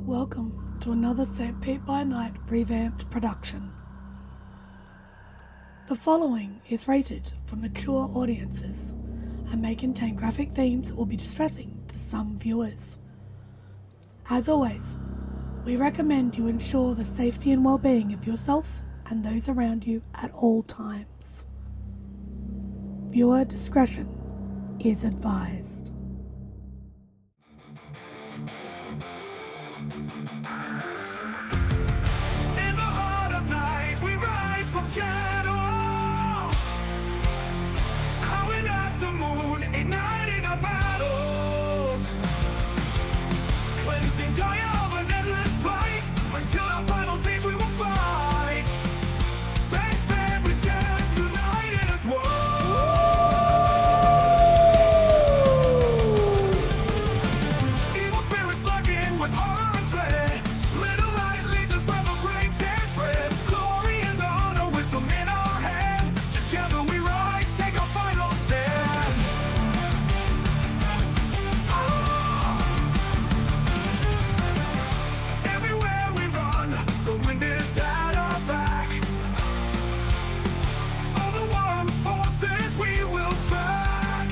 Welcome to another St. Pete by Night revamped production. The following is rated for mature audiences and may contain graphic themes that will be distressing to some viewers. As always, we recommend you ensure the safety and well-being of yourself and those around you at all times. Viewer discretion is advised. In the heart of night, we rise from shadows, howling at the moon, igniting our battles, cleansing dire of an endless fight, until our final days we will fight. Thanks, man, we stand united as one. Evil spirits lurking with horror and dread. Little light leads us where the brave dare tread. Glory and honor, wisdom in our hand. Together we rise, take our final stand. Everywhere we run, the wind is at our back. All the warring forces we will track.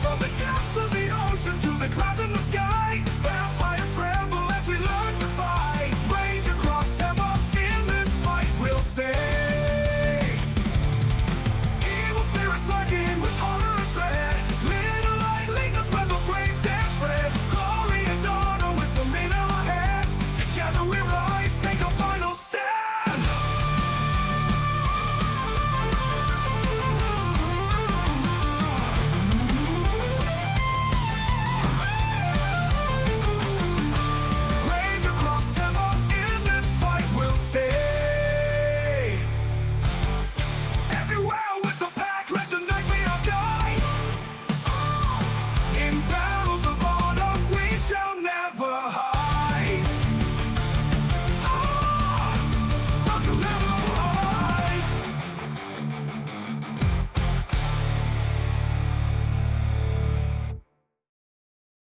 From the depths of the ocean to the clouds in the sky, vampires tremble as we learn to fight. Rage across Tampa, in this fight we'll stay. Evil spirits lurking with horror and dread. Little light leads us where the brave dare tread. Glory and honor, wisdom in our hand. Together we rise, take our final stand. Rage across Tampa, in this fight we'll stay. Everywhere with the pack, let the night be our guide. In battles of honor, we shall never hide. Rock will never hide.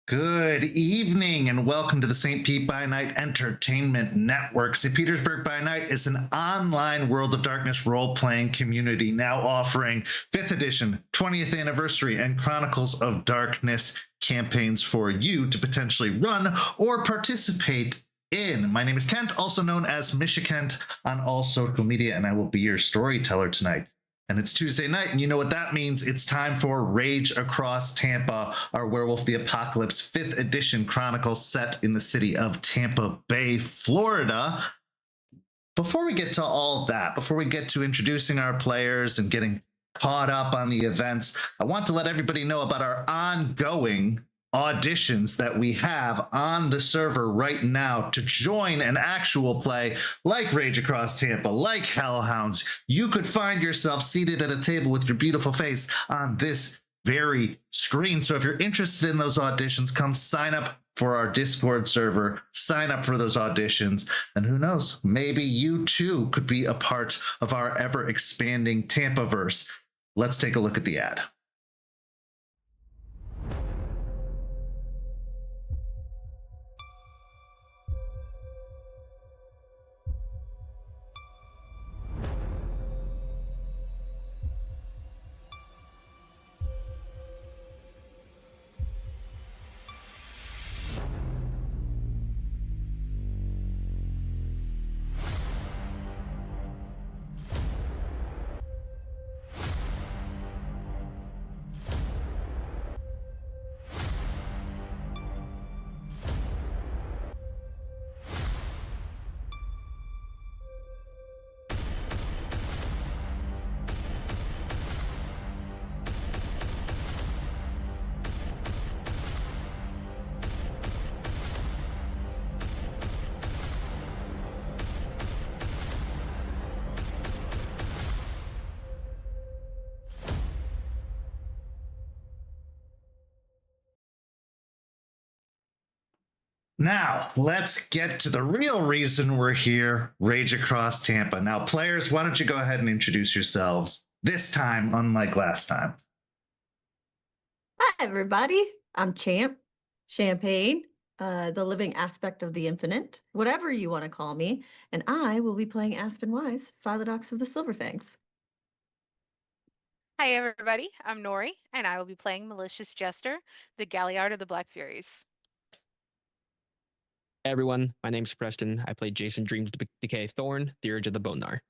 Good evening and welcome to the St. Pete by Night Entertainment Network. St. Petersburg by Night is an online World of Darkness role-playing community now offering 5th edition, 20th anniversary, and Chronicles of Darkness campaigns for you to potentially run or participate in. My name is Kent, also known as Misha Kent on all social media, and I will be your storyteller tonight. And it's Tuesday night, and you know what that means. It's time for Rage Across Tampa, our Werewolf the Apocalypse 5th edition Chronicles set in the city of Tampa Bay, Florida. Before we get to all that, before we get to introducing our players and getting caught up on the events, I want to let everybody know about our ongoing auditions that we have on the server right now to join an actual play like Rage Across Tampa, like Hellhounds. You could find yourself seated at a table with your beautiful face on this very screen. So if you're interested in those auditions, come sign up for our Discord server, sign up for those auditions, and who knows, maybe you too could be a part of our ever expanding Tampaverse. Let's take a look at the ad. Now, let's get to the real reason we're here, Rage Across Tampa. Now, players, why don't you go ahead and introduce yourselves, this time unlike last time. Hi, everybody. I'm Champ Champagne. the living aspect of the infinite, whatever you want to call me, and I will be playing Aspen Wise, Philodox of the Silverfangs. Hi everybody, I'm Nori, and I will be playing Malicious Jester, the Galliard of the Black Furies. Hey everyone, my name's Preston. I play Jason Dreams Decay Thorn, the Urge of the Bonar.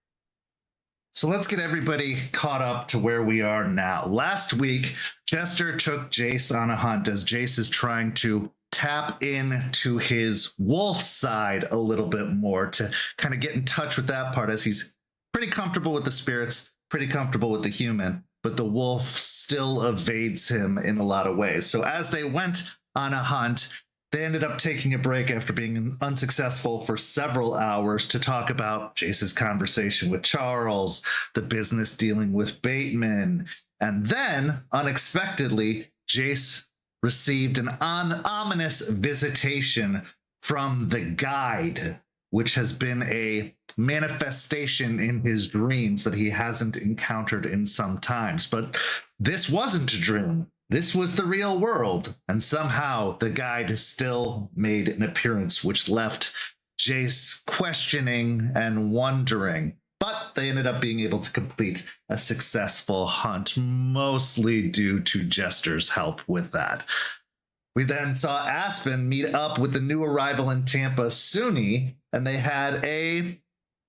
So let's get everybody caught up to where we are now. Last week, Jester took Jace on a hunt as Jace is trying to tap into his wolf side a little bit more to kind of get in touch with that part, as he's pretty comfortable with the spirits, pretty comfortable with the human, but the wolf still evades him in a lot of ways. So as they went on a hunt, they ended up taking a break after being unsuccessful for several hours to talk about Jace's conversation with Charles, the business dealing with Baitman, and then, unexpectedly, Jace received an ominous visitation from the guide, which has been a manifestation in his dreams that he hasn't encountered in some times. But this wasn't a dream. This was the real world, and somehow the guide still made an appearance, which left Jace questioning and wondering. But they ended up being able to complete a successful hunt, mostly due to Jester's help with that. We then saw Aspen meet up with the new arrival in Tampa, Suni, and they had a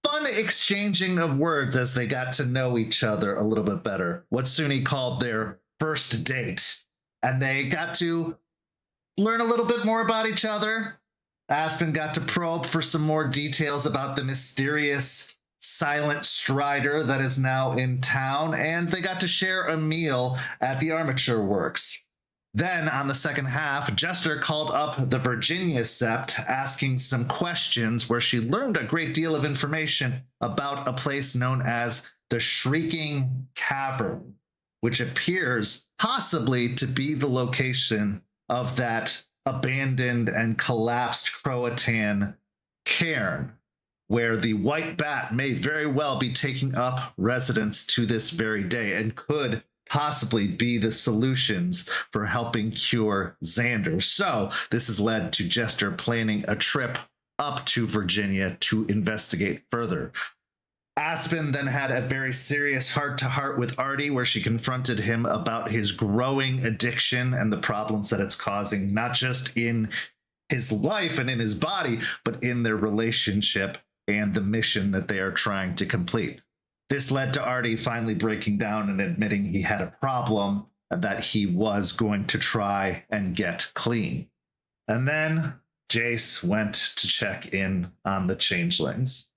fun exchanging of words as they got to know each other a little bit better. What Suni called their first date, and they got to learn a little bit more about each other. Aspen got to probe for some more details about the mysterious silent strider that is now in town, and they got to share a meal at the Armature Works. Then on the second half, Jester called up the Virginia Sept, asking some questions where she learned a great deal of information about a place known as the Shrieking Cavern, which appears possibly to be the location of that abandoned and collapsed Croatan cairn, where the White Bat may very well be taking up residence to this very day and could possibly be the solutions for helping cure Xander. So this has led to Jester planning a trip up to Virginia to investigate further. Aspen then had a very serious heart-to-heart with Artie, where she confronted him about his growing addiction and the problems that it's causing, not just in his life and in his body, but in their relationship and the mission that they are trying to complete. This led to Artie finally breaking down and admitting he had a problem and that he was going to try and get clean. And then Jace went to check in on the changelings.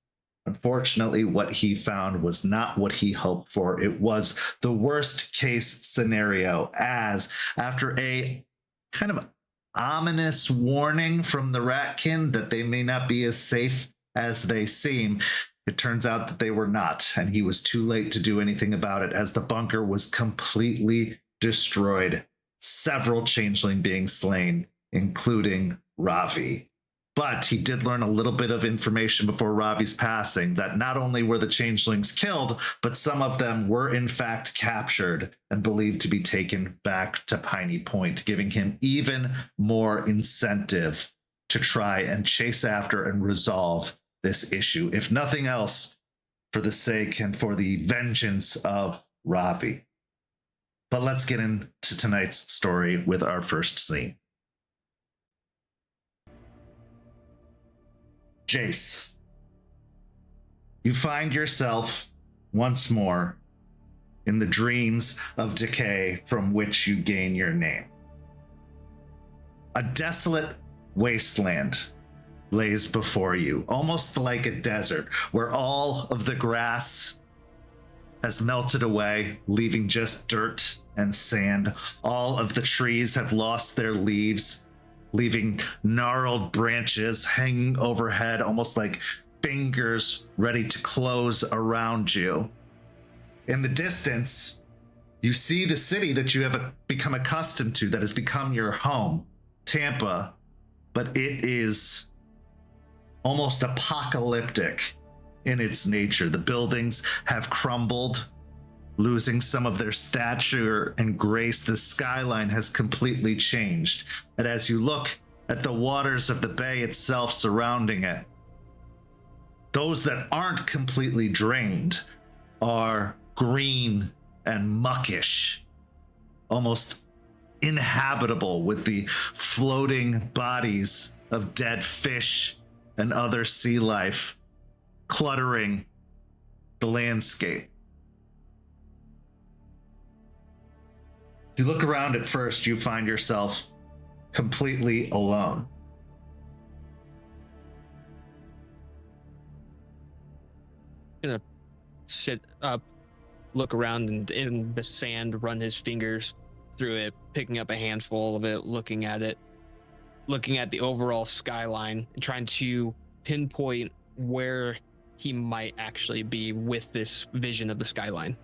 Unfortunately, what he found was not what he hoped for. It was the worst case scenario, as after a kind of ominous warning from the Ratkin that they may not be as safe as they seem, it turns out that they were not, and he was too late to do anything about it, as the bunker was completely destroyed, several changeling being slain, including Ravi. But he did learn a little bit of information before Ravi's passing, that not only were the changelings killed, but some of them were in fact captured and believed to be taken back to Piney Point, giving him even more incentive to try and chase after and resolve this issue, if nothing else, for the sake and for the vengeance of Ravi. But let's get into tonight's story with our first scene. Jace, you find yourself once more in the dreams of decay from which you gain your name. A desolate wasteland lays before you, almost like a desert, where all of the grass has melted away, leaving just dirt and sand. All of the trees have lost their leaves, leaving gnarled branches hanging overhead, almost like fingers ready to close around you. In the distance, you see the city that you have become accustomed to, that has become your home, Tampa, but it is almost apocalyptic in its nature. The buildings have crumbled, losing some of their stature and grace. The skyline has completely changed. And as you look at the waters of the bay itself surrounding it. Those that aren't completely drained are green and muckish, almost inhabitable, with the floating bodies of dead fish and other sea life cluttering the landscape. If you look around at first, you find yourself completely alone. Gonna sit up, look around, and in the sand, run his fingers through it, picking up a handful of it, looking at the overall skyline, and trying to pinpoint where he might actually be with this vision of the skyline.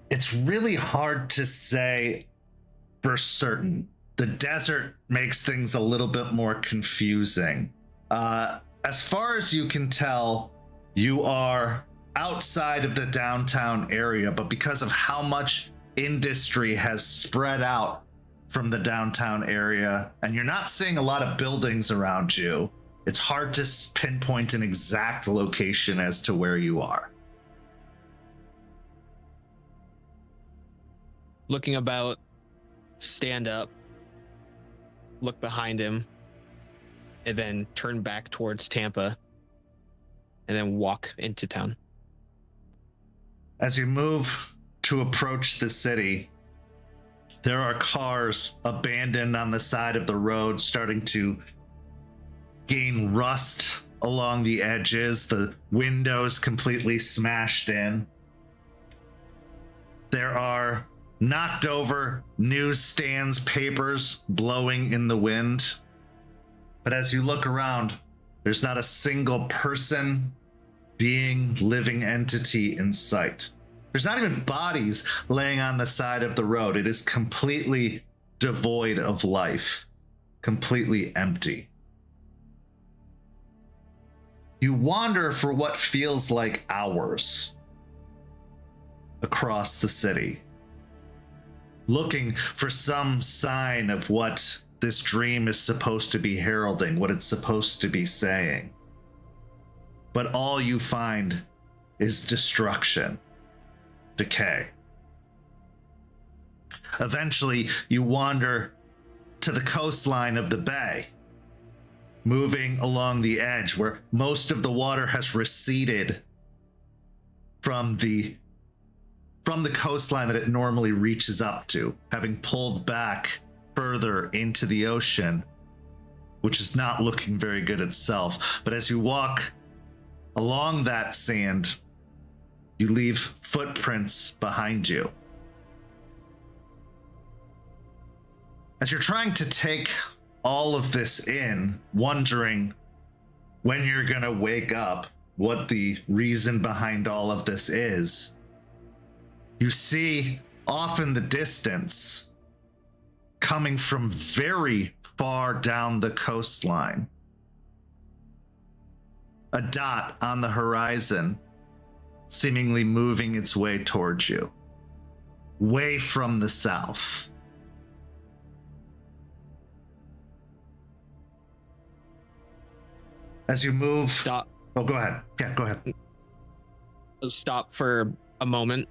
It's really hard to say for certain. The desert makes things a little bit more confusing. As far as you can tell, you are outside of the downtown area, but because of how much industry has spread out from the downtown area, and you're not seeing a lot of buildings around you, it's hard to pinpoint an exact location as to where you are. Looking about, stand up, look behind him, and then turn back towards Tampa, and then walk into town. As you move to approach the city, there are cars abandoned on the side of the road, starting to gain rust along the edges, the windows completely smashed in. There are knocked over newsstands, papers blowing in the wind. But as you look around, there's not a single person, being, living entity in sight. There's not even bodies laying on the side of the road. It is completely devoid of life, completely empty. You wander for what feels like hours across the city, looking for some sign of what this dream is supposed to be heralding, what it's supposed to be saying. But all you find is destruction, decay. Eventually, you wander to the coastline of the bay, moving along the edge where most of the water has receded from the coastline that it normally reaches up to, having pulled back further into the ocean, which is not looking very good itself. But as you walk along that sand, you leave footprints behind you. As you're trying to take all of this in, wondering when you're gonna wake up, what the reason behind all of this is, you see off in the distance, coming from very far down the coastline, a dot on the horizon, seemingly moving its way towards you, way from the south. As you move... Stop. Oh, go ahead. Yeah, go ahead. Stop for a moment,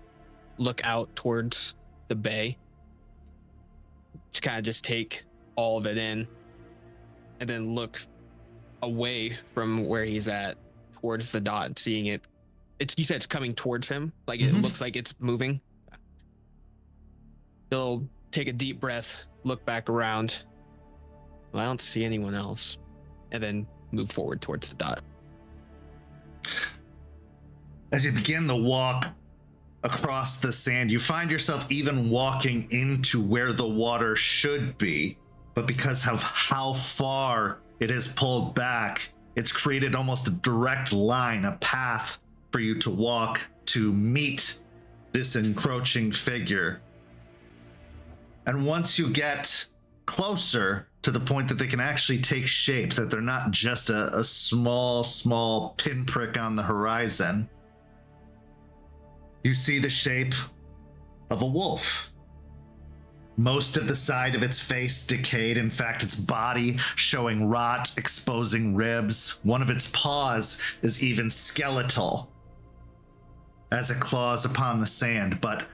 look out towards the bay, to kind of just take all of it in, and then look away from where he's at towards the dot, seeing it. You said it's coming towards him, like it looks like it's moving. He'll take a deep breath, look back around. Well, I don't see anyone else, and then move forward towards the dot. As you begin the walk across the sand, you find yourself even walking into where the water should be, but because of how far it has pulled back, it's created almost a direct line, a path for you to walk to meet this encroaching figure. And once you get closer to the point that they can actually take shape, that they're not just a small pinprick on the horizon, you see the shape of a wolf. Most of the side of its face decayed. In fact, its body showing rot, exposing ribs. One of its paws is even skeletal as it claws upon the sand, but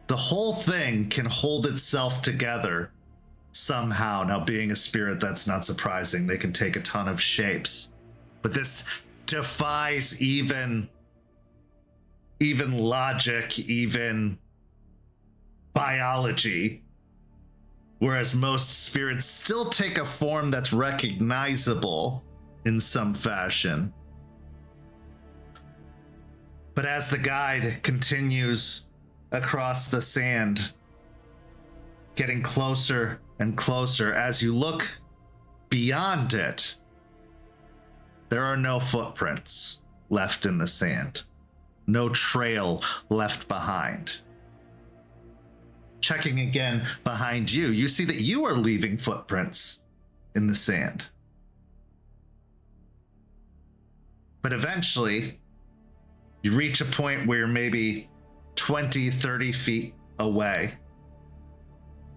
the whole thing can hold itself together somehow. Now, being a spirit, that's not surprising. They can take a ton of shapes, but this defies even logic, even biology. Whereas most spirits still take a form that's recognizable in some fashion. But as the guide continues across the sand, getting closer and closer, as you look beyond it, there are no footprints left in the sand. No trail left behind. Checking again behind you, you see that you are leaving footprints in the sand. But eventually, you reach a point where you're maybe 20, 30 feet away,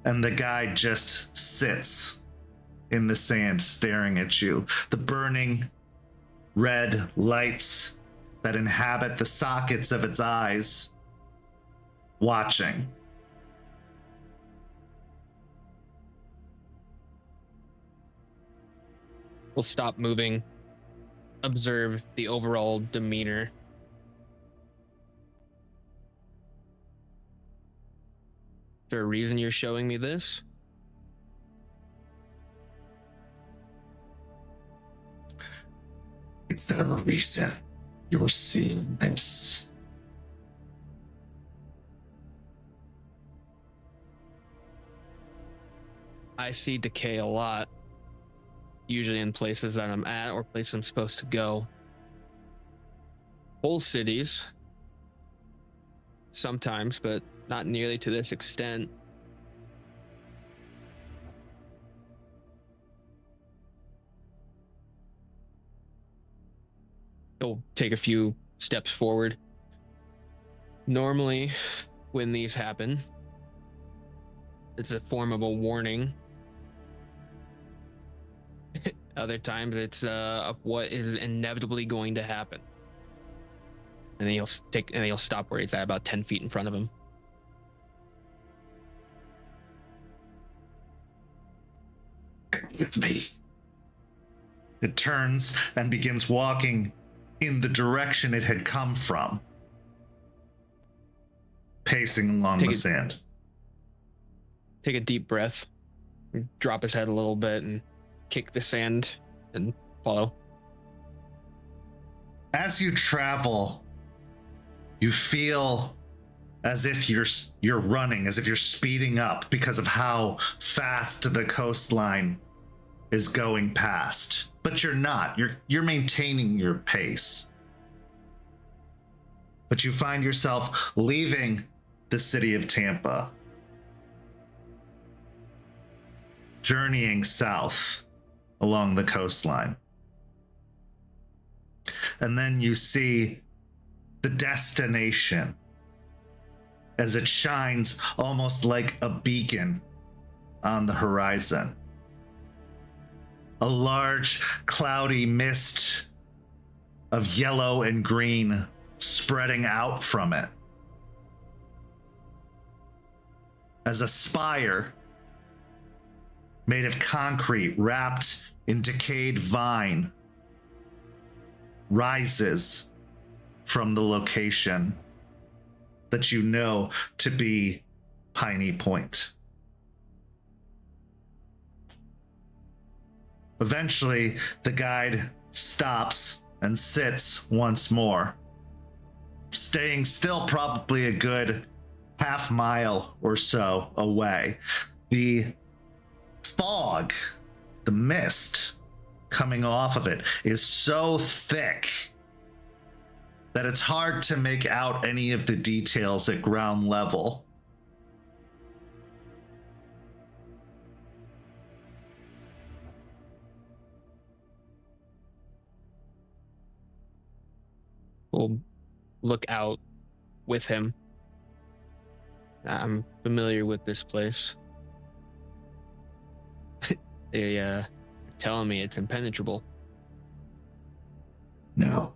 and the guy just sits in the sand staring at you. The burning red lights that inhabit the sockets of its eyes, watching. We'll stop moving, observe the overall demeanor. Is there a reason you're showing me this? Is there a reason you're seeing this? I see decay a lot. Usually in places that I'm at or places I'm supposed to go. Whole cities. Sometimes, but not nearly to this extent. He'll take a few steps forward. Normally, when these happen, it's a form of a warning. Other times it's of what is inevitably going to happen. And then he'll stop where he's at, about 10 feet in front of him. With me. It turns and begins walking in the direction it had come from, pacing along the sand. Take a deep breath, drop his head a little bit, and kick the sand and follow. As you travel, you feel as if you're running, as if you're speeding up because of how fast the coastline is going past. But you're not. You're maintaining your pace. But you find yourself leaving the city of Tampa, journeying south along the coastline. And then you see the destination as it shines almost like a beacon on the horizon. A large cloudy mist of yellow and green spreading out from it. As a spire made of concrete wrapped in decayed vine rises from the location that you know to be Piney Point. Eventually, the guide stops and sits once more, staying still probably a good half mile or so away. The fog, the mist coming off of it is so thick that it's hard to make out any of the details at ground level. We'll look out with him. I'm familiar with this place. They telling me it's impenetrable. No.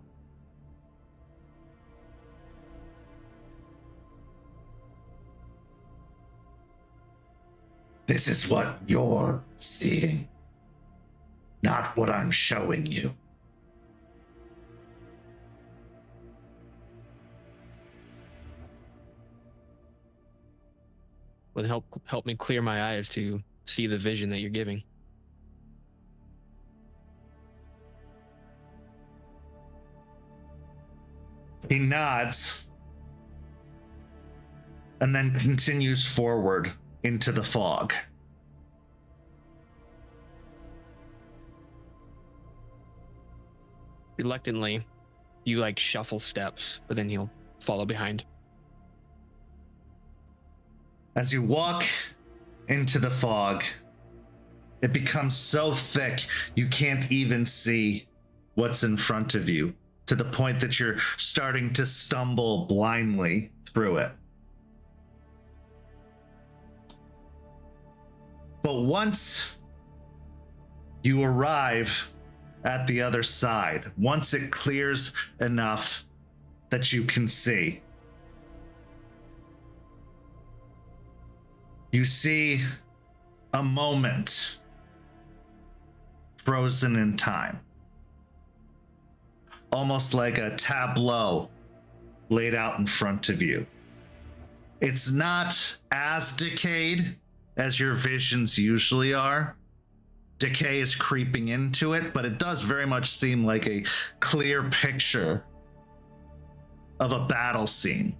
This is what you're seeing, not what I'm showing you. Would help me clear my eyes to see the vision that you're giving. He nods and then continues forward into the fog. Reluctantly, you like shuffle steps, but then he'll follow behind. As you walk into the fog, it becomes so thick you can't even see what's in front of you, to the point that you're starting to stumble blindly through it. But once you arrive at the other side, once it clears enough that you can see, you see a moment frozen in time. Almost like a tableau laid out in front of you. It's not as decayed as your visions usually are. Decay is creeping into it, but it does very much seem like a clear picture of a battle scene.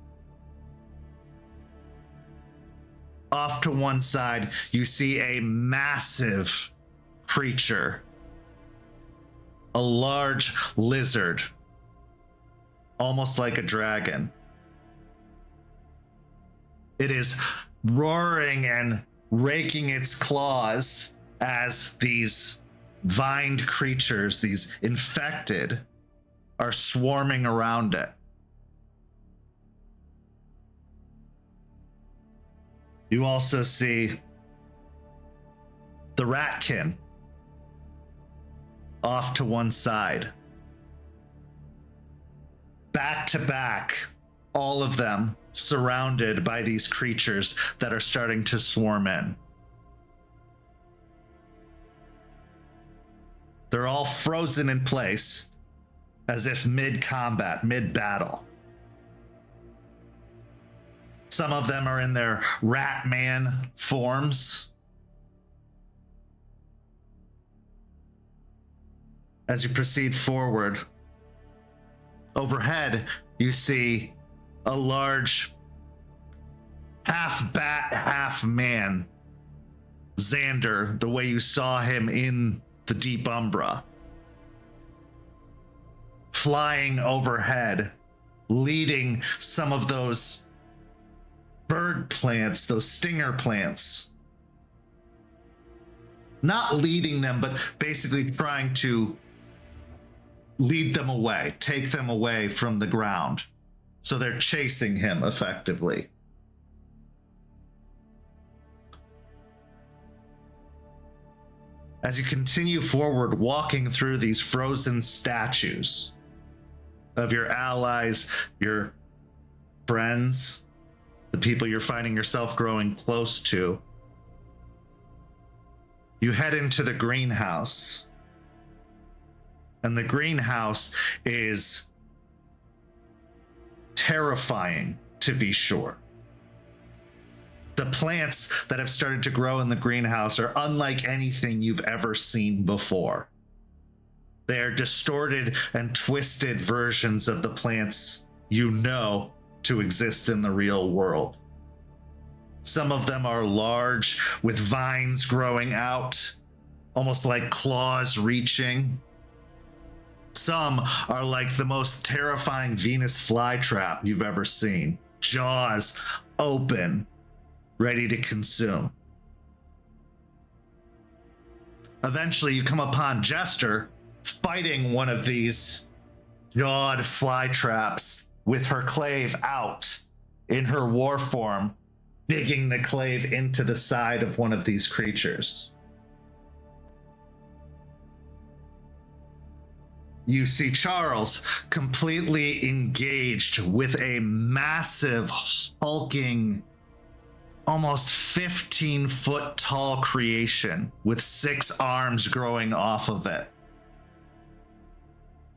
Off to one side, you see a massive creature, a large lizard, almost like a dragon. It is roaring and raking its claws as these vined creatures, these infected, are swarming around it. You also see the ratkin off to one side. Back to back, all of them surrounded by these creatures that are starting to swarm in. They're all frozen in place, as if mid-combat, mid-battle. Some of them are in their Ratman forms. As you proceed forward, overhead, you see a large half bat, half man, Xander, the way you saw him in the Deep Umbra, flying overhead, leading some of those bird plants, those stinger plants. Not leading them, but basically trying to lead them away, take them away from the ground. So they're chasing him effectively. As you continue forward, walking through these frozen statues of your allies, your friends, the people you're finding yourself growing close to, you head into the greenhouse. And the greenhouse is terrifying, to be sure. The plants that have started to grow in the greenhouse are unlike anything you've ever seen before. They are distorted and twisted versions of the plants you know to exist in the real world. Some of them are large, with vines growing out, almost like claws reaching. Some are like the most terrifying Venus flytrap you've ever seen. Jaws open, ready to consume. Eventually, you come upon Jester fighting one of these jawed fly traps with her clave out in her war form, digging the clave into the side of one of these creatures. you see Charles completely engaged with a massive, hulking, almost 15-foot tall creation with 6 arms growing off of it.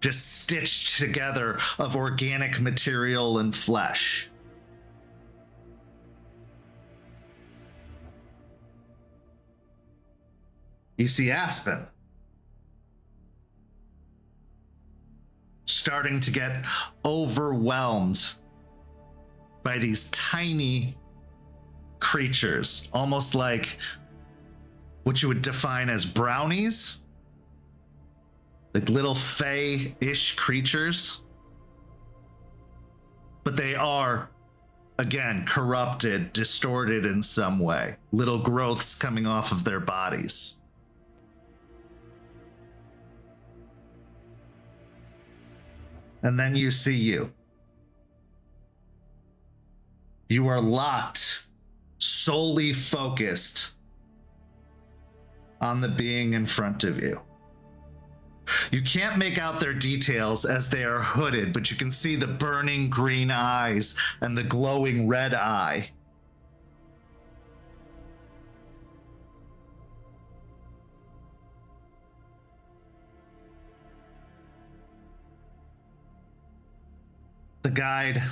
Just stitched together of organic material and flesh. You see Aspen starting to get overwhelmed by these tiny creatures, almost like what you would define as brownies, like little fey-ish creatures. But they are, again, corrupted, distorted in some way, little growths coming off of their bodies. And then you see you. You are locked, solely focused on the being in front of you. You can't make out their details as they are hooded, but you can see the burning green eyes and the glowing red eye. The guide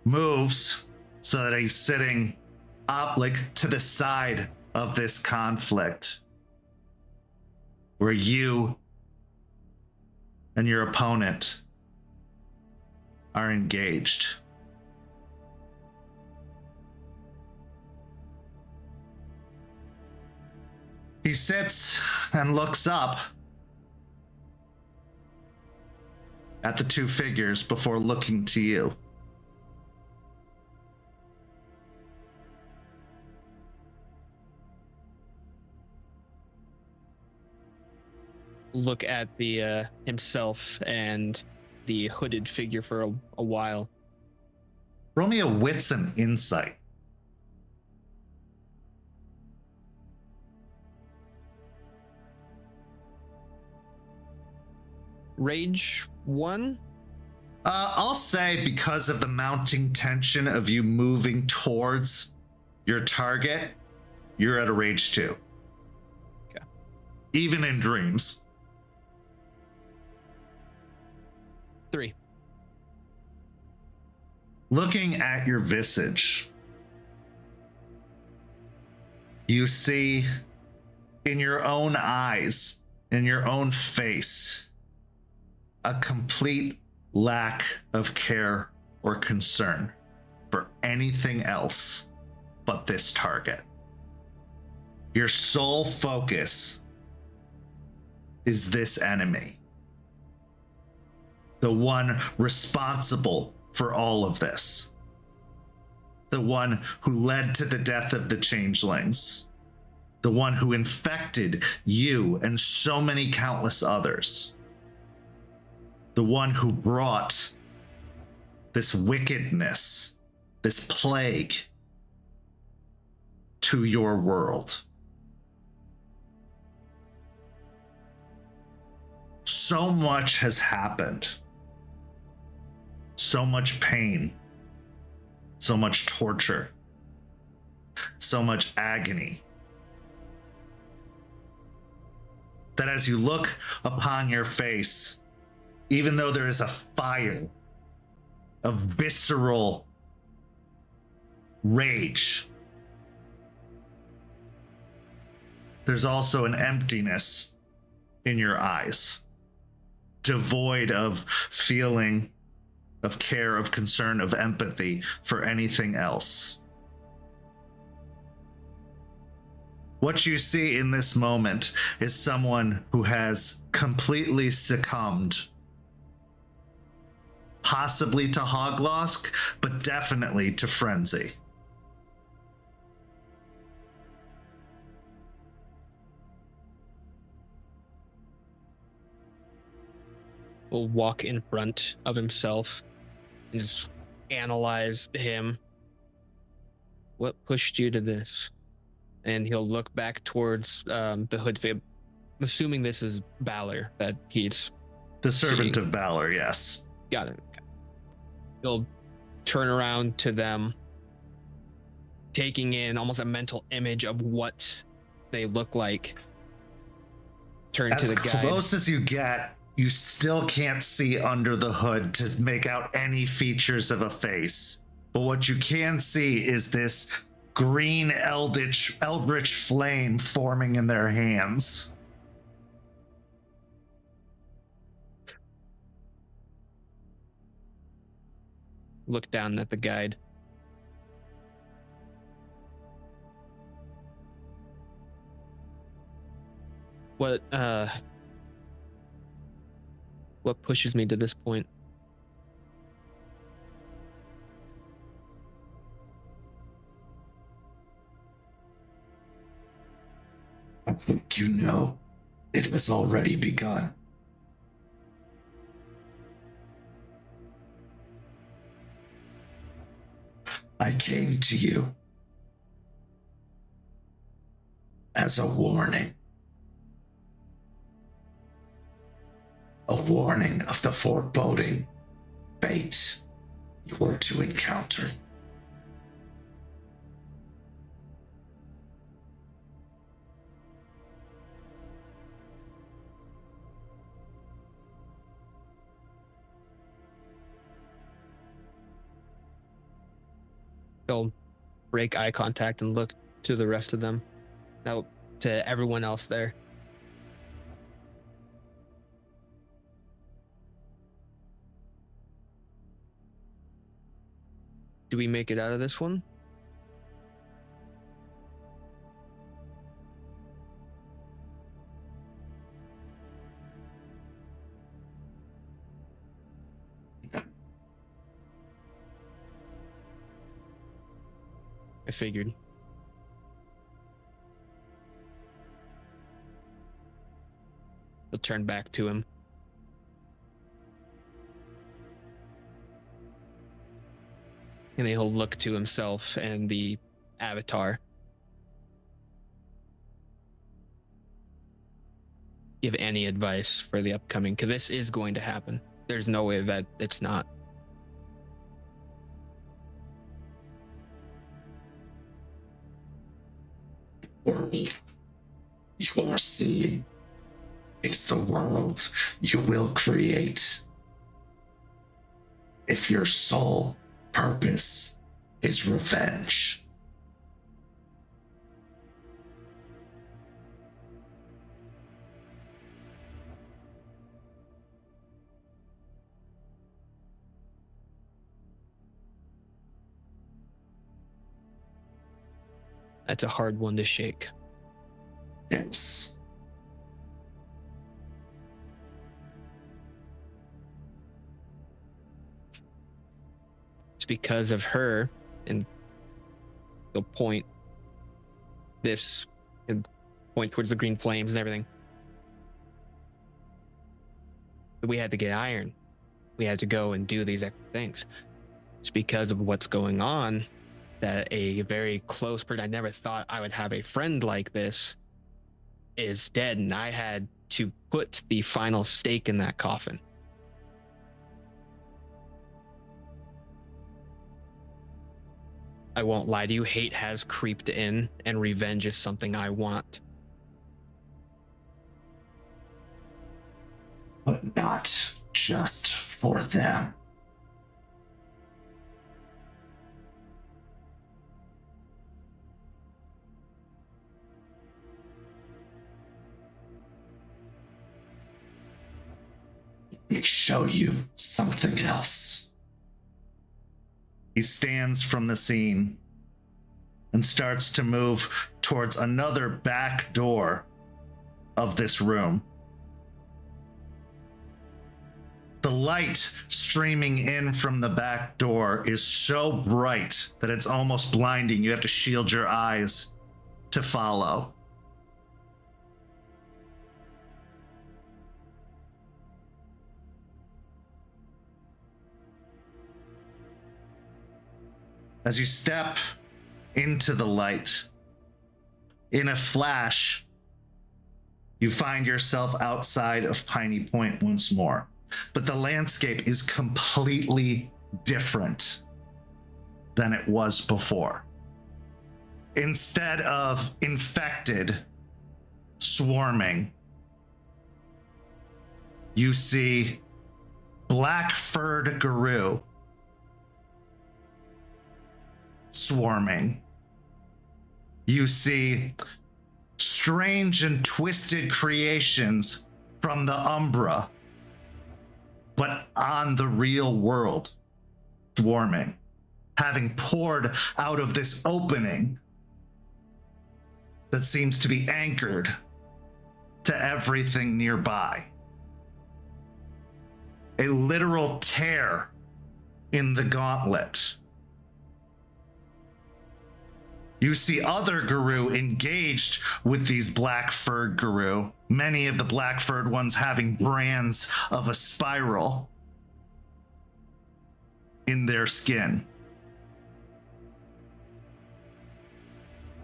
moves so that he's sitting up, like to the side of this conflict, where you and your opponent are engaged. He sits and looks up at the two figures before looking to you. Look at the himself and the hooded figure for a while. Roll me a wits and insight. Rage 1? I'll say because of the mounting tension of you moving towards your target, you're at a rage 2. Okay. Even in dreams. 3. Looking at your visage, you see in your own eyes, in your own face, a complete lack of care or concern for anything else but this target. Your sole focus is this enemy, the one responsible for all of this, the one who led to the death of the changelings, the one who infected you and so many countless others, the one who brought this wickedness, this plague to your world. So much has happened. So much pain. So much torture. So much agony. That as you look upon your face, even though there is a fire of visceral rage, there's also an emptiness in your eyes, devoid of feeling, of care, of concern, of empathy for anything else. What you see in this moment is someone who has completely succumbed, possibly to Hoglosk, but definitely to frenzy. Will walk in front of himself and just analyze him. What pushed you to this? And he'll look back towards the hood fib. I'm assuming this is Ballard that he's The servant seeing. of Ballard, yes. Got it. He'll turn around to them, taking in almost a mental image of what they look like. Turn to As the guide. close as you get, you still can't see under the hood to make out any features of a face. But what you can see is this green eldritch flame forming in their hands. Look down at the guide. What pushes me to this point? I think you know it has already begun. I came to you as a warning. A warning of the foreboding fate you were to encounter. He'll break eye contact and look to the rest of them. Now, to everyone else there. Do we make it out of this one? I figured. He'll turn back to him. And then he'll look to himself and the avatar. Give any advice for the upcoming, because this is going to happen. There's no way that it's not. World you are seeing is the world you will create. If your sole purpose is revenge, That's a hard one to shake. yes, It's because of her, and he'll point this and point towards the green flames and everything. But we had to get iron. We had to go and do these extra things. It's because of what's going on that a very close person, I never thought I would have a friend like this, is dead, and I had to put the final stake in that coffin. I won't lie to you, hate has creeped in, and revenge is something I want. but not just for them. Let me show you something else. He stands from the scene and starts to move towards another back door of this room. The light streaming in from the back door is so bright that it's almost blinding. You have to shield your eyes to follow. As you step into the light, in a flash, you find yourself outside of Piney Point once more. But the landscape is completely different than it was before. Instead of infected swarming, you see black-furred Guru swarming. You see strange and twisted creations from the Umbra, but on the real world, swarming, having poured out of this opening that seems to be anchored to everything nearby. A literal tear in the gauntlet. You see other Guru engaged with these black-furred Guru, many of the black-furred ones having brands of a spiral in their skin.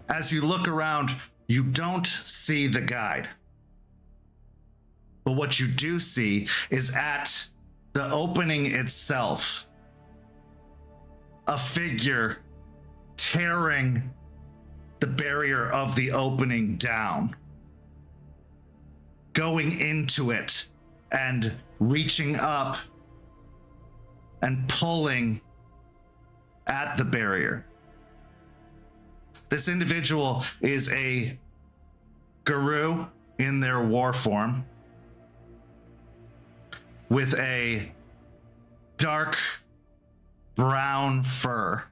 As you look around, you don't see the guide. But what you do see is at the opening itself, a figure tearing the barrier of the opening down, going into it and reaching up and pulling at the barrier. This individual is a Guru in their war form with a dark brown fur,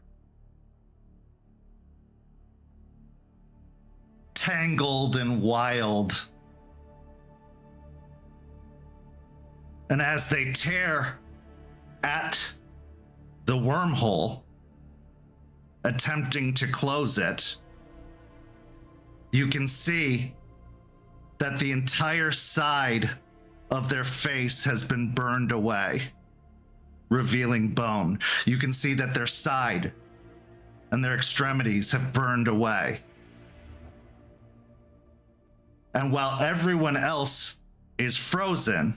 tangled and wild. And as they tear at the wormhole, attempting to close it, you can see that the entire side of their face has been burned away, revealing bone. You can see that their side and their extremities have burned away. And while everyone else is frozen,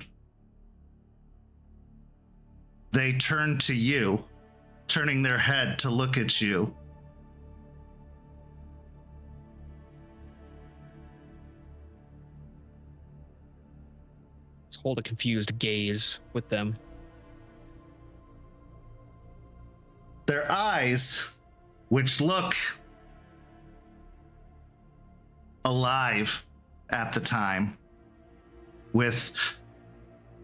they turn to you, turning their head to look at you. Just hold a confused gaze with them. Their eyes, which look alive at the time, with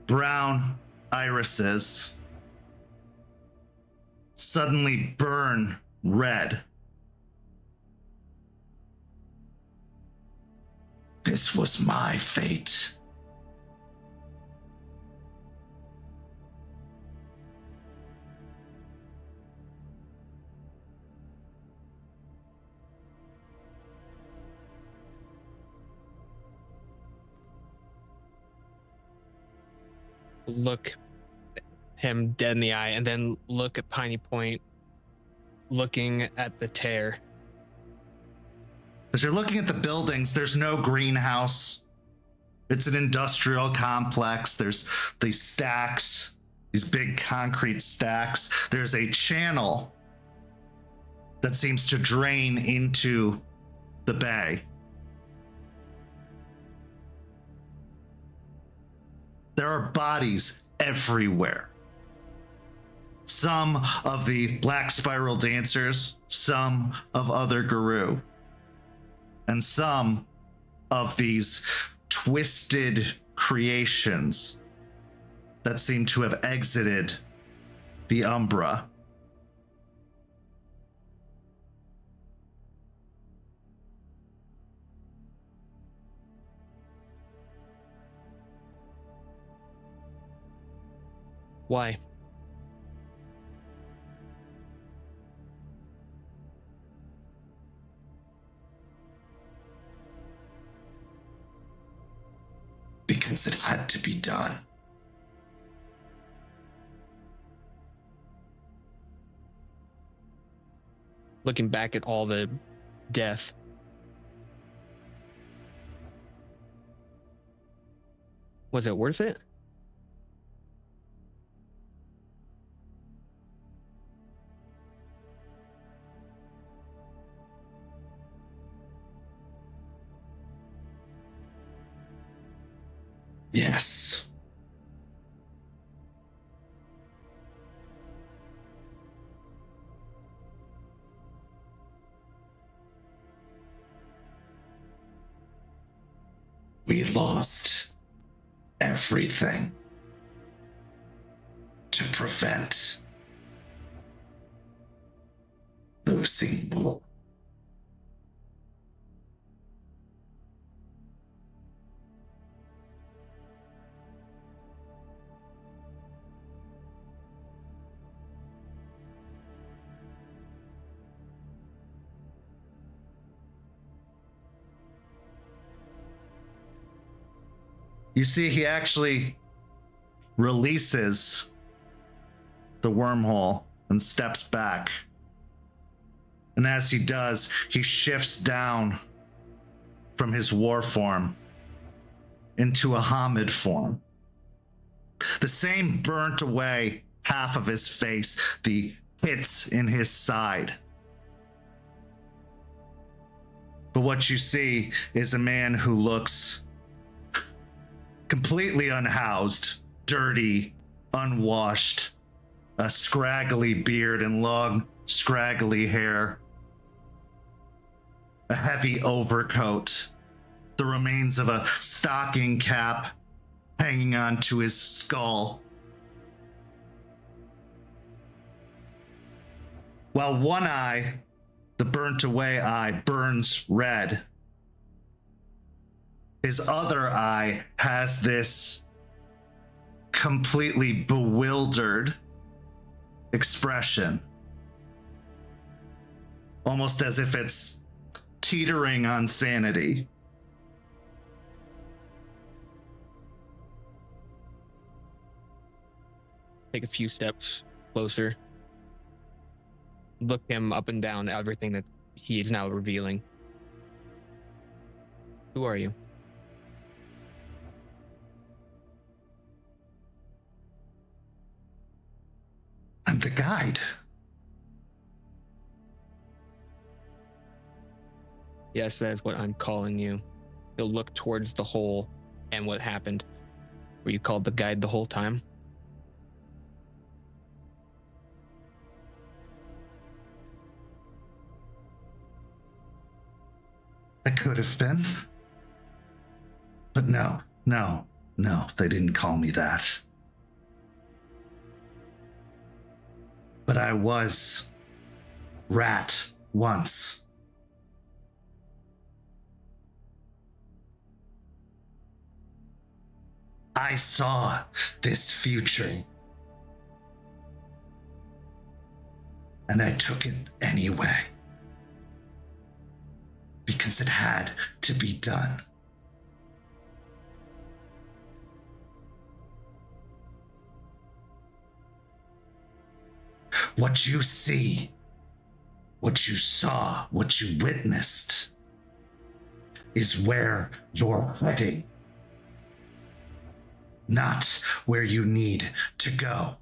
brown irises, suddenly burn red. This was my fate. Look him dead in the eye and then look at Piney Point, looking at the tear. As you're looking at the buildings, there's no greenhouse. It's an industrial complex. There's these stacks, these big concrete stacks. There's a channel that seems to drain into the bay. There are bodies everywhere. Some of the black spiral dancers, some of other Guru, and some of these twisted creations that seem to have exited the Umbra. Why? Because it had to be done. Looking back at all the death, Was it worth it? Yes. We lost everything to prevent losing more. You see, he actually releases the wormhole and steps back. And as he does, he shifts down from his war form into a Hamid form. The same burnt away half of his face, the hits in his side. But what you see is a man who looks completely unhoused, dirty, unwashed, a scraggly beard and long, scraggly hair, a heavy overcoat, the remains of a stocking cap hanging onto his skull. While one eye, the burnt away eye, burns red. His other eye has this completely bewildered expression, almost as if it's teetering on sanity. Take a few steps closer. Look him up and down, everything that he is now revealing. Who are you? I'm the guide. Yes, that is what I'm calling you. He'll look towards the hole and what happened. Were you called the guide the whole time? I could have been. But no, they didn't call me that. But I was Rat once. I saw this future. And I took it anyway. Because it had to be done. What you see, what you saw, what you witnessed, is where you're heading, not where you need to go.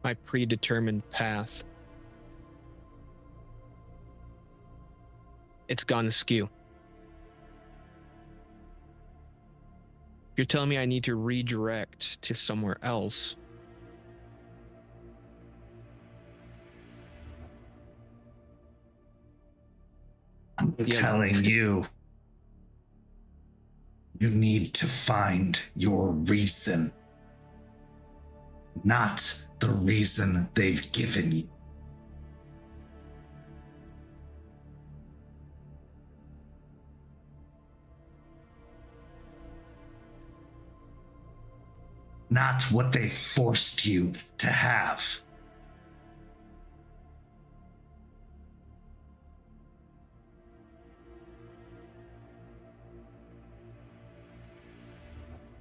My predetermined path. It's gone askew. You're telling me I need to redirect to somewhere else. I'm telling you, you need to find your reason, not the reason they've given you. Not what they forced you to have.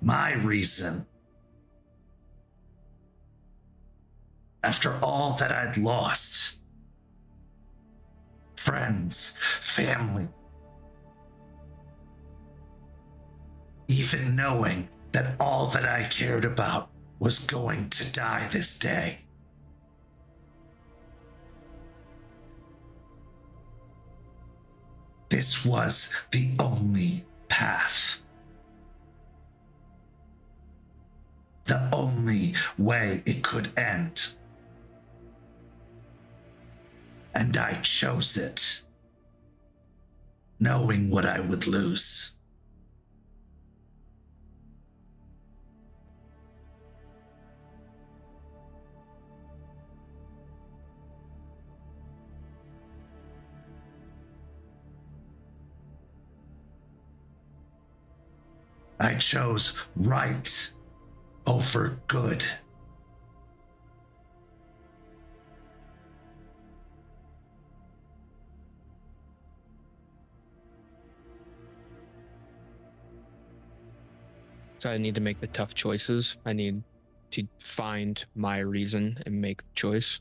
my reason. After all that I'd lost, friends, family, even knowing that all that I cared about was going to die this day. This was the only path. The only way it could end. And I chose it, knowing what I would lose. I chose right over good. So I need to make the tough choices. I need to find my reason and make the choice.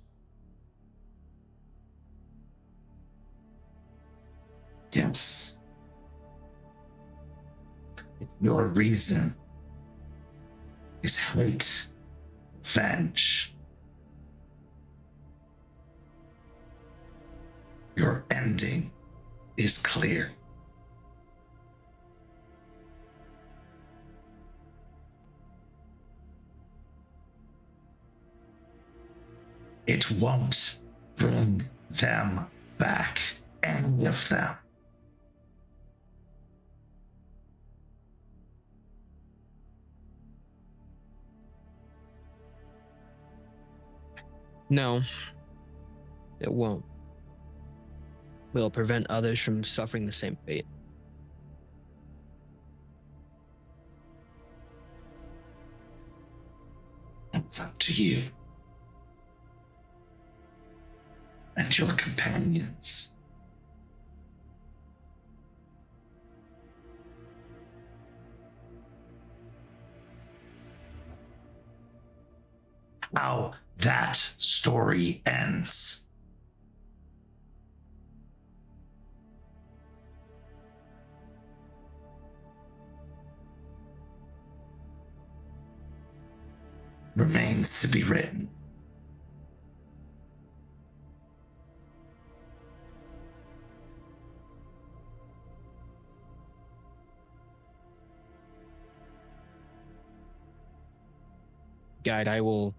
Yes. If your reason is hate, revenge, your ending is clear. It won't bring them back, any of them. No, it won't. Will prevent others from suffering the same fate. It's up to you and your companions. How that story ends. Remains to be written. Guide, I will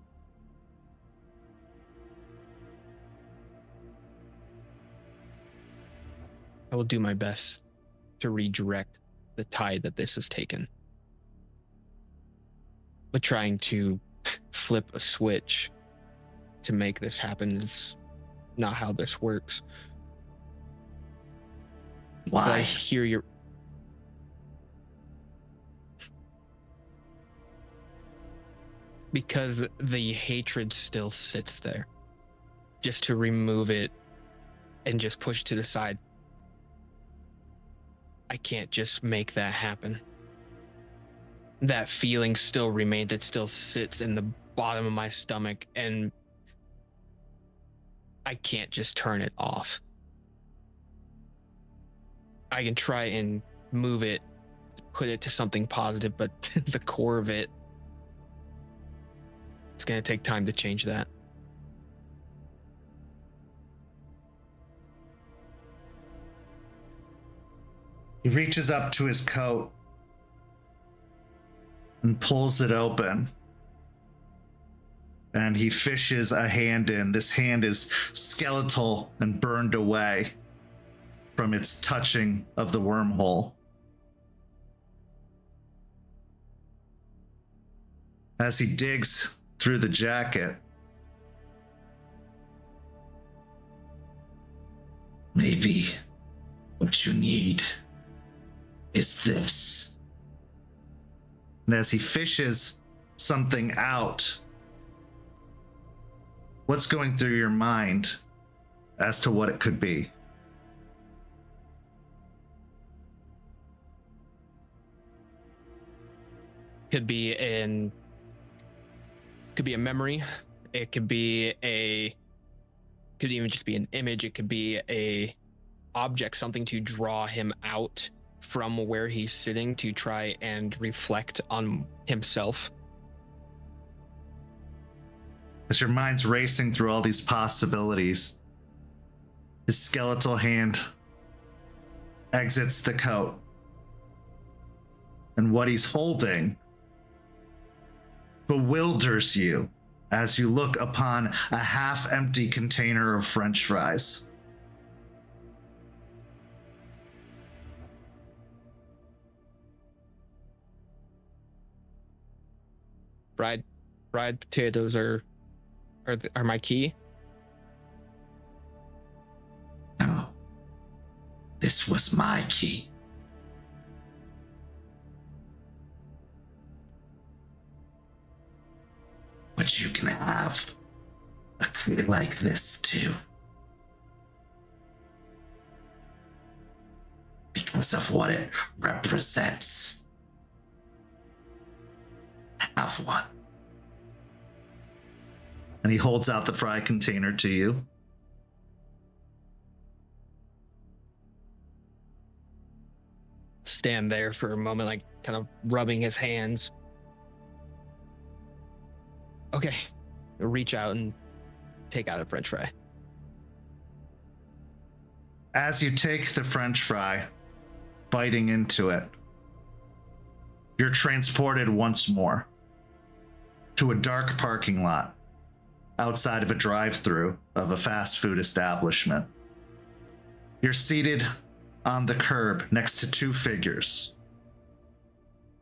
do my best to redirect the tide that this has taken. But trying to flip a switch to make this happen is not how this works. Why? But I hear your... Because the hatred still sits there. Just to remove it and just push to the side. I can't just make that happen. That feeling still remains. It still sits in the bottom of my stomach, and I can't just turn it off. I can try and move it, put it to something positive, but the core of it, it's going to take time to change that. He reaches up to his coat and pulls it open. And he fishes a hand in. This hand is skeletal and burned away from its touching of the wormhole. As he digs through the jacket, maybe what you need is this. And as he fishes something out, what's going through your mind as to what it could be? Could be a memory. It could be could even just be an image. It could be a object, something to draw him out from where he's sitting to try and reflect on himself. As your mind's racing through all these possibilities, his skeletal hand exits the coat. And what he's holding bewilders you as you look upon a half-empty container of French fries. Fried potatoes are my key. No, this was my key. But you can have a key like this too. Because of what it represents. Have one. And he holds out the fry container to you. Stand there for a moment, like kind of rubbing his hands. Okay, reach out and take out a French fry. As you take the French fry, biting into it, you're transported once more to a dark parking lot outside of a drive-through of a fast food establishment. You're seated on the curb next to two figures.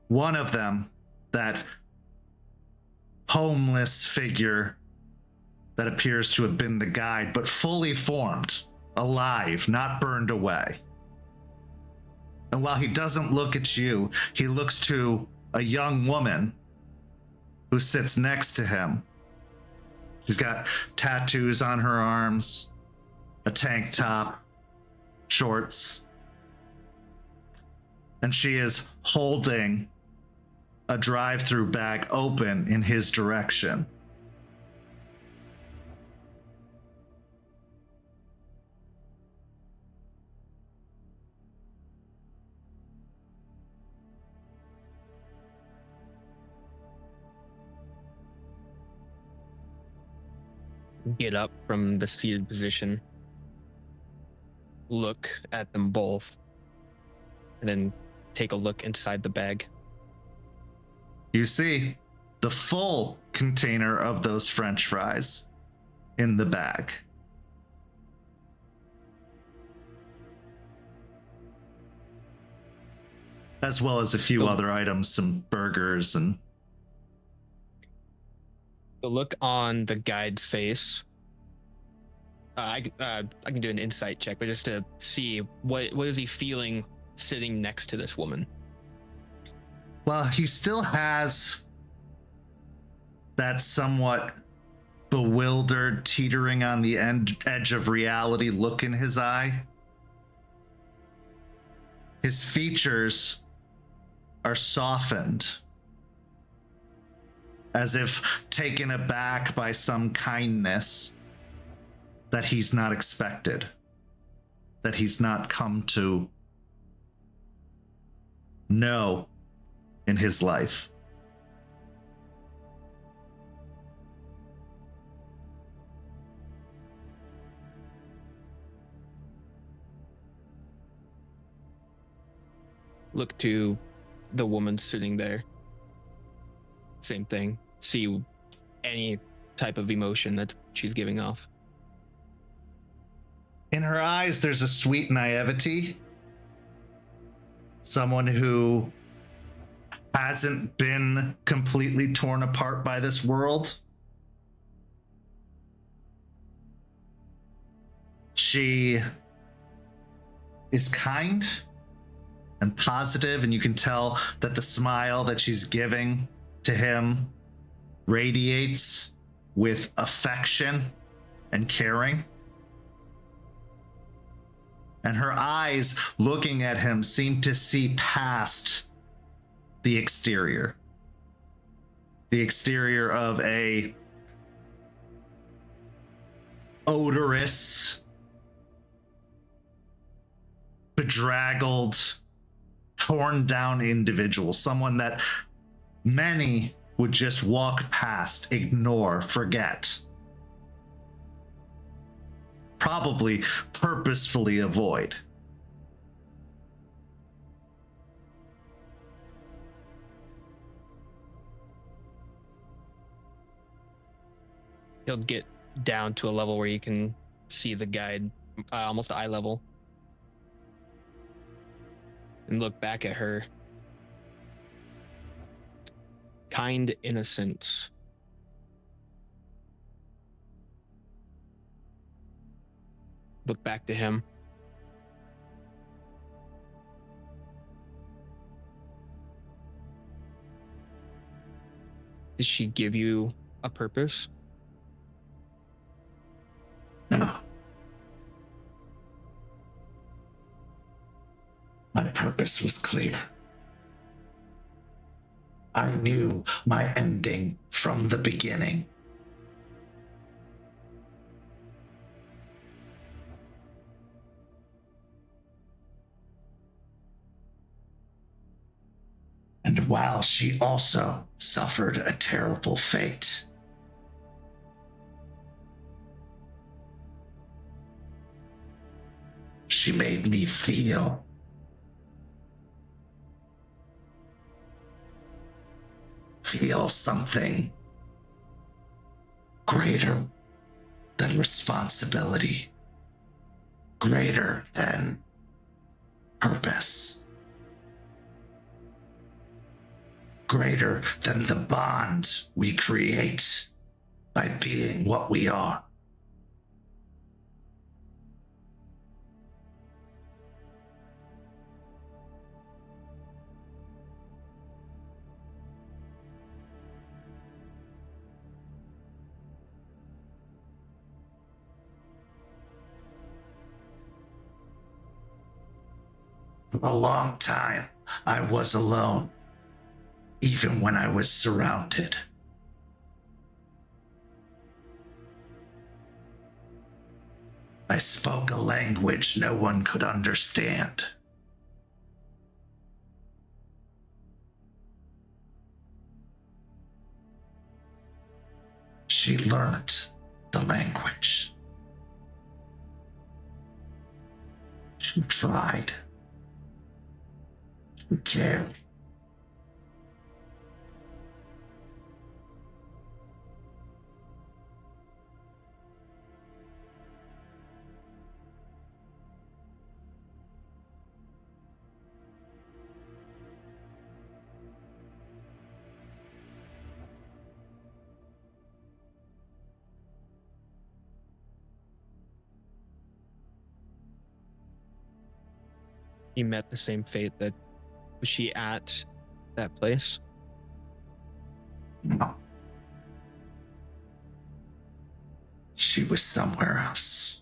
One of them, that homeless figure that appears to have been the guide, but fully formed, alive, not burned away. And while he doesn't look at you, he looks to a young woman who sits next to him. She's got tattoos on her arms, a tank top, shorts, and she is holding a drive-through bag open in his direction. Get up from the seated position, look at them both, and then take a look inside the bag. You see the full container of those French fries in the bag. As well as a few other items, some burgers and... The look on the guide's face. I can do an insight check, but just to see what is he feeling sitting next to this woman. Well, he still has that somewhat bewildered, teetering on the edge of reality look in his eye. His features are softened, as if taken aback by some kindness that he's not expected, that he's not come to know in his life. Look to the woman sitting there. Same thing. See any type of emotion that she's giving off. In her eyes, there's a sweet naivety. Someone who hasn't been completely torn apart by this world. She is kind and positive, and you can tell that the smile that she's giving to him radiates with affection and caring. And her eyes looking at him seem to see past the exterior. the exterior of a odorous, bedraggled, torn down individual, someone that many would just walk past, ignore, forget, probably purposefully avoid. He'll get down to a level where you can see the guide almost eye level and look back at her. Kind innocence. Look back to him. Did she give you a purpose? No. My purpose was clear. I knew my ending from the beginning. And while she also suffered a terrible fate, she made me feel something greater than responsibility, greater than purpose, greater than the bond we create by being what we are. For a long time, I was alone, even when I was surrounded. I spoke a language no one could understand. She learned the language. She tried. She cared. He met the same fate. That was she at that place? No. She was somewhere else,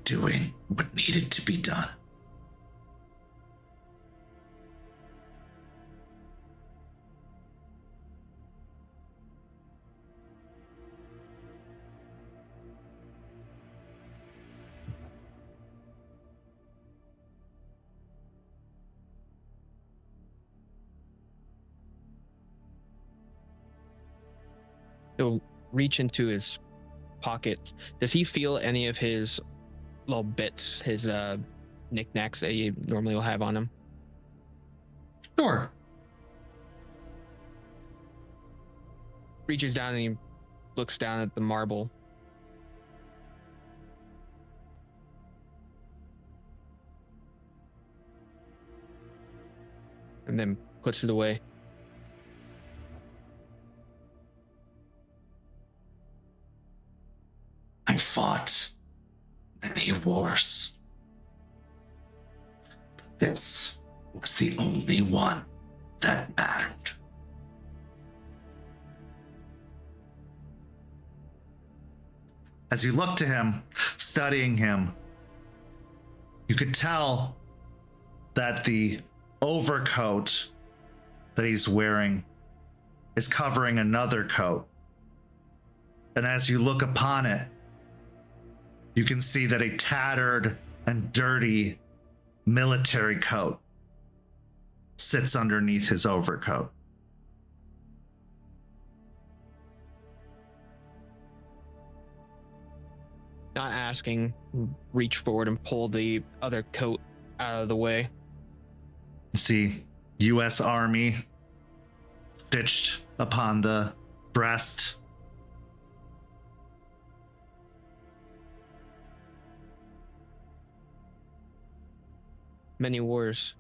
doing what needed to be done. He'll reach into his pocket. Does he feel any of his little bits, his knickknacks that he normally will have on him? Sure. Reaches down and he looks down at the marble. And then puts it away. I fought many wars. But this was the only one that mattered. As you look to him, studying him, you could tell that the overcoat that he's wearing is covering another coat. And as you look upon it, you can see that a tattered and dirty military coat sits underneath his overcoat. Not asking, reach forward and pull the other coat out of the way. You see U.S. Army stitched upon the breast. Many wars.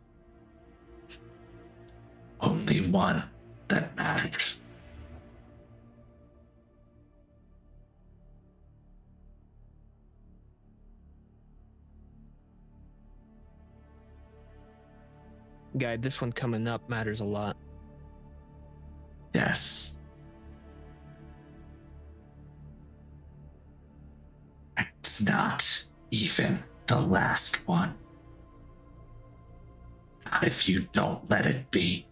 Only one that mattered. Guide, this one coming up matters a lot. Yes. It's not even the last one. Not if you don't let it be.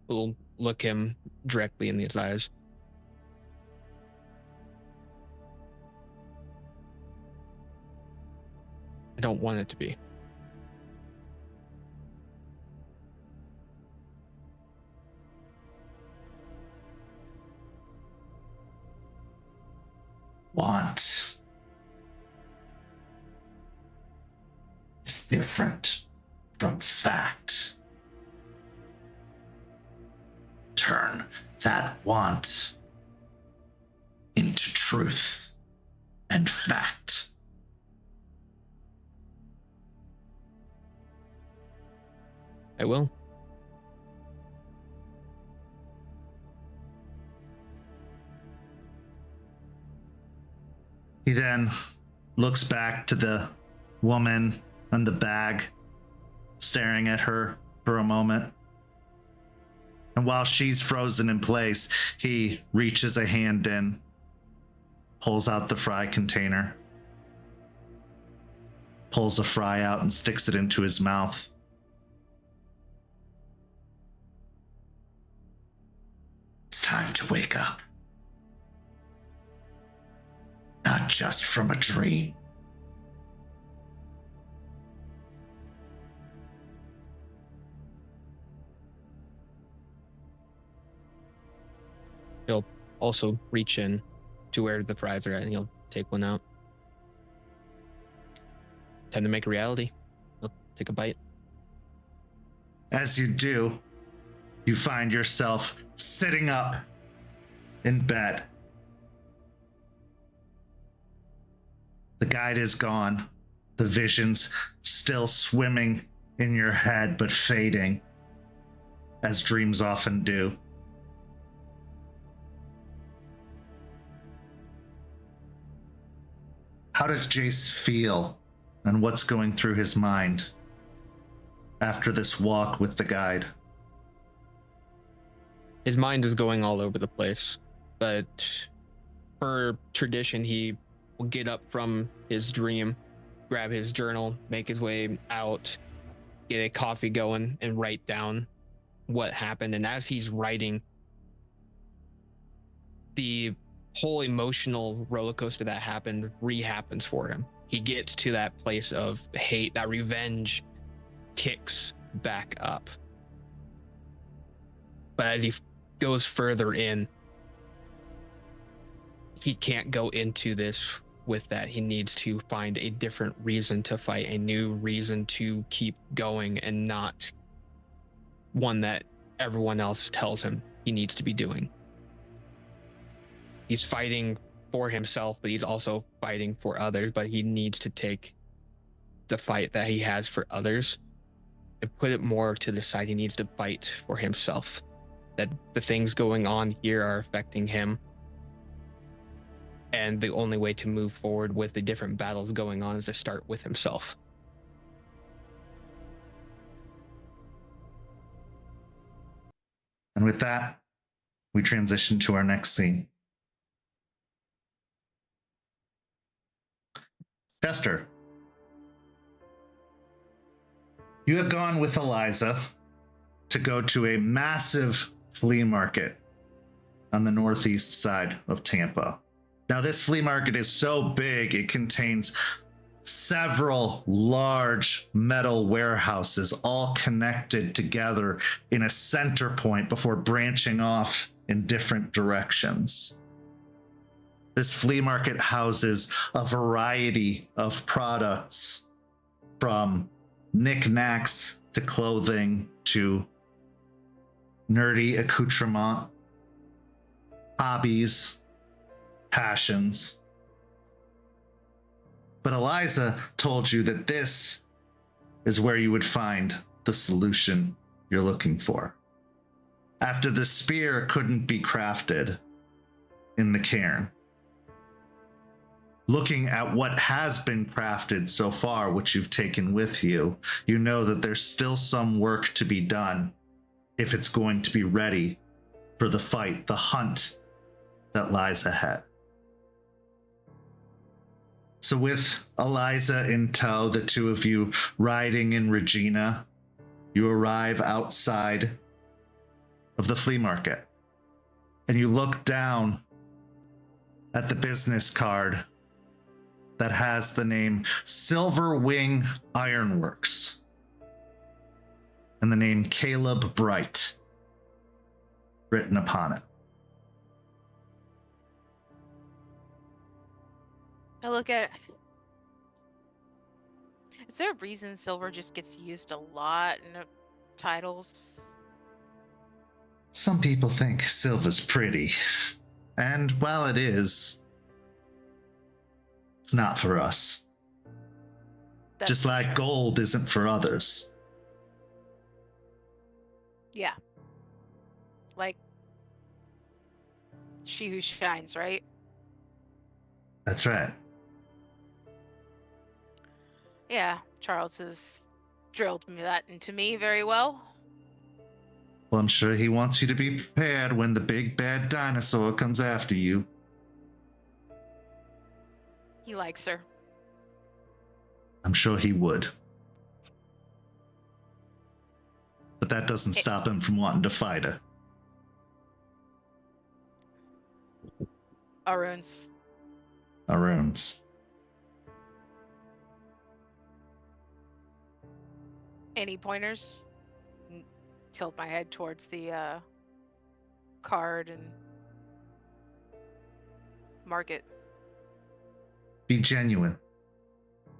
We'll look him directly in his eyes. I don't want it to be. Want is different from fact. Turn that want into truth and fact. I will. He then looks back to the woman and the bag, staring at her for a moment. And while she's frozen in place, he reaches a hand in, pulls out the fry container, pulls a fry out and sticks it into his mouth. It's time to wake up. Not just from a dream. He'll also reach in to where the fries are at and he'll take one out. Time to make a reality. He'll take a bite. As you do, you find yourself sitting up in bed. The guide is gone. The vision's still swimming in your head, but fading, as dreams often do. How does Jace feel, and what's going through his mind after this walk with the guide? His mind is going all over the place, but per tradition, he will get up from his dream, grab his journal, make his way out, get a coffee going, and write down what happened. And as he's writing, the whole emotional roller coaster that happened re-happens for him. He gets to that place of hate, that revenge kicks back up. But as he goes further in, he can't go into this with that. He needs to find a different reason to fight, a new reason to keep going, and not one that everyone else tells him he needs to be doing. He's fighting for himself, but he's also fighting for others, but he needs to take the fight that he has for others and put it more to the side. He needs to fight for himself, that the things going on here are affecting him. And the only way to move forward with the different battles going on is to start with himself. And with that, we transition to our next scene. Jester, you have gone with Eliza to go to a massive flea market on the northeast side of Tampa. Now, this flea market is so big, it contains several large metal warehouses all connected together in a center point before branching off in different directions. This flea market houses a variety of products, from knickknacks to clothing to nerdy accoutrement, hobbies, passions. But Eliza told you that this is where you would find the solution you're looking for. After the spear couldn't be crafted in the cairn, looking at what has been crafted so far, which you've taken with you, you know that there's still some work to be done if it's going to be ready for the fight, the hunt that lies ahead. So with Eliza in tow, the two of you riding in Regina, you arrive outside of the flea market, and you look down at the business card that has the name Silver Wing Ironworks and the name Caleb Bright written upon it. I look at. Is there a reason silver just gets used a lot in titles? Some people think silver's pretty, and while it is, it's not for us. That's Just like gold isn't for others. Yeah. Like she who shines, right? That's right. Yeah, Charles has drilled that into me very well. Well, I'm sure he wants you to be prepared when the big bad dinosaur comes after you. He likes her. I'm sure he would. But that doesn't stop him from wanting to fight her. Aruns. Aruns. Any pointers? Tilt my head towards the card and mark it. Be genuine.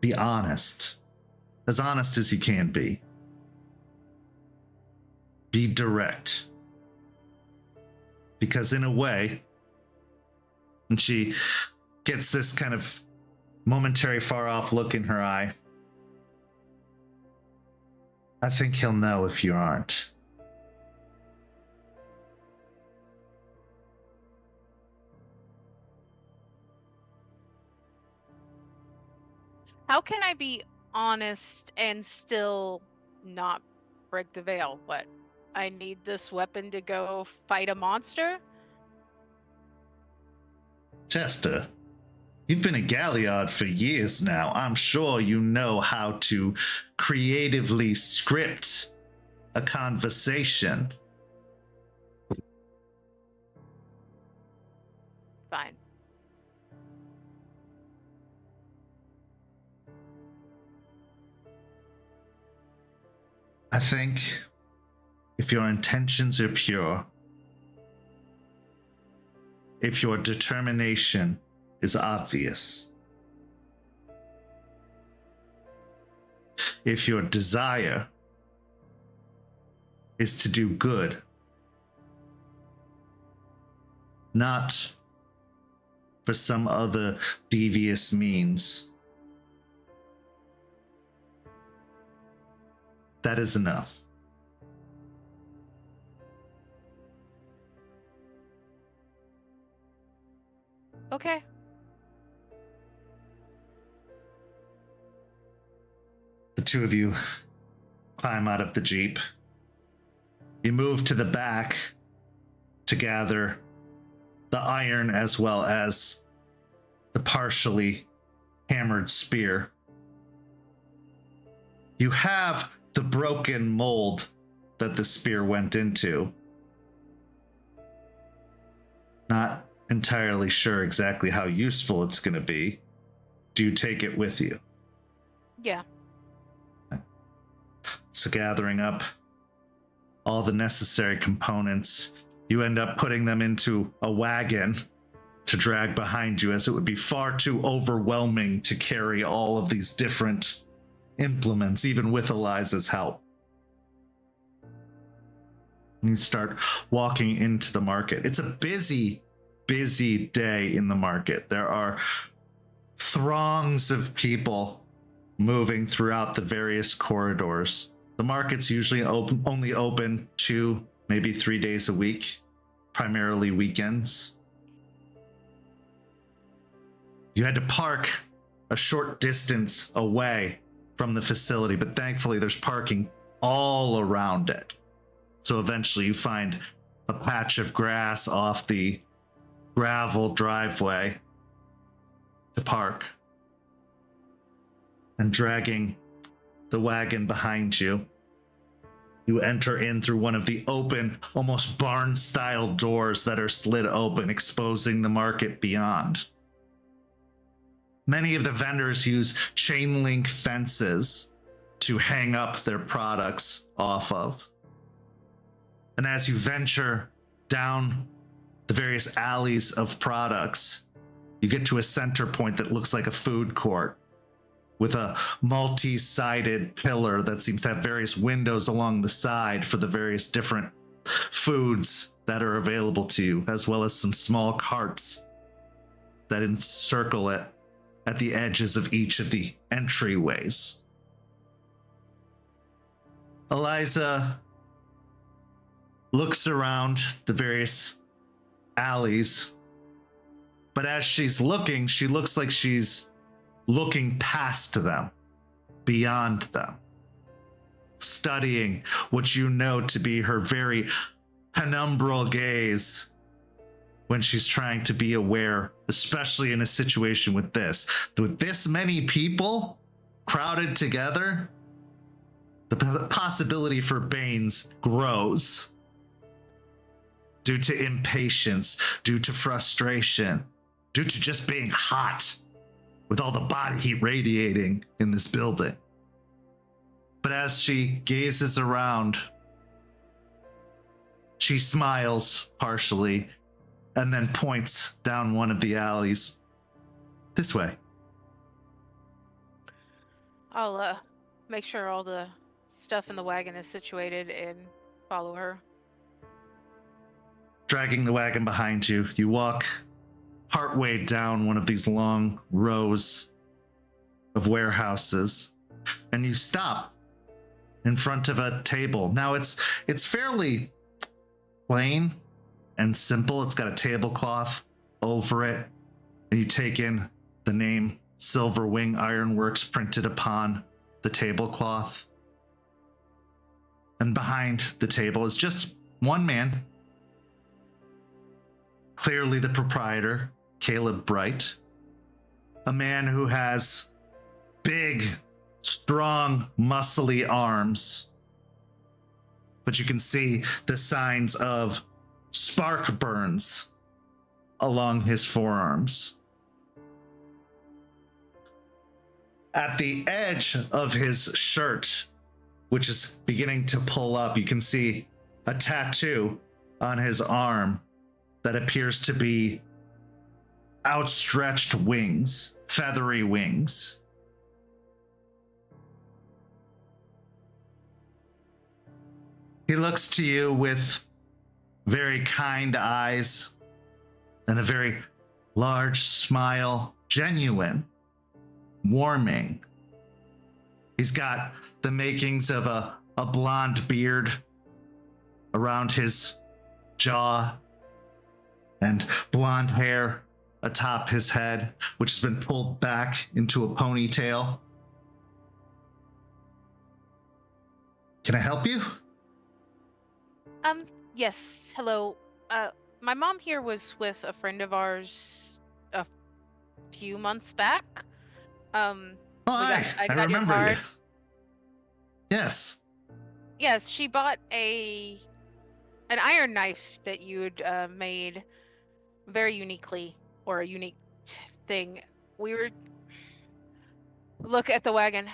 Be honest. As honest as you can be. Be direct. Because in a way, and she gets this kind of momentary far off look in her eye, I think he'll know if you aren't. How can I be honest and still not break the veil? What? I need this weapon to go fight a monster? Jester, you've been a Galliard for years now. I'm sure you know how to creatively script a conversation. Fine. I think if your intentions are pure, if your determination is obvious, if your desire is to do good, not for some other devious means, that is enough. Okay. The two of you climb out of the Jeep. You move to the back to gather the iron as well as the partially hammered spear. You have the broken mold that the spear went into. Not entirely sure exactly how useful it's going to be. Do you take it with you? Yeah. So gathering up all the necessary components, you end up putting them into a wagon to drag behind you, as it would be far too overwhelming to carry all of these different implements, even with Eliza's help. You start walking into the market. It's a busy, busy day in the market. There are throngs of people moving throughout the various corridors. The market's usually only open 2, maybe 3 days a week, primarily weekends. You had to park a short distance away from the facility, but thankfully there's parking all around it. So eventually you find a patch of grass off the gravel driveway to park. And dragging the wagon behind you, you enter in through one of the open, almost barn-style doors that are slid open, exposing the market beyond. Many of the vendors use chain link fences to hang up their products off of. And as you venture down the various alleys of products, you get to a center point that looks like a food court with a multi-sided pillar that seems to have various windows along the side for the various different foods that are available to you, as well as some small carts that encircle it at the edges of each of the entryways. Eliza looks around the various alleys, but as she's looking, she looks like she's looking past them, beyond them, studying what you know to be her very penumbral gaze when she's trying to be aware, especially in a situation with this many people crowded together. The possibility for Banes grows due to impatience, due to frustration, due to just being hot with all the body heat radiating in this building. But as she gazes around, she smiles partially and then points down one of the alleys. This way. I'll make sure all the stuff in the wagon is situated and follow her. Dragging the wagon behind you, you walk partway down one of these long rows of warehouses, and you stop in front of a table. Now it's fairly plain and simple. It's got a tablecloth over it, and you take in the name Silver Wing Ironworks printed upon the tablecloth. And behind the table is just one man, clearly the proprietor, Caleb Bright, a man who has big, strong, muscly arms, but you can see the signs of spark burns along his forearms. At the edge of his shirt, which is beginning to pull up, you can see a tattoo on his arm that appears to be outstretched wings, feathery wings. He looks to you with very kind eyes and a very large smile, genuine, warming. He's got the makings of a blonde beard around his jaw and blonde hair atop his head, which has been pulled back into a ponytail. Can I help you? Yes. Hello. My mom here was with a friend of ours a few months back. Oh, I I got your remember you. card. Yes. Yes, she bought an iron knife that you'd made very uniquely, or a unique thing. We were look at the wagon.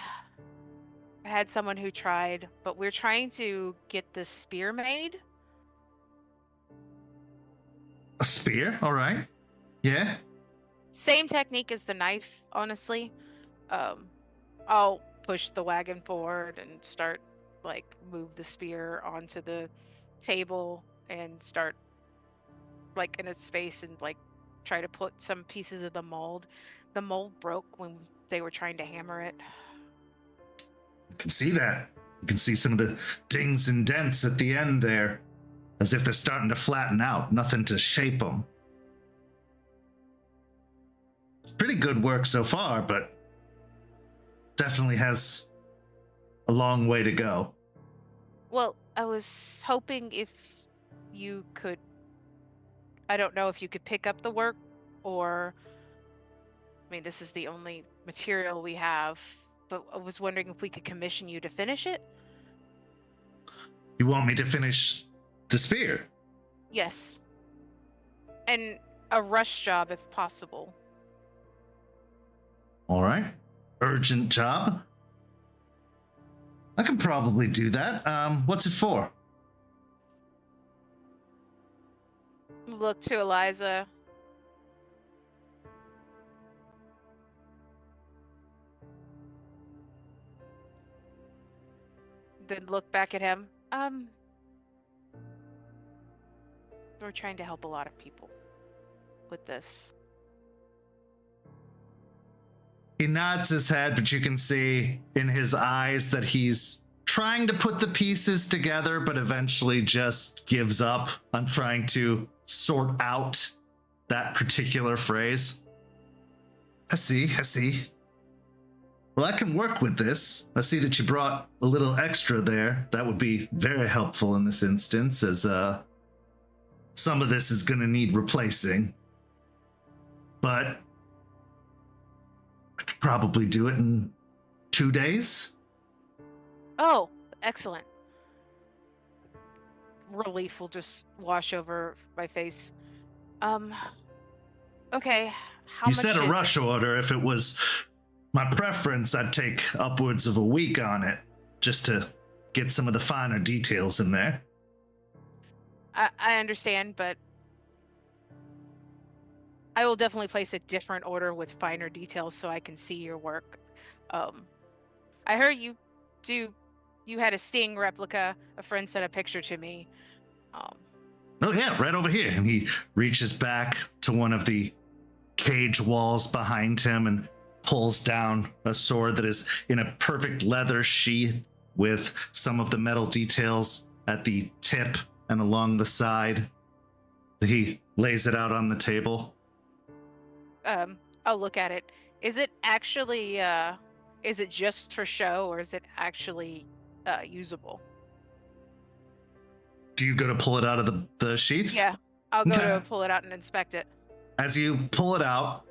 I had someone who tried, but we're trying to get this spear made. A spear? All right. Yeah. Same technique as the knife, honestly. I'll push the wagon forward and start move the spear onto the table and start in its space and try to put some pieces of the mold. The mold broke when they were trying to hammer it. You can see that. You can see some of the dings and dents at the end there, as if they're starting to flatten out. Nothing to shape them. Pretty good work so far, but definitely has a long way to go. Well, I was hoping if you could, I don't know if you could pick up the work, or, I mean, this is the only material we have, but I was wondering if we could commission you to finish it. You want me to finish the spear? Yes. And a rush job if possible. All right. Urgent job. I can probably do that. What's it for? Look to Eliza. Then look back at him. We're trying to help a lot of people with this. He nods his head, but you can see in his eyes that he's trying to put the pieces together, but eventually just gives up on trying to sort out that particular phrase. I see. Well, I can work with this. I see that you brought a little extra there. That would be very helpful in this instance, as some of this is going to need replacing. But I could probably do it in 2 days. Oh, excellent. Relief will just wash over my face. Okay, how You much said a is rush it? order. If it was my preference, I'd take upwards of a week on it, just to get some of the finer details in there. I understand, but I will definitely place a different order with finer details so I can see your work. I heard you had a Sting replica. A friend sent a picture to me. Oh yeah, right over here. And he reaches back to one of the cage walls behind him and pulls down a sword that is in a perfect leather sheath with some of the metal details at the tip and along the side. He lays it out on the table. I'll look at it. Is it actually is it just for show, or is it actually usable? Do you go to pull it out of the sheath? Yeah, I'll go Okay. to pull it out and inspect it. As you pull it out,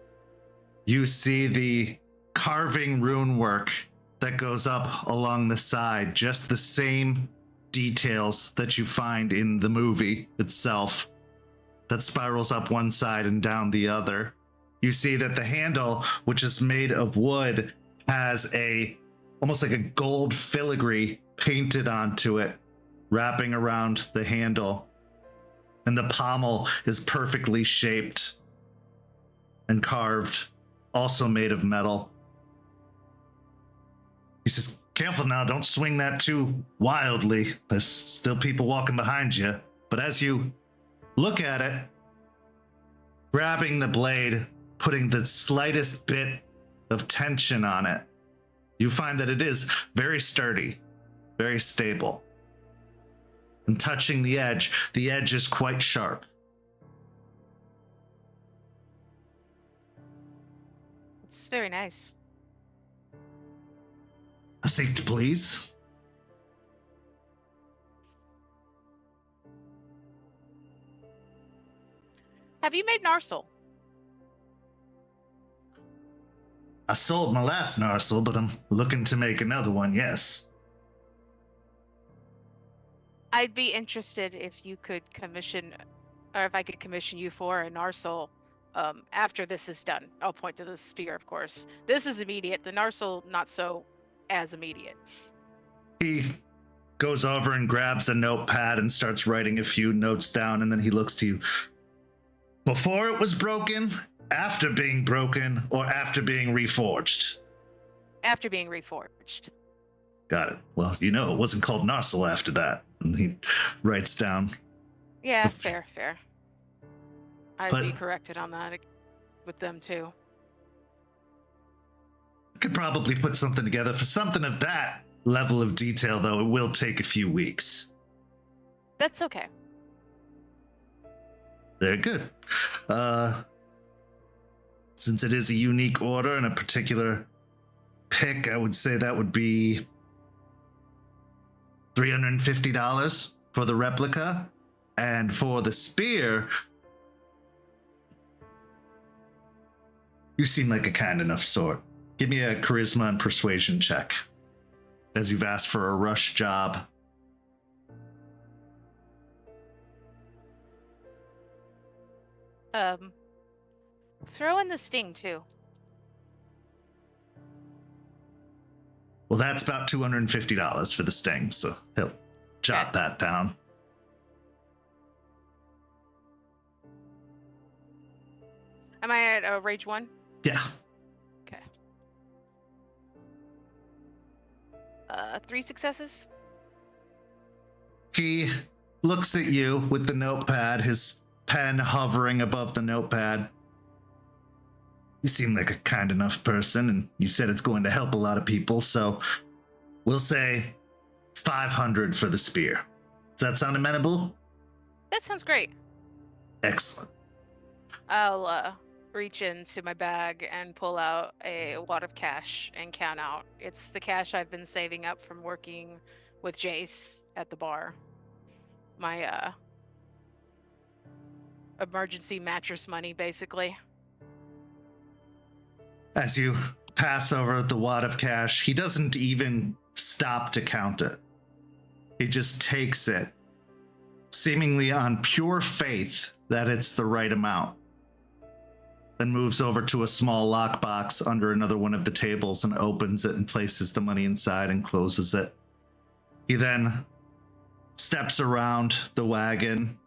you see the carving rune work that goes up along the side, just the same details that you find in the movie itself, that spirals up one side and down the other. You see that the handle, which is made of wood, has almost like a gold filigree painted onto it, wrapping around the handle. And the pommel is perfectly shaped and carved, also made of metal. He says, "Careful now, don't swing that too wildly. There's still people walking behind you." But as you look at it, grabbing the blade, putting the slightest bit of tension on it, you find that it is very sturdy, very stable. And touching the edge is quite sharp. It's very nice. A seat, please. Have you made Narsil? I sold my last Narsil, but I'm looking to make another one, yes. I'd be interested if you could commission, or if I could commission you for a Narsil after this is done. I'll point to the spear, of course. This is immediate. The Narsil, not so as immediate. He goes over and grabs a notepad and starts writing a few notes down, and then he looks to you. Before it was broken, after being broken, or after being reforged? After being reforged. Got it. Well, it wasn't called Narsil after that. And he writes down. Yeah, fair. I'd be corrected on that with them too. I could probably put something together. For something of that level of detail, though, it will take a few weeks. That's okay. Very good. Since it is a unique order and a particular pick, I would say that would be $350 for the replica. And for the spear, you seem like a kind enough sort. Give me a charisma and persuasion check, as you've asked for a rush job. Throw in the sting too. Well, that's about $250 for the sting, so he'll jot that down. Am I at rage 1? Yeah. Okay. 3 successes? He looks at you with the notepad, his pen hovering above the notepad. You seem like a kind enough person, and you said it's going to help a lot of people, so we'll say $500 for the spear. Does that sound amenable? That sounds great. Excellent. I'll reach into my bag and pull out a wad of cash and count out. It's the cash I've been saving up from working with Jace at the bar. My emergency mattress money, basically. As you pass over the wad of cash, he doesn't even stop to count it. He just takes it, seemingly on pure faith that it's the right amount, then moves over to a small lockbox under another one of the tables and opens it and places the money inside and closes it. He then steps around the wagon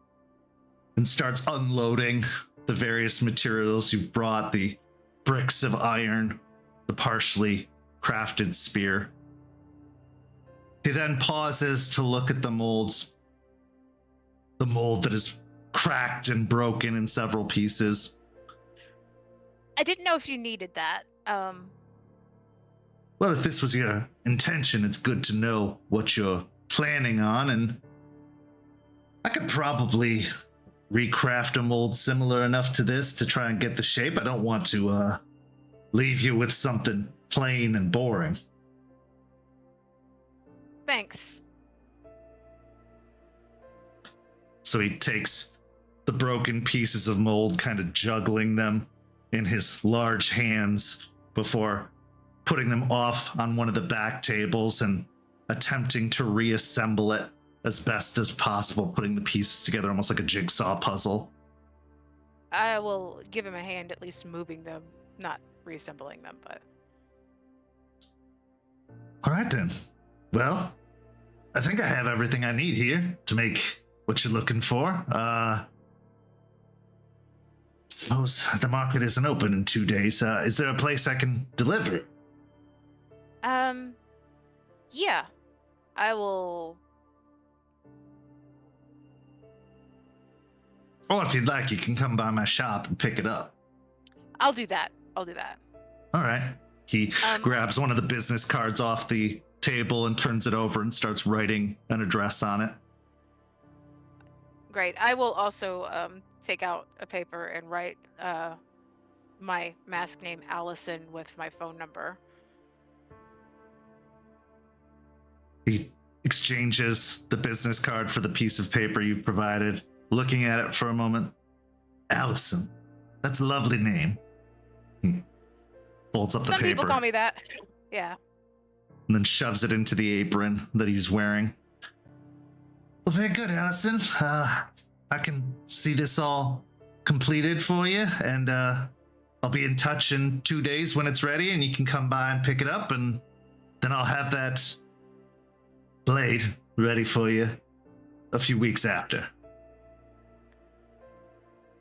and starts unloading the various materials you've brought, the bricks of iron, the partially crafted spear. He then pauses to look at the molds. The mold that is cracked and broken in several pieces. I didn't know if you needed that. Well, if this was your intention, it's good to know what you're planning on, and I could probably recraft a mold similar enough to this to try and get the shape. I don't want to leave you with something plain and boring. Thanks. So he takes the broken pieces of mold, kind of juggling them in his large hands before putting them off on one of the back tables and attempting to reassemble it as best as possible, putting the pieces together almost like a jigsaw puzzle. I will give him a hand at least moving them, not reassembling them, but... All right, then. Well, I think I have everything I need here to make what you're looking for. Suppose the market isn't open in 2 days. Is there a place I can deliver? Yeah. I will... Or if you'd like, you can come by my shop and pick it up. I'll do that. All right. He grabs one of the business cards off the table and turns it over and starts writing an address on it. Great. I will also take out a paper and write my mask name Allison with my phone number. He exchanges the business card for the piece of paper you've provided, looking at it for a moment. Allison. That's a lovely name. He folds up the Some paper people call me that. Yeah. and then shoves it into the apron that he's wearing. Well, very good, Allison. I can see this all completed for you, and I'll be in touch in 2 days when it's ready, and you can come by and pick it up, and then I'll have that blade ready for you a few weeks after.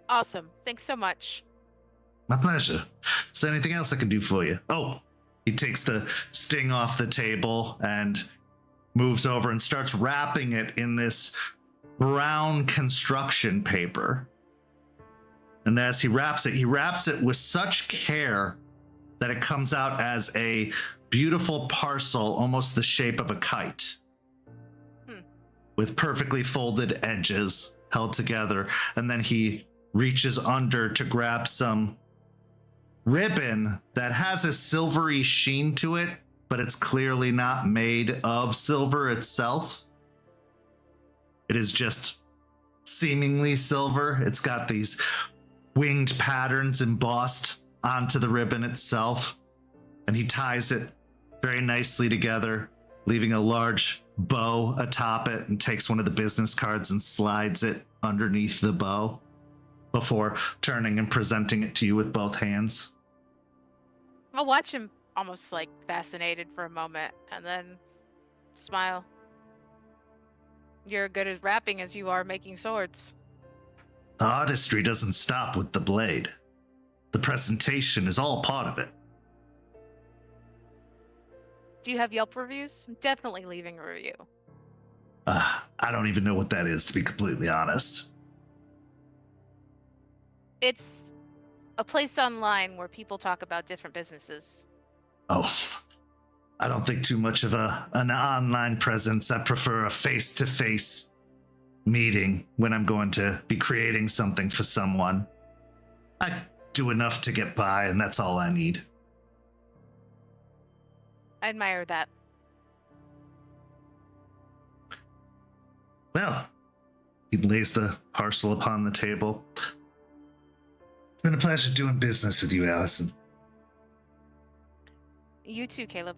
Awesome. Thanks so much. My pleasure. Is there anything else I can do for you? Oh, he takes the sting off the table and moves over and starts wrapping it in this brown construction paper. And as he wraps it with such care that it comes out as a beautiful parcel, almost the shape of a kite, with perfectly folded edges held together. And then he reaches under to grab some ribbon that has a silvery sheen to it, but it's clearly not made of silver itself. It is just seemingly silver. It's got these winged patterns embossed onto the ribbon itself, and he ties it very nicely together, leaving a large bow atop it, and takes one of the business cards and slides it underneath the bow before turning and presenting it to you with both hands. I'll watch him almost like fascinated for a moment and then smile. You're good at rapping as you are making swords. The artistry doesn't stop with the blade. The presentation is all part of it. Do you have Yelp reviews? I'm definitely leaving a review. I don't even know what that is, to be completely honest. It's a place online where people talk about different businesses. Oh, I don't think too much of an online presence. I prefer a face-to-face meeting when I'm going to be creating something for someone. I do enough to get by, and that's all I need. I admire that. Well, he lays the parcel upon the table. It's been a pleasure doing business with you, Allison. You too, Caleb.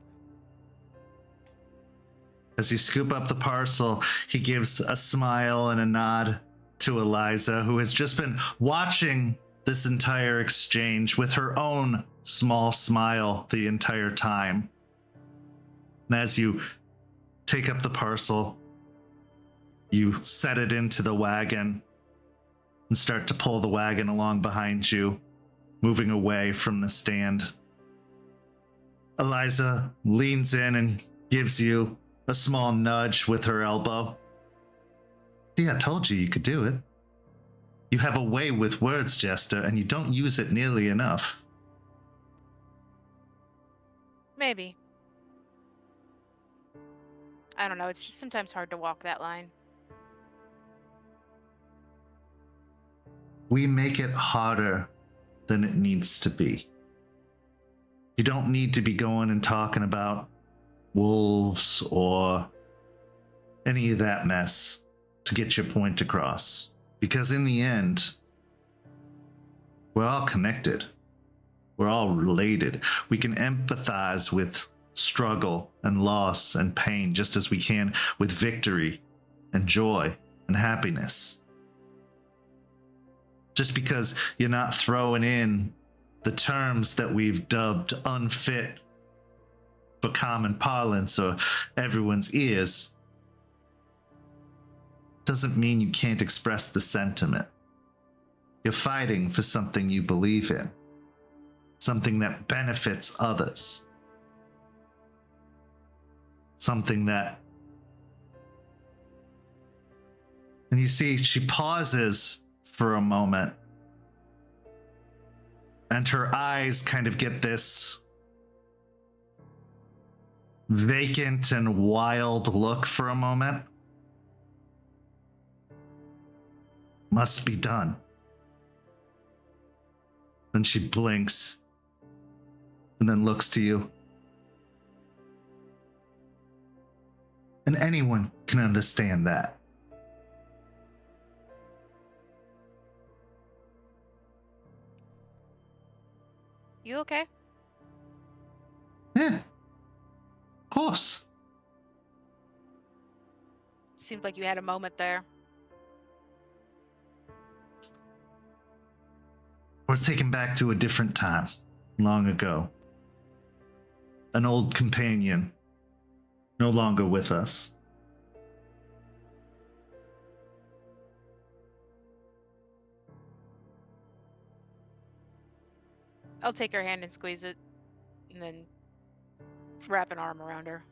As you scoop up the parcel, he gives a smile and a nod to Eliza, who has just been watching this entire exchange with her own small smile the entire time. And as you take up the parcel, you set it into the wagon and start to pull the wagon along behind you, moving away from the stand. Eliza leans in and gives you a small nudge with her elbow. See, I told you could do it. You have a way with words, Jester, and you don't use it nearly enough. Maybe. I don't know, it's just sometimes hard to walk that line. We make it harder than it needs to be. You don't need to be going and talking about wolves or any of that mess to get your point across. Because in the end, we're all connected. We're all related. We can empathize with struggle and loss and pain just as we can with victory and joy and happiness. Just because you're not throwing in the terms that we've dubbed unfit for common parlance or everyone's ears doesn't mean you can't express the sentiment. You're fighting for something you believe in, something that benefits others, something that... And you see, she pauses for a moment, and her eyes kind of get this vacant and wild look for a moment. Must be done. Then she blinks and then looks to you. And anyone can understand that. You okay? Yeah. Of course. Seemed like you had a moment there. I was taken back to a different time, long ago. An old companion, no longer with us. I'll take her hand and squeeze it, and then wrap an arm around her.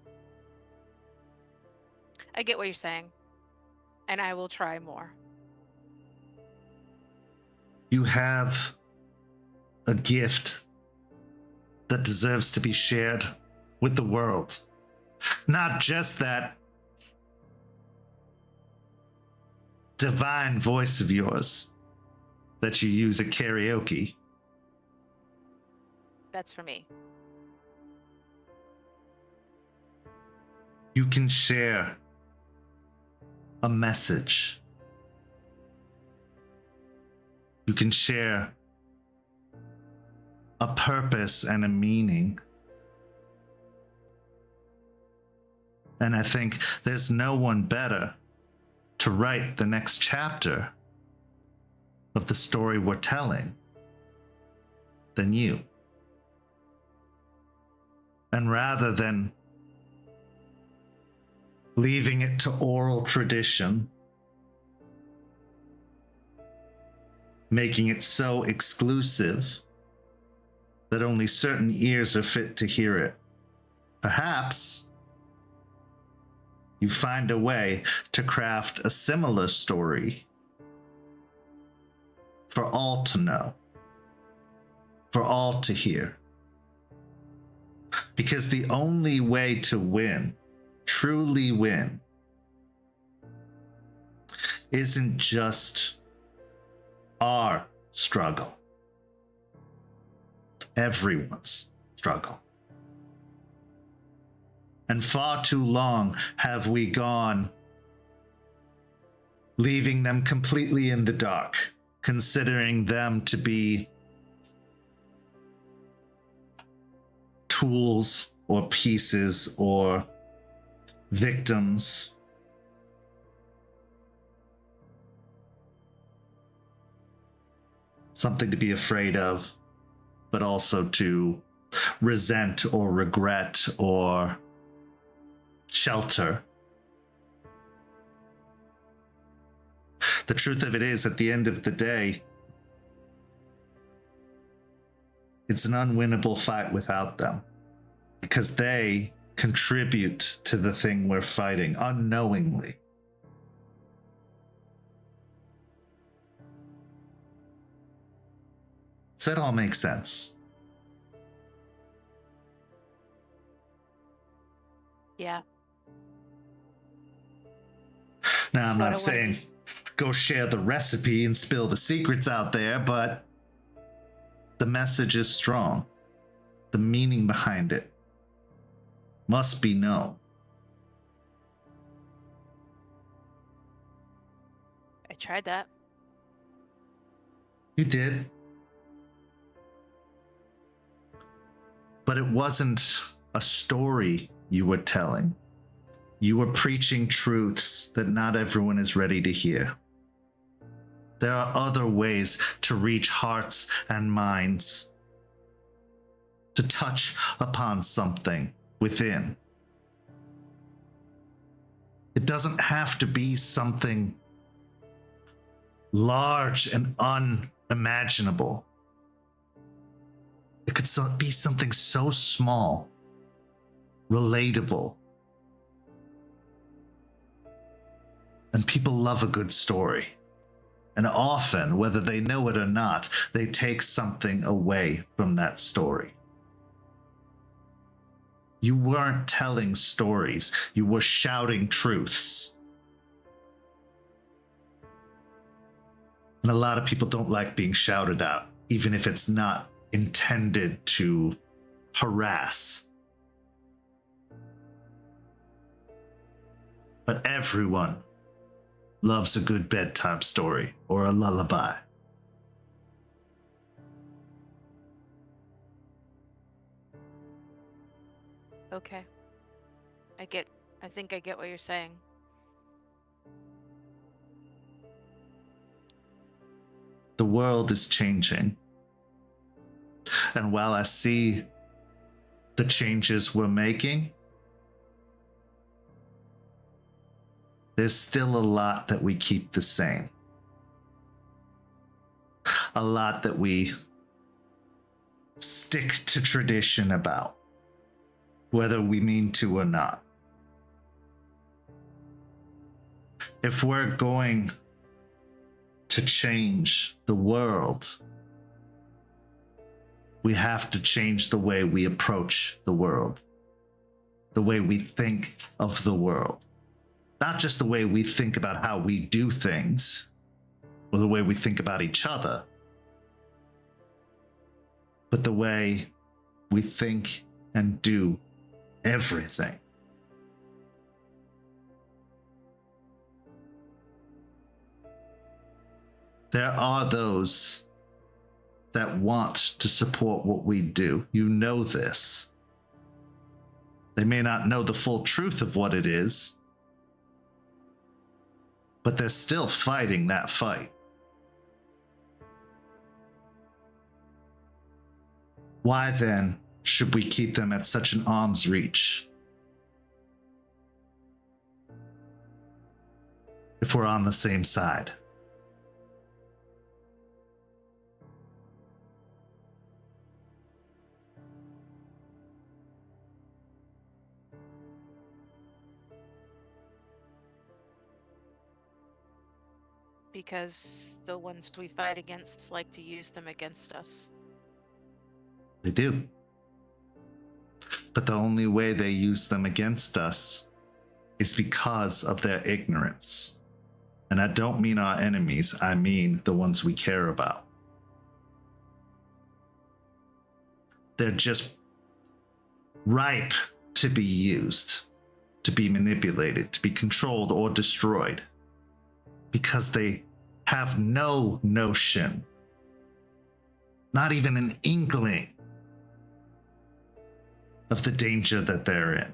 I get what you're saying, and I will try more. You have a gift that deserves to be shared with the world. Not just that divine voice of yours that you use at karaoke. That's for me. You can share a message. You can share a purpose and a meaning. And I think there's no one better to write the next chapter of the story we're telling than you. And rather than leaving it to oral tradition, making it so exclusive that only certain ears are fit to hear it, perhaps you find a way to craft a similar story for all to know, for all to hear. Because the only way to win, truly win, isn't just our struggle. It's everyone's struggle. And far too long have we gone leaving them completely in the dark, considering them to be tools or pieces or victims. Something to be afraid of, but also to resent or regret or shelter. The truth of it is, at the end of the day, it's an unwinnable fight without them, because they contribute to the thing we're fighting unknowingly. Does that all make sense? Yeah. Now, I'm What I not saying wanted go share the recipe and spill the secrets out there, but the message is strong. The meaning behind it must be known. I tried that. You did. But it wasn't a story you were telling. You were preaching truths that not everyone is ready to hear. There are other ways to reach hearts and minds, to touch upon something within. It doesn't have to be something large and unimaginable. It could be something so small, relatable. And people love a good story. And often, whether they know it or not, they take something away from that story. You weren't telling stories, you were shouting truths. And a lot of people don't like being shouted out, even if it's not intended to harass. But everyone loves a good bedtime story or a lullaby. Okay. I think I get what you're saying. The world is changing. And while I see the changes we're making, there's still a lot that we keep the same. A lot that we stick to tradition about, whether we mean to or not. If we're going to change the world, we have to change the way we approach the world, the way we think of the world. Not just the way we think about how we do things, or the way we think about each other, but the way we think and do everything. There are those that want to support what we do. You know this. They may not know the full truth of what it is, but they're still fighting that fight. Why then should we keep them at such an arm's reach? If we're on the same side. Because the ones we fight against like to use them against us. They do. But the only way they use them against us is because of their ignorance. And I don't mean our enemies, I mean the ones we care about. They're just ripe to be used, to be manipulated, to be controlled or destroyed, because they have no notion, not even an inkling, of the danger that they're in.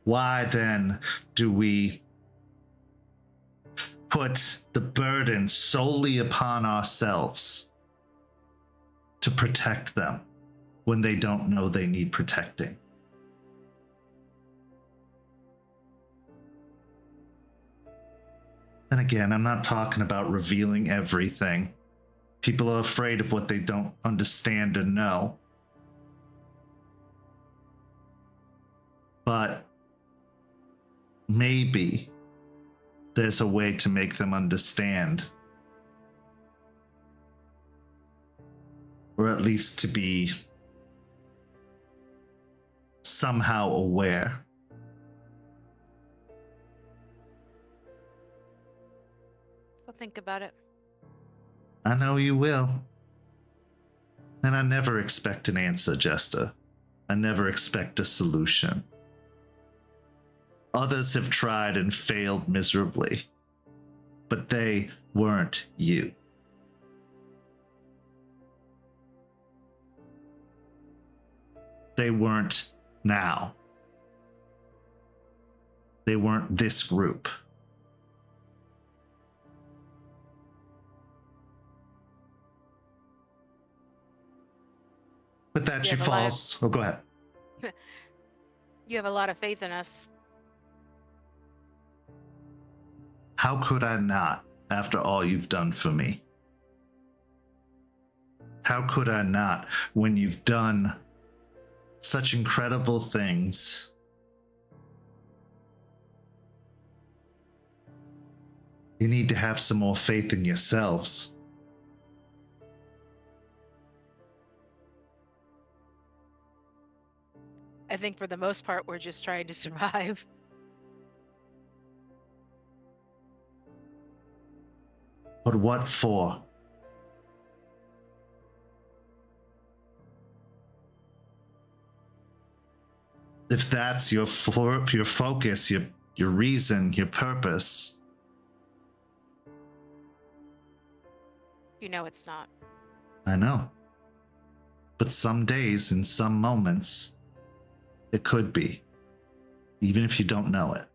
Why then do we put the burden solely upon ourselves to protect them when they don't know they need protecting? And again, I'm not talking about revealing everything. People are afraid of what they don't understand or know. But maybe there's a way to make them understand. Or at least to be somehow aware. I'll think about it. I know you will. And I never expect an answer, Jester. I never expect a solution. Others have tried and failed miserably, but they weren't you. They weren't now. They weren't this group. With that, she falls. Oh, go ahead. You have a lot of faith in us. How could I not, after all you've done for me? How could I not, when you've done such incredible things? You need to have some more faith in yourselves. I think for the most part, we're just trying to survive. But what for? If that's your focus, your reason, your purpose. You know it's not. I know. But some days, in some moments, it could be, even if you don't know it.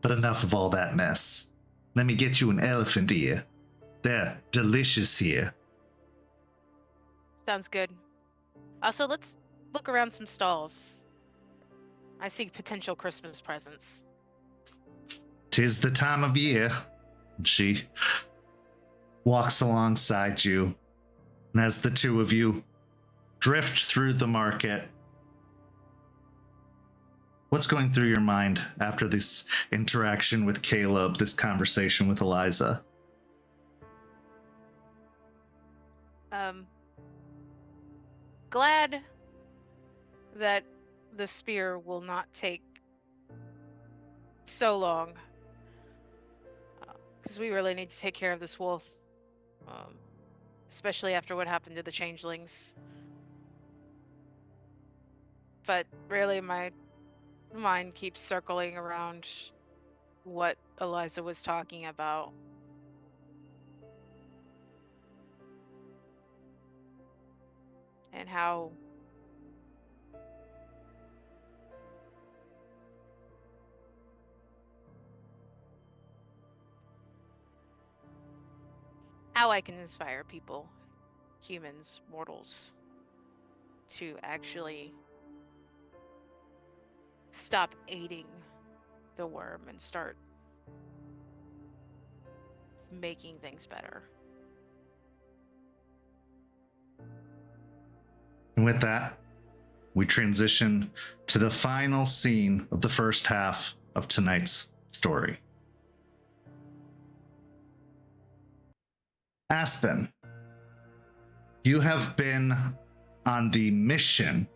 But enough of all that mess. Let me get you an elephant ear. They're delicious here. Sounds good. Also, let's look around some stalls. I see potential Christmas presents. 'Tis the time of year. She walks alongside you, and as the two of you drift through the market, what's going through your mind after this interaction with Caleb, this conversation with Eliza? Glad that the spear will not take so long, because we really need to take care of this wolf, especially after what happened to the changelings. But really, my mind keeps circling around what Eliza was talking about. And how I can inspire people, humans, mortals, to actually stop aiding the worm and start making things better. And with that, we transition to the final scene of the first half of tonight's story. Aspen, you have been on the mission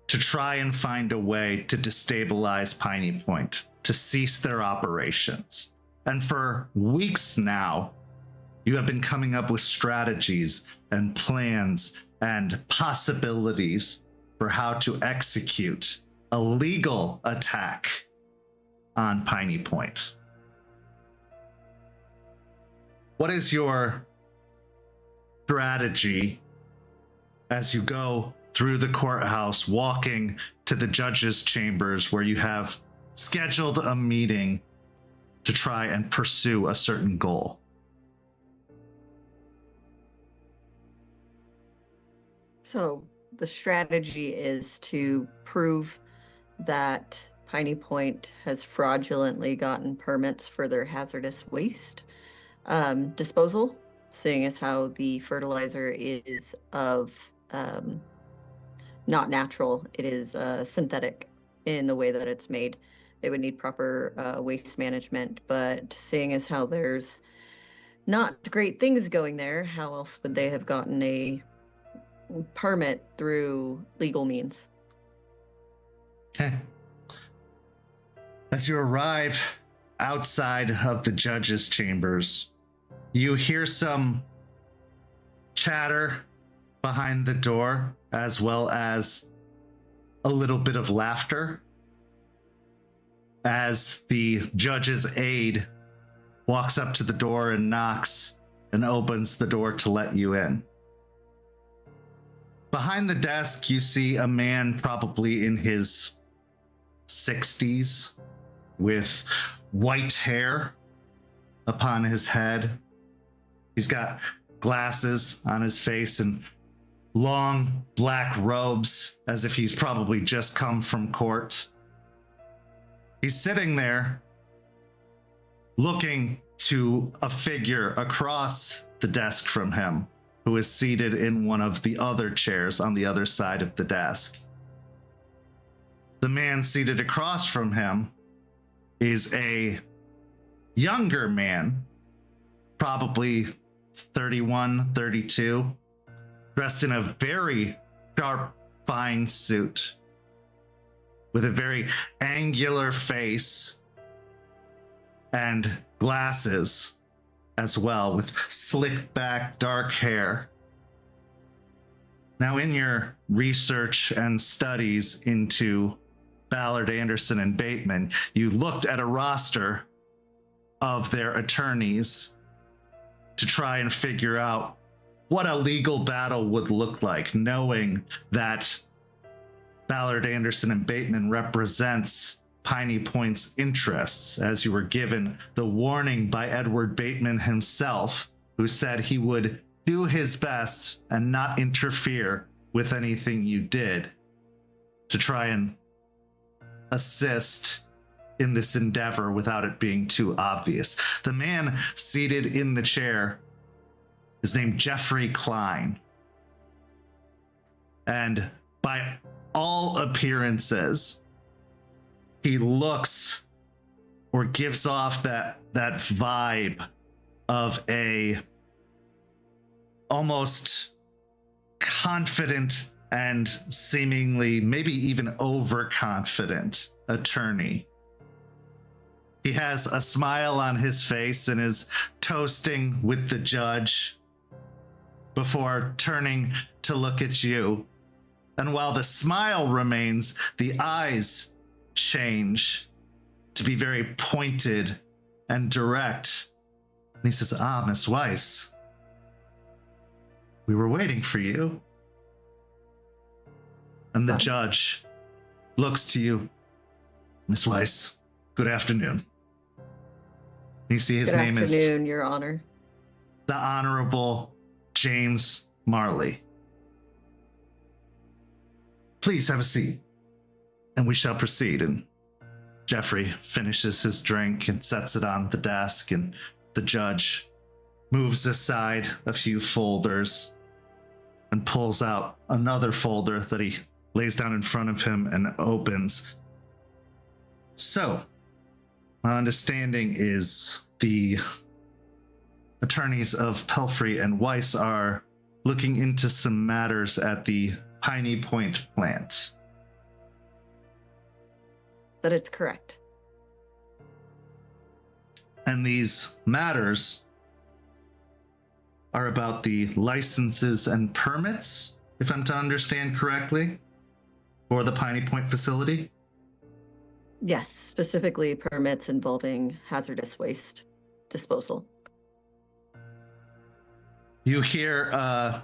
to try and find a way to destabilize Piney Point, to cease their operations. And for weeks now, you have been coming up with strategies and plans and possibilities for how to execute a legal attack on Piney Point. What is your strategy as you go through the courthouse, walking to the judge's chambers where you have scheduled a meeting to try and pursue a certain goal? So the strategy is to prove that Piney Point has fraudulently gotten permits for their hazardous waste disposal, seeing as how the fertilizer is of not natural, it is synthetic in the way that it's made. They would need proper waste management, but seeing as how there's not great things going there, how else would they have gotten a permit through legal means? Okay. As you arrive outside of the judge's chambers, you hear some chatter behind the door, as well as a little bit of laughter as the judge's aide walks up to the door and knocks and opens the door to let you in. Behind the desk, you see a man probably in his 60s with white hair upon his head. He's got glasses on his face and long black robes, as if he's probably just come from court. He's sitting there looking to a figure across the desk from him, who is seated in one of the other chairs on the other side of the desk. The man seated across from him is a younger man, probably 31, 32, dressed in a very sharp, fine suit with a very angular face and glasses as well, with slicked back dark hair. Now, in your research and studies into Ballard, Anderson, and Baitman, you looked at a roster of their attorneys to try and figure out what a legal battle would look like, knowing that Ballard, Anderson, and Baitman represents Piney Point's interests, as you were given the warning by Edward Baitman himself, who said he would do his best and not interfere with anything you did to try and assist in this endeavor without it being too obvious. The man seated in the chair is named Jeffrey Klein. And by all appearances, he looks or gives off that vibe of a almost confident and seemingly maybe even overconfident attorney. He has a smile on his face and is toasting with the judge before turning to look at you. And while the smile remains, the eyes change to be very pointed and direct. And he says, Miss Weiss, we were waiting for you. And the judge looks to you, Miss Weiss, good afternoon. You see his name is... Good afternoon, Your Honor. The Honorable James Marley. Please have a seat, and we shall proceed. And Jeffrey finishes his drink and sets it on the desk, and the judge moves aside a few folders and pulls out another folder that he lays down in front of him and opens. So, my understanding is the attorneys of Pelfrey and Weiss are looking into some matters at the Piney Point plant. That is correct. And these matters are about the licenses and permits, if I'm to understand correctly, for the Piney Point facility? Yes, specifically permits involving hazardous waste disposal. You hear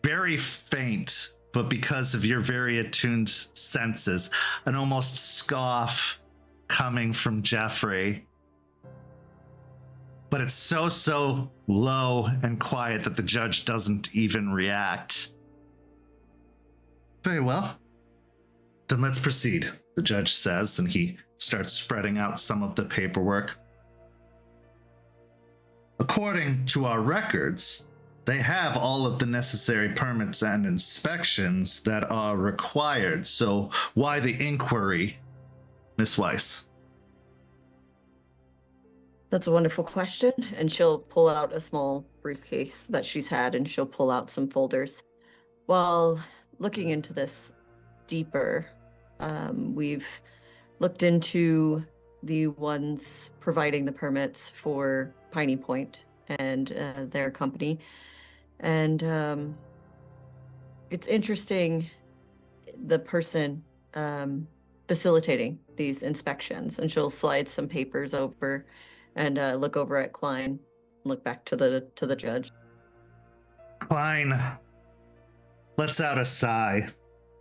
very faint, but because of your very attuned senses, an almost scoff coming from Jeffrey. But it's so low and quiet that the judge doesn't even react. Very well. Then let's proceed, the judge says, and he starts spreading out some of the paperwork. According to our records, they have all of the necessary permits and inspections that are required. So why the inquiry, Miss Weiss? That's a wonderful question. And she'll pull out a small briefcase that she's had, and she'll pull out some folders. While looking into this deeper, we've looked into the ones providing the permits for Piney Point and their company. And it's interesting, the person facilitating these inspections, and she'll slide some papers over and look over at Klein, look back to the judge. Klein lets out a sigh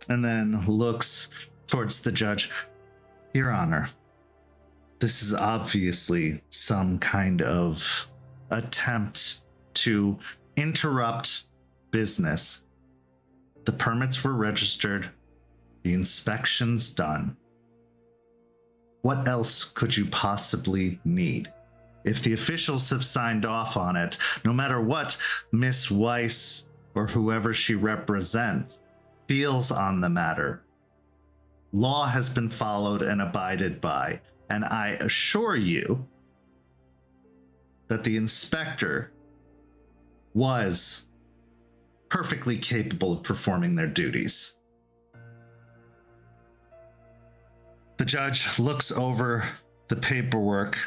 and then looks towards the judge. Your Honor, this is obviously some kind of attempt to interrupt business. The permits were registered, the inspections done. What else could you possibly need? If the officials have signed off on it, no matter what Miss Weiss or whoever she represents feels on the matter, law has been followed and abided by. And I assure you that the inspector was perfectly capable of performing their duties. The judge looks over the paperwork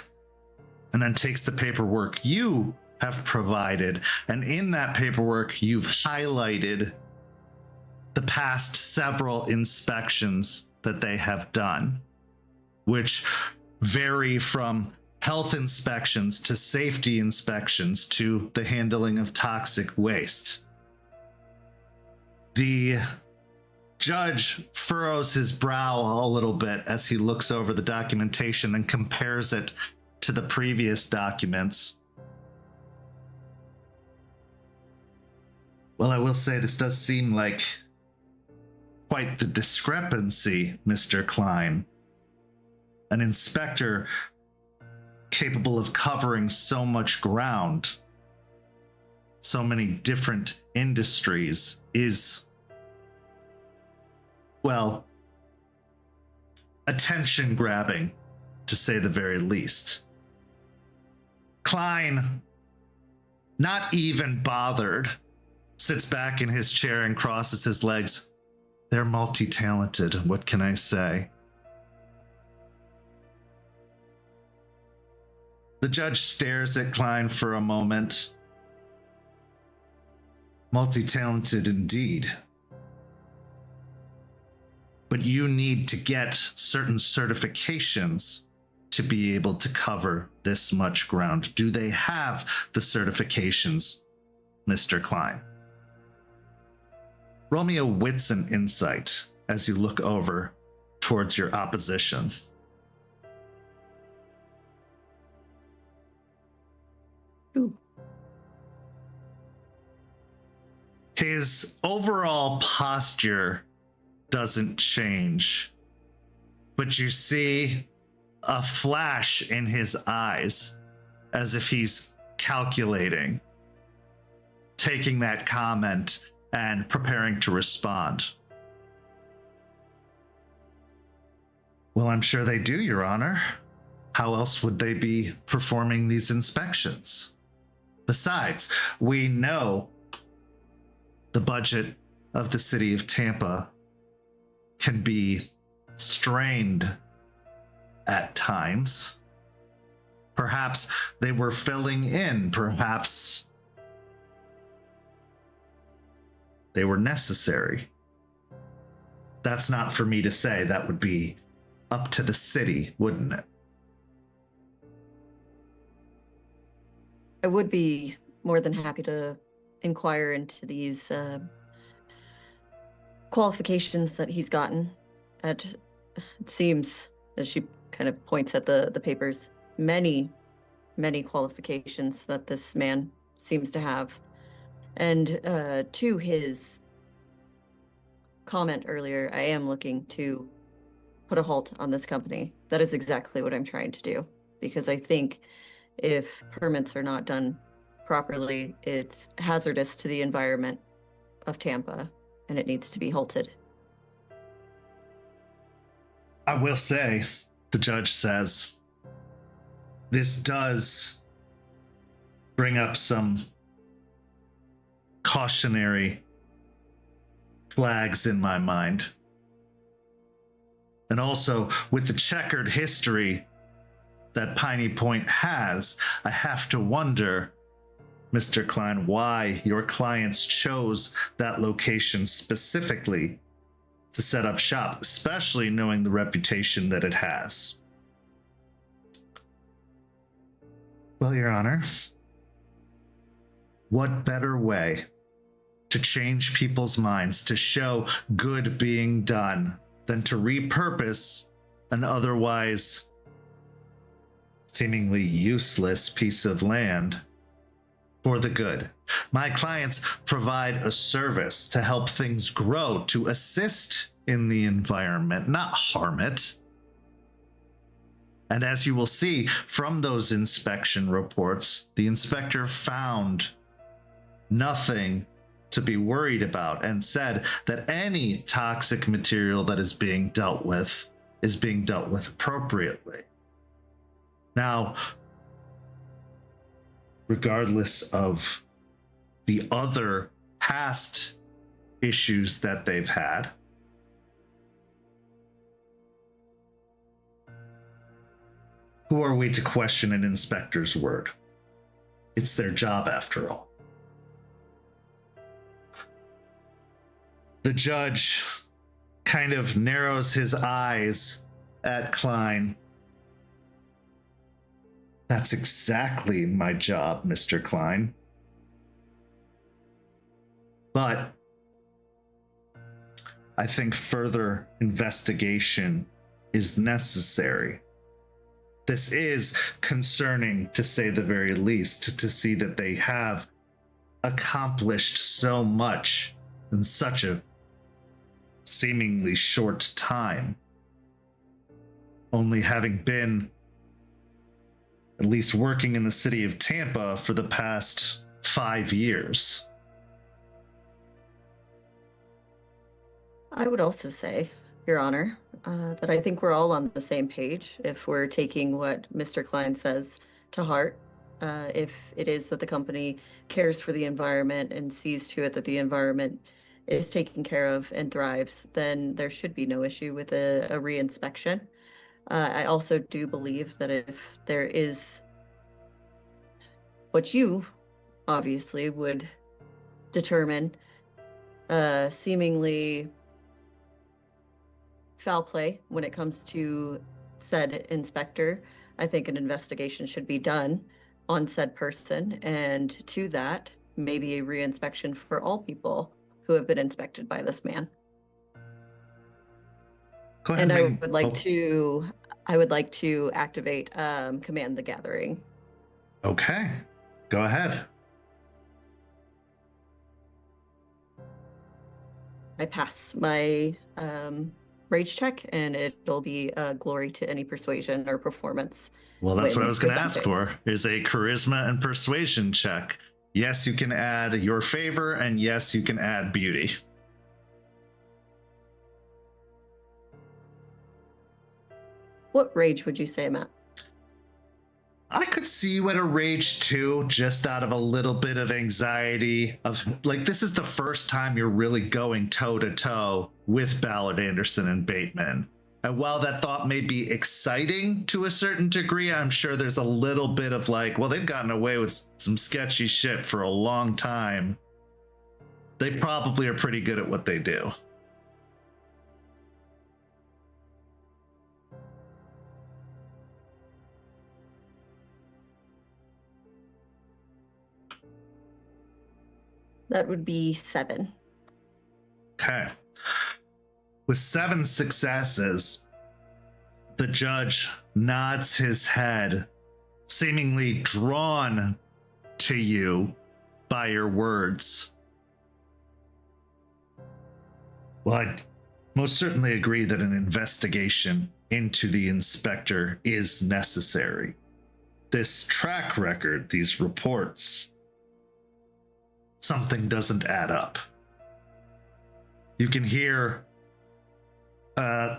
and then takes the paperwork you have provided, and in that paperwork you've highlighted the past several inspections that they have done, which vary from health inspections to safety inspections to the handling of toxic waste. The judge furrows his brow a little bit as he looks over the documentation and compares it to the previous documents. Well, I will say this does seem like quite the discrepancy, Mr. Klein. An inspector capable of covering so much ground, so many different industries, is, well, attention-grabbing, to say the very least. Klein, not even bothered, sits back in his chair and crosses his legs. They're multi-talented, what can I say? The judge stares at Klein for a moment. Multi-talented indeed. But you need to get certain certifications to be able to cover this much ground. Do they have the certifications, Mr. Klein? Roll me a wits and insight as you look over towards your opposition. Ooh. His overall posture doesn't change, but you see a flash in his eyes as if he's calculating, taking that comment and preparing to respond. Well, I'm sure they do, Your Honor. How else would they be performing these inspections? Besides, we know the budget of the city of Tampa can be strained at times. Perhaps they were filling in, perhaps they were necessary. That's not for me to say. That would be up to the city, wouldn't it? I would be more than happy to inquire into these qualifications that he's gotten. It seems, as she kind of points at the papers, many qualifications that this man seems to have. And to his comment earlier, I am looking to put a halt on this company. That is exactly what I'm trying to do, because I think if permits are not done properly, it's hazardous to the environment of Tampa, and it needs to be halted. I will say, the judge says, this does bring up some cautionary flags in my mind. And also, with the checkered history that Piney Point has, I have to wonder, Mr. Klein, why your clients chose that location specifically to set up shop, especially knowing the reputation that it has. Well, Your Honor, what better way to change people's minds, to show good being done, than to repurpose an otherwise seemingly useless piece of land for the good. My clients provide a service to help things grow, to assist in the environment, not harm it. And as you will see from those inspection reports, the inspector found nothing to be worried about and said that any toxic material that is being dealt with appropriately. Now, regardless of the other past issues that they've had, who are we to question an inspector's word? It's their job, after all. The judge kind of narrows his eyes at Klein. That's exactly my job, Mr. Klein. But I think further investigation is necessary. This is concerning, to say the very least, to see that they have accomplished so much in such a seemingly short time. Only having been at least working in the city of Tampa for the past 5 years. I would also say, Your Honor, that I think we're all on the same page if we're taking what Mr. Klein says to heart. If it is that the company cares for the environment and sees to it that the environment is taken care of and thrives, then there should be no issue with a re-inspection. I also do believe that if there is what you obviously would determine seemingly foul play when it comes to said inspector, I think an investigation should be done on said person, and to that, maybe a re-inspection for all people who have been inspected by this man. Go ahead. And I would like to activate Command the Gathering. Okay, go ahead. I pass my rage check, and it'll be glory to any persuasion or performance. Well, that's what I when was going to ask presenting. for, is a charisma and persuasion check. Yes, you can add your favor, and yes, you can add beauty. What rage would you say, Matt? I could see you at a rage 2, just out of a little bit of anxiety of, like, this is the first time you're really going toe to toe with Ballard, Anderson, and Baitman. And while that thought may be exciting to a certain degree, I'm sure there's a little bit of like, well, they've gotten away with some sketchy shit for a long time. They probably are pretty good at what they do. That would be 7. Okay. With 7 successes, the judge nods his head, seemingly drawn to you by your words. Well, I most certainly agree that an investigation into the inspector is necessary. This track record, these reports, something doesn't add up. You can hear a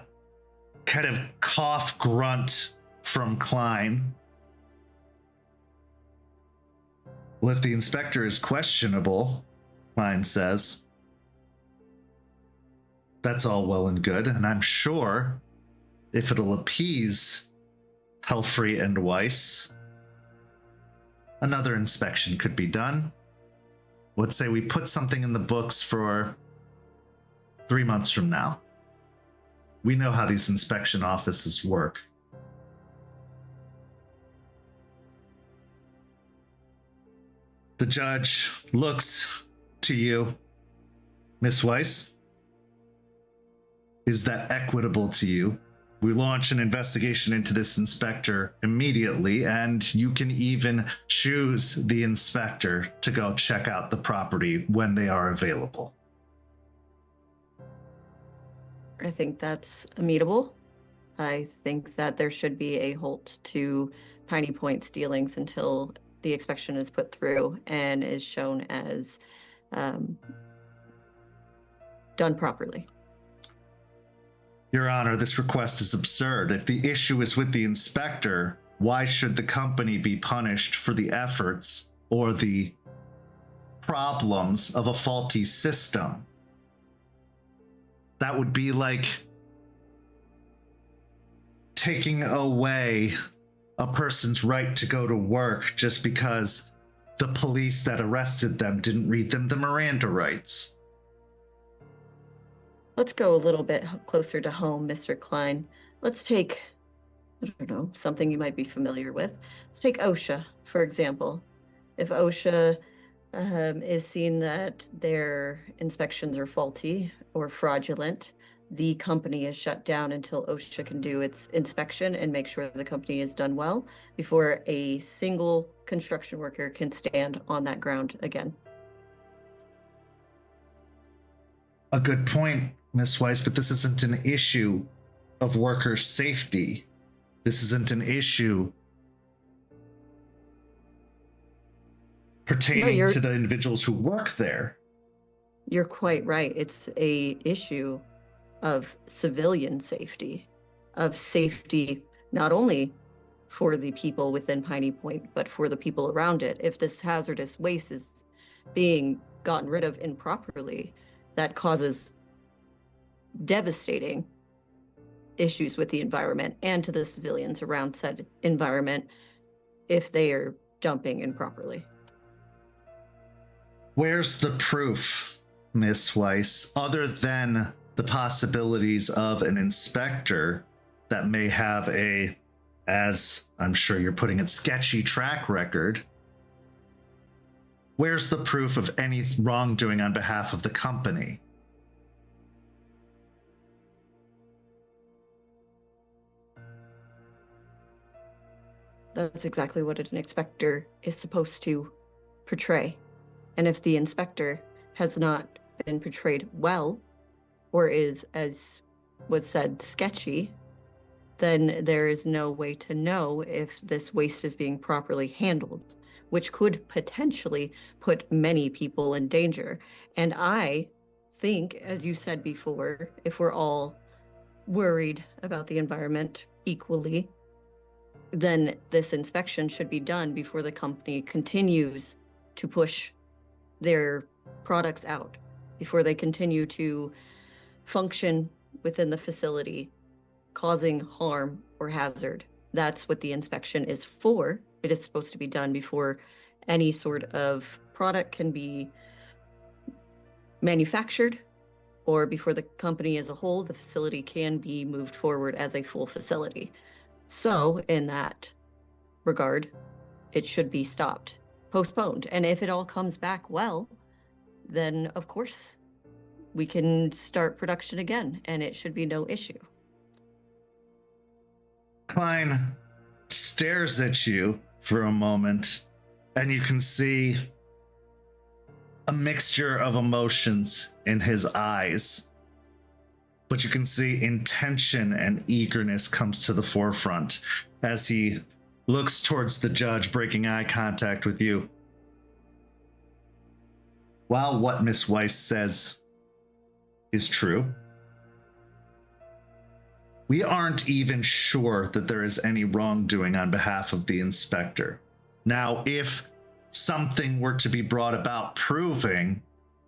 kind of cough grunt from Klein. Well, if the inspector is questionable, Klein says, that's all well and good, and I'm sure if it'll appease Helfrey and Weiss, another inspection could be done. Let's say we put something in the books for 3 months from now. We know how these inspection offices work. The judge looks to you, Miss Weiss. Is that equitable to you? We launch an investigation into this inspector immediately, and you can even choose the inspector to go check out the property when they are available. I think that's amenable. I think that there should be a halt to Piney Point's dealings until the inspection is put through and is shown as done properly. Your Honor, this request is absurd. If the issue is with the inspector, why should the company be punished for the efforts or the problems of a faulty system? That would be like taking away a person's right to go to work just because the police that arrested them didn't read them the Miranda rights. Let's go a little bit closer to home, Mr. Klein. Let's take, I don't know, something you might be familiar with. Let's take OSHA, for example. If OSHA is seen that their inspections are faulty or fraudulent, the company is shut down until OSHA can do its inspection and make sure the company is done well before a single construction worker can stand on that ground again. A good point, Miss Weiss, but this isn't an issue of worker safety. This isn't an issue pertaining to the individuals who work there. You're quite right. It's a issue of civilian safety, of safety not only for the people within Piney Point, but for the people around it. If this hazardous waste is being gotten rid of improperly, that causes devastating issues with the environment and to the civilians around said environment if they are dumping improperly. Where's the proof, Miss Weiss, other than the possibilities of an inspector that may have a, as I'm sure you're putting it, sketchy track record? Where's the proof of any wrongdoing on behalf of the company? That's exactly what an inspector is supposed to portray. And if the inspector has not been portrayed well, or is, as was said, sketchy, then there is no way to know if this waste is being properly handled, which could potentially put many people in danger. And I think, as you said before, if we're all worried about the environment equally, then this inspection should be done before the company continues to push their products out, before they continue to function within the facility, causing harm or hazard. That's what the inspection is for. It is supposed to be done before any sort of product can be manufactured, or before the company as a whole, the facility can be moved forward as a full facility. So in that regard, it should be stopped, postponed. And if it all comes back well, then of course we can start production again and it should be no issue. Klein stares at you for a moment, and you can see a mixture of emotions in his eyes. But you can see intention and eagerness comes to the forefront as he looks towards the judge, breaking eye contact with you. While what Miss Weiss says is true, we aren't even sure that there is any wrongdoing on behalf of the inspector. Now, if something were to be brought about proving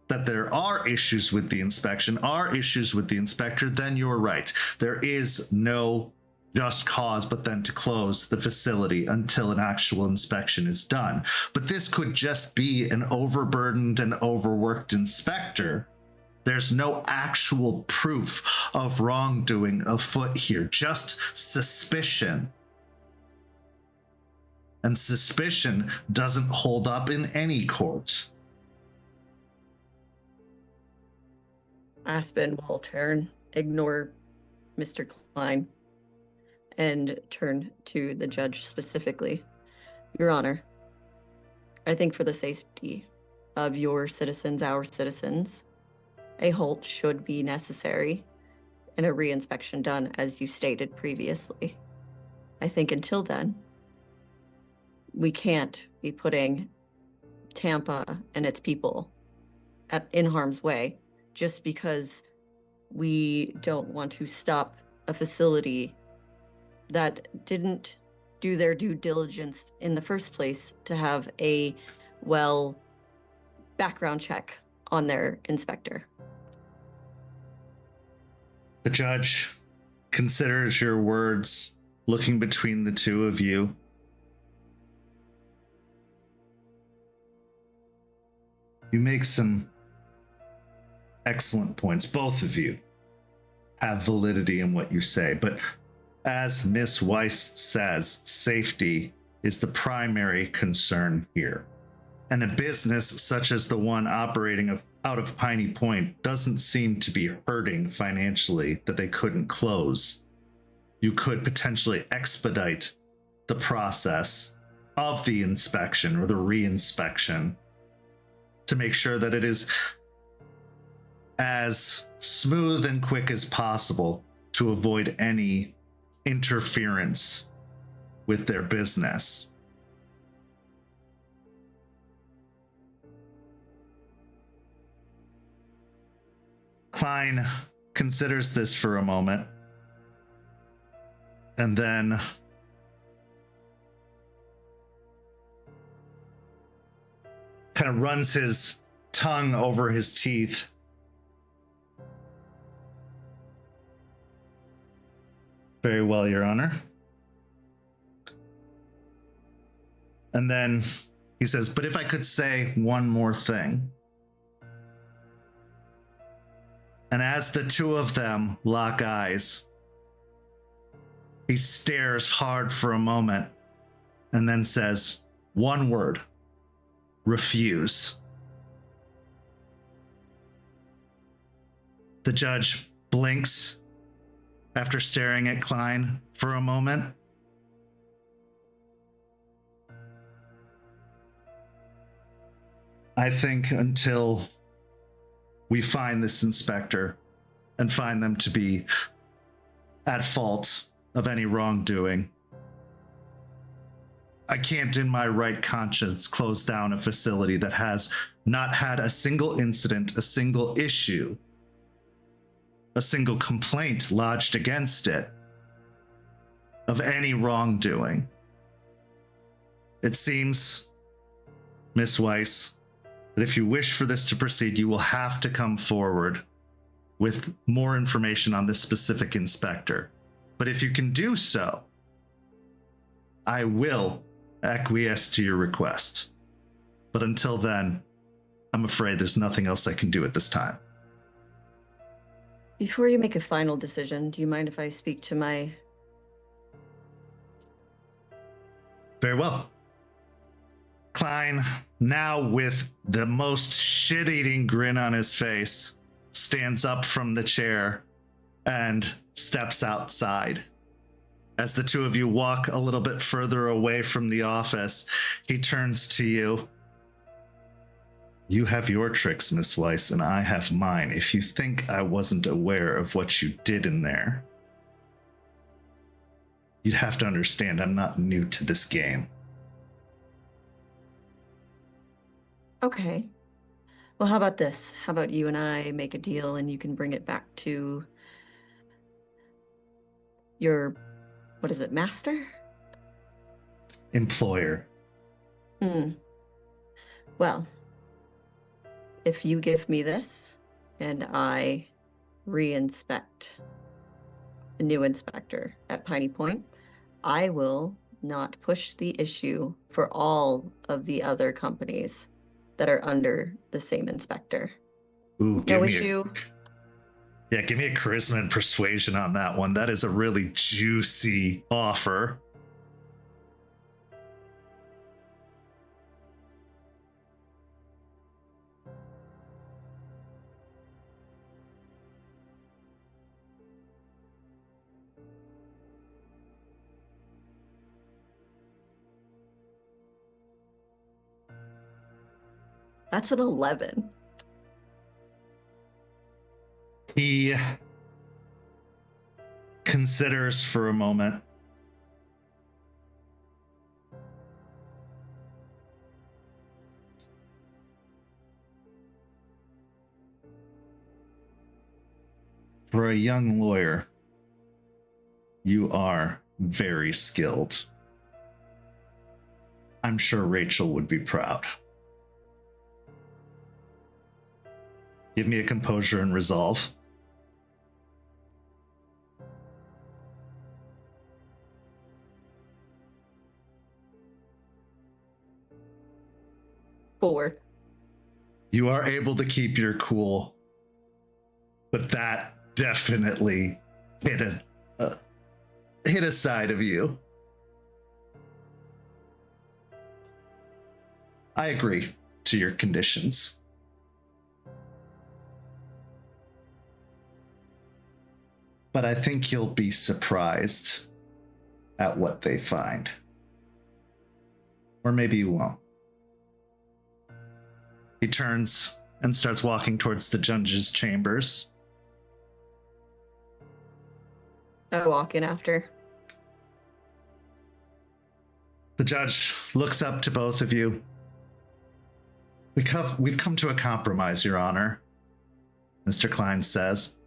that there are issues with the inspection, are issues with the inspector, then you're right. There is no just cause but then to close the facility until an actual inspection is done. But this could just be an overburdened and overworked inspector. There's no actual proof of wrongdoing afoot here, just suspicion. And suspicion doesn't hold up in any court. Aspen will turn, ignore Mr. Klein, and turn to the judge specifically. Your Honor, I think for the safety of your citizens, our citizens, a halt should be necessary and a reinspection done as you stated previously. I think until then, we can't be putting Tampa and its people in harm's way just because we don't want to stop a facility that didn't do their due diligence in the first place to have a background check on their inspector. The judge considers your words, looking between the two of you. You make some excellent points, both of you. have validity in what you say. But as Miss Weiss says, safety is the primary concern here. And a business such as the one operating out of Piney Point doesn't seem to be hurting financially that they couldn't close. You could potentially expedite the process of the inspection or the re-inspection to make sure that it is as smooth and quick as possible to avoid any interference with their business. Klein considers this for a moment and then kind of runs his tongue over his teeth. Very well, Your Honor. And then he says, but if I could say one more thing. And as the two of them lock eyes, he stares hard for a moment and then says, one word, refuse. The judge blinks after staring at Klein for a moment. I think until we find this inspector and find them to be at fault of any wrongdoing, I can't in my right conscience close down a facility that has not had a single incident, a single issue, a single complaint lodged against it of any wrongdoing. It seems, Miss Weiss, that if you wish for this to proceed, you will have to come forward with more information on this specific inspector. But if you can do so, I will acquiesce to your request. But until then, I'm afraid there's nothing else I can do at this time. Before you make a final decision, do you mind if I speak to my... Very well. Klein, now with the most shit-eating grin on his face, stands up from the chair and steps outside. As the two of you walk a little bit further away from the office, he turns to you. You have your tricks, Miss Weiss, and I have mine. If you think I wasn't aware of what you did in there, you'd have to understand I'm not new to this game. Okay. Well, how about this? How about you and I make a deal and you can bring it back to your, what is it, master? Employer. Well, if you give me this and I re-inspect a new inspector at Piney Point, I will not push the issue for all of the other companies that are under the same inspector. Ooh, No issue. Give me a charisma and persuasion on that one. That is a really juicy offer. That's an 11. He considers for a moment. For a young lawyer, you are very skilled. I'm sure Rachel would be proud. Give me a composure and resolve. Four. You are able to keep your cool, but that definitely hit a side of you. I agree to your conditions. But I think you'll be surprised at what they find. Or maybe you won't. He turns and starts walking towards the judge's chambers. I walk in after. The judge looks up to both of you. We've come to a compromise, Your Honor, Mr. Klein says.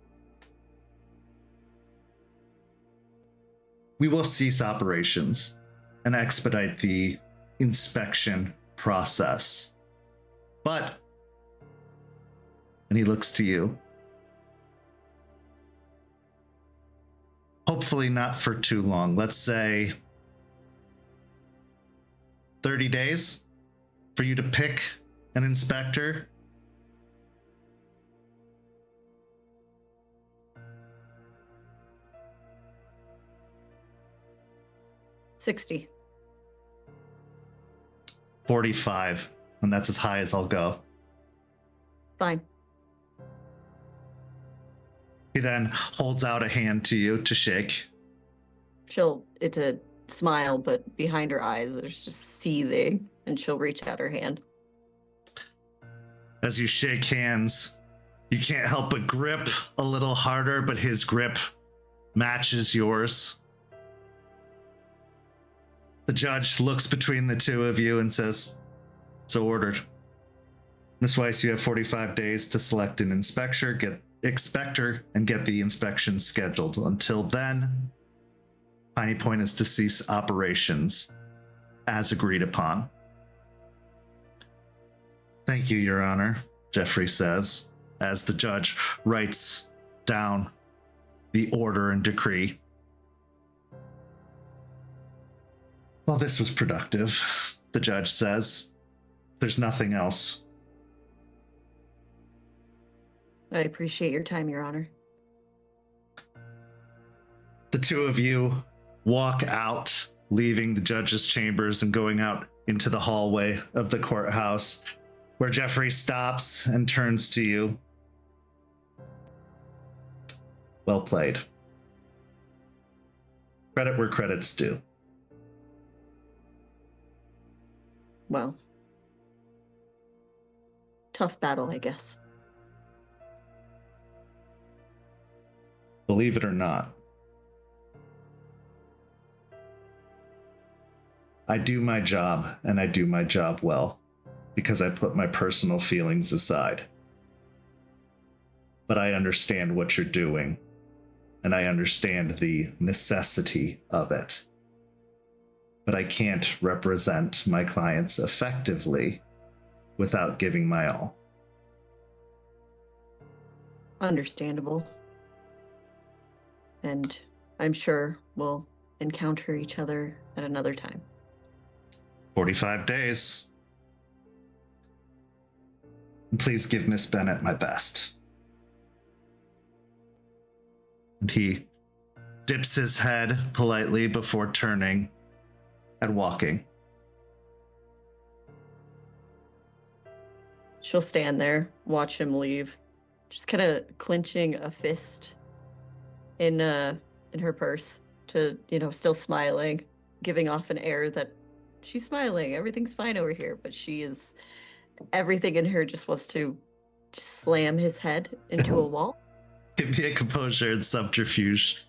We will cease operations and expedite the inspection process. But, and he looks to you, hopefully not for too long. Let's say 30 days for you to pick an inspector. $60. 45, and that's as high as I'll go. Fine. He then holds out a hand to you to shake. It's a smile, but behind her eyes, there's just seething, and she'll reach out her hand. As you shake hands, you can't help but grip a little harder, but his grip matches yours. The judge looks between the two of you and says, "So ordered. Miss Weiss, you have 45 days to select an inspector, and get the inspection scheduled. Until then, Piney Point is to cease operations as agreed upon." "Thank you, Your Honor," Jeffrey says, as the judge writes down the order and decree. "Well, this was productive," the judge says. "There's nothing else." I appreciate your time, Your Honor. The two of you walk out, leaving the judge's chambers and going out into the hallway of the courthouse, where Jeffrey stops and turns to you. "Well played. Credit where credit's due." Well, tough battle, I guess. Believe it or not, I do my job, and I do my job well, because I put my personal feelings aside. But I understand what you're doing, and I understand the necessity of it. But I can't represent my clients effectively without giving my all. Understandable. And I'm sure we'll encounter each other at another time. 45 days. And please give Miss Bennett my best. And he dips his head politely before turning and walking. She'll stand there, watch him leave, just kind of clenching a fist in her purse to, still smiling, giving off an air that she's smiling, everything's fine over here, but everything in her just wants to just slam his head into a wall. Give me a composure and subterfuge.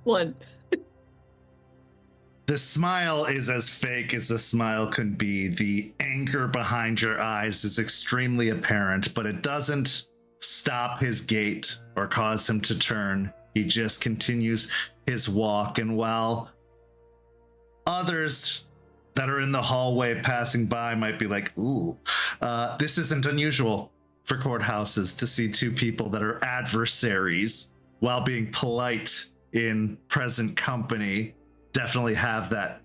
One. The smile is as fake as a smile could be. The anger behind your eyes is extremely apparent, but it doesn't stop his gait or cause him to turn. He just continues his walk, and while others that are in the hallway passing by might be like, "Ooh, this isn't unusual for courthouses to see two people that are adversaries while being polite in present company," definitely have that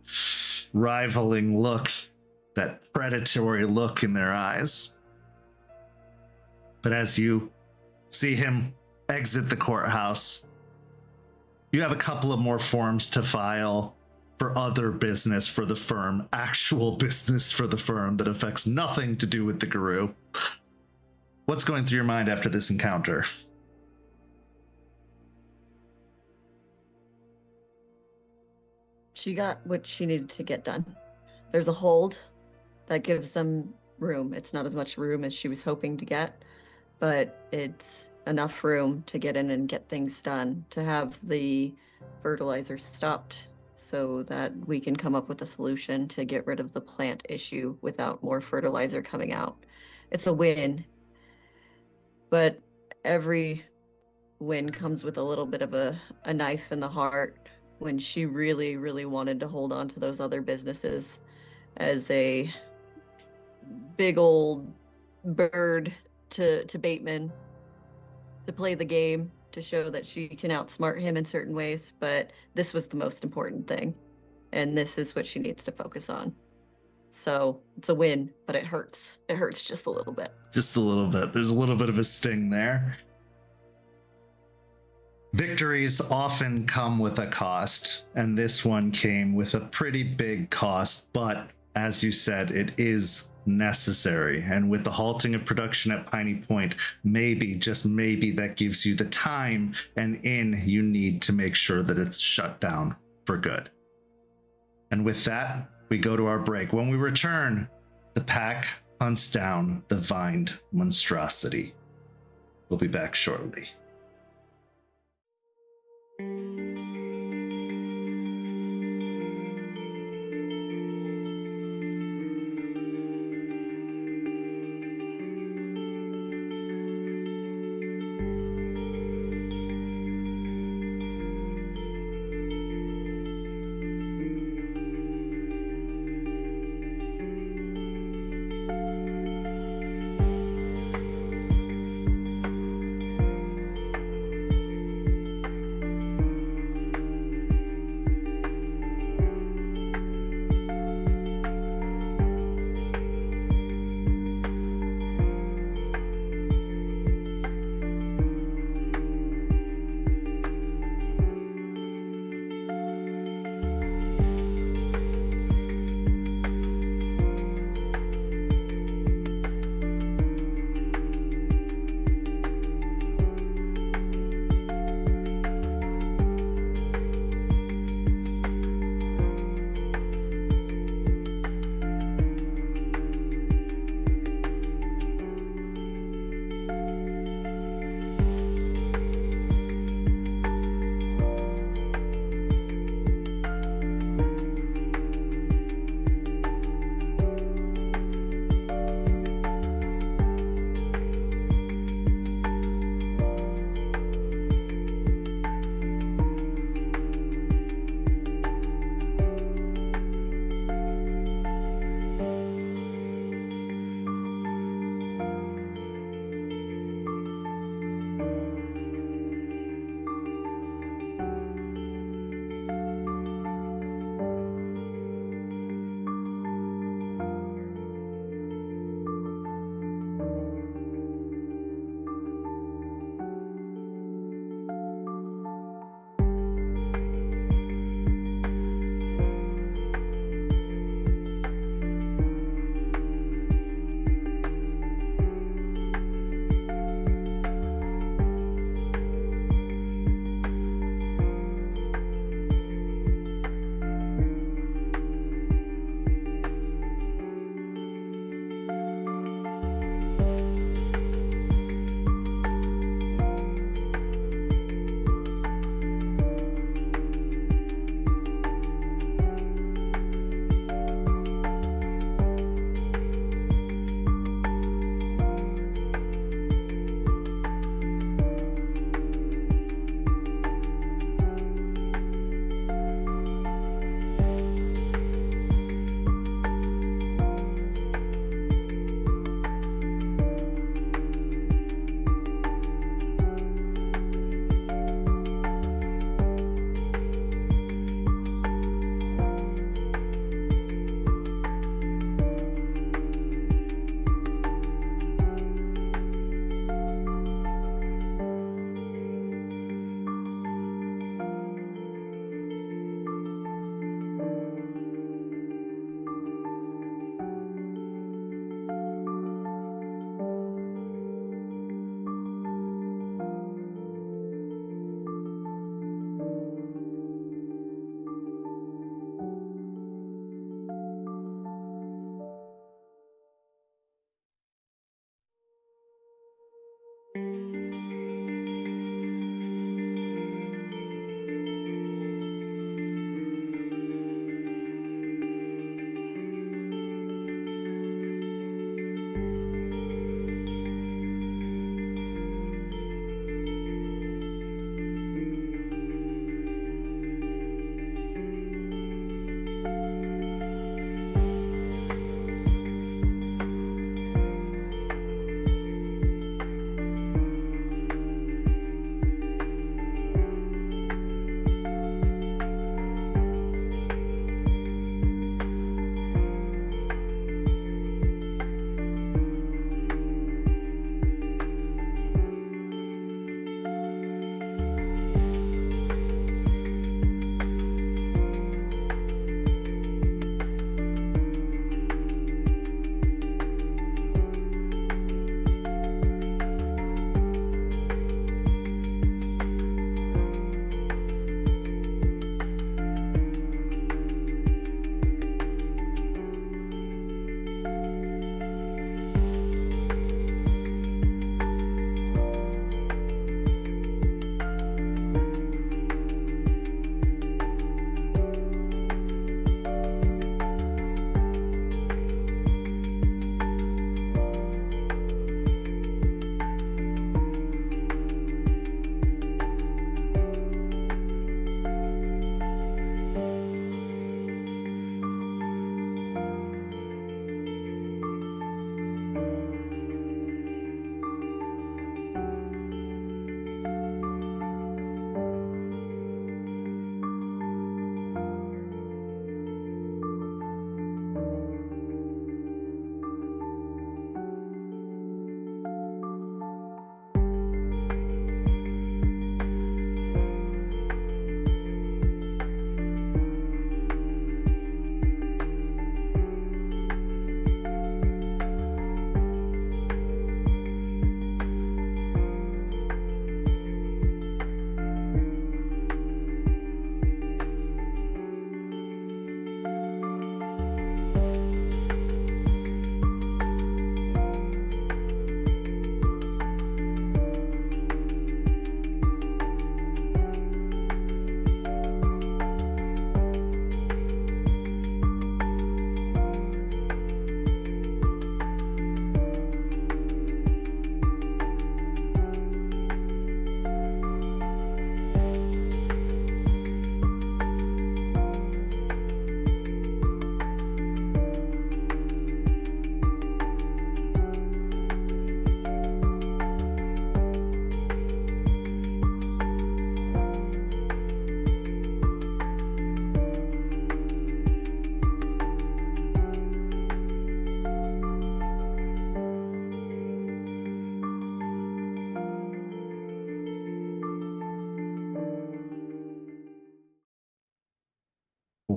rivaling look, that predatory look in their eyes. But as you see him exit the courthouse, you have a couple of more forms to file for other business for the firm, actual business for the firm that affects nothing to do with the guru. What's going through your mind after this encounter? She got what she needed to get done. There's a hold that gives them room. It's not as much room as she was hoping to get, but it's enough room to get in and get things done, to have the fertilizer stopped so that we can come up with a solution to get rid of the plant issue without more fertilizer coming out. It's a win, but every win comes with a little bit of a knife in the heart when she really, really wanted to hold on to those other businesses as a big old bird to Baitman, to play the game, to show that she can outsmart him in certain ways, but this was the most important thing, and this is what she needs to focus on. So it's a win, but it hurts. It hurts just a little bit. Just a little bit. There's a little bit of a sting there. Victories often come with a cost, and this one came with a pretty big cost, but as you said, it is necessary. And with the halting of production at Piney Point, maybe, just maybe, that gives you the time and you need to make sure that it's shut down for good. And with that, we go to our break. When we return, the pack hunts down the Vined Monstrosity. We'll be back shortly.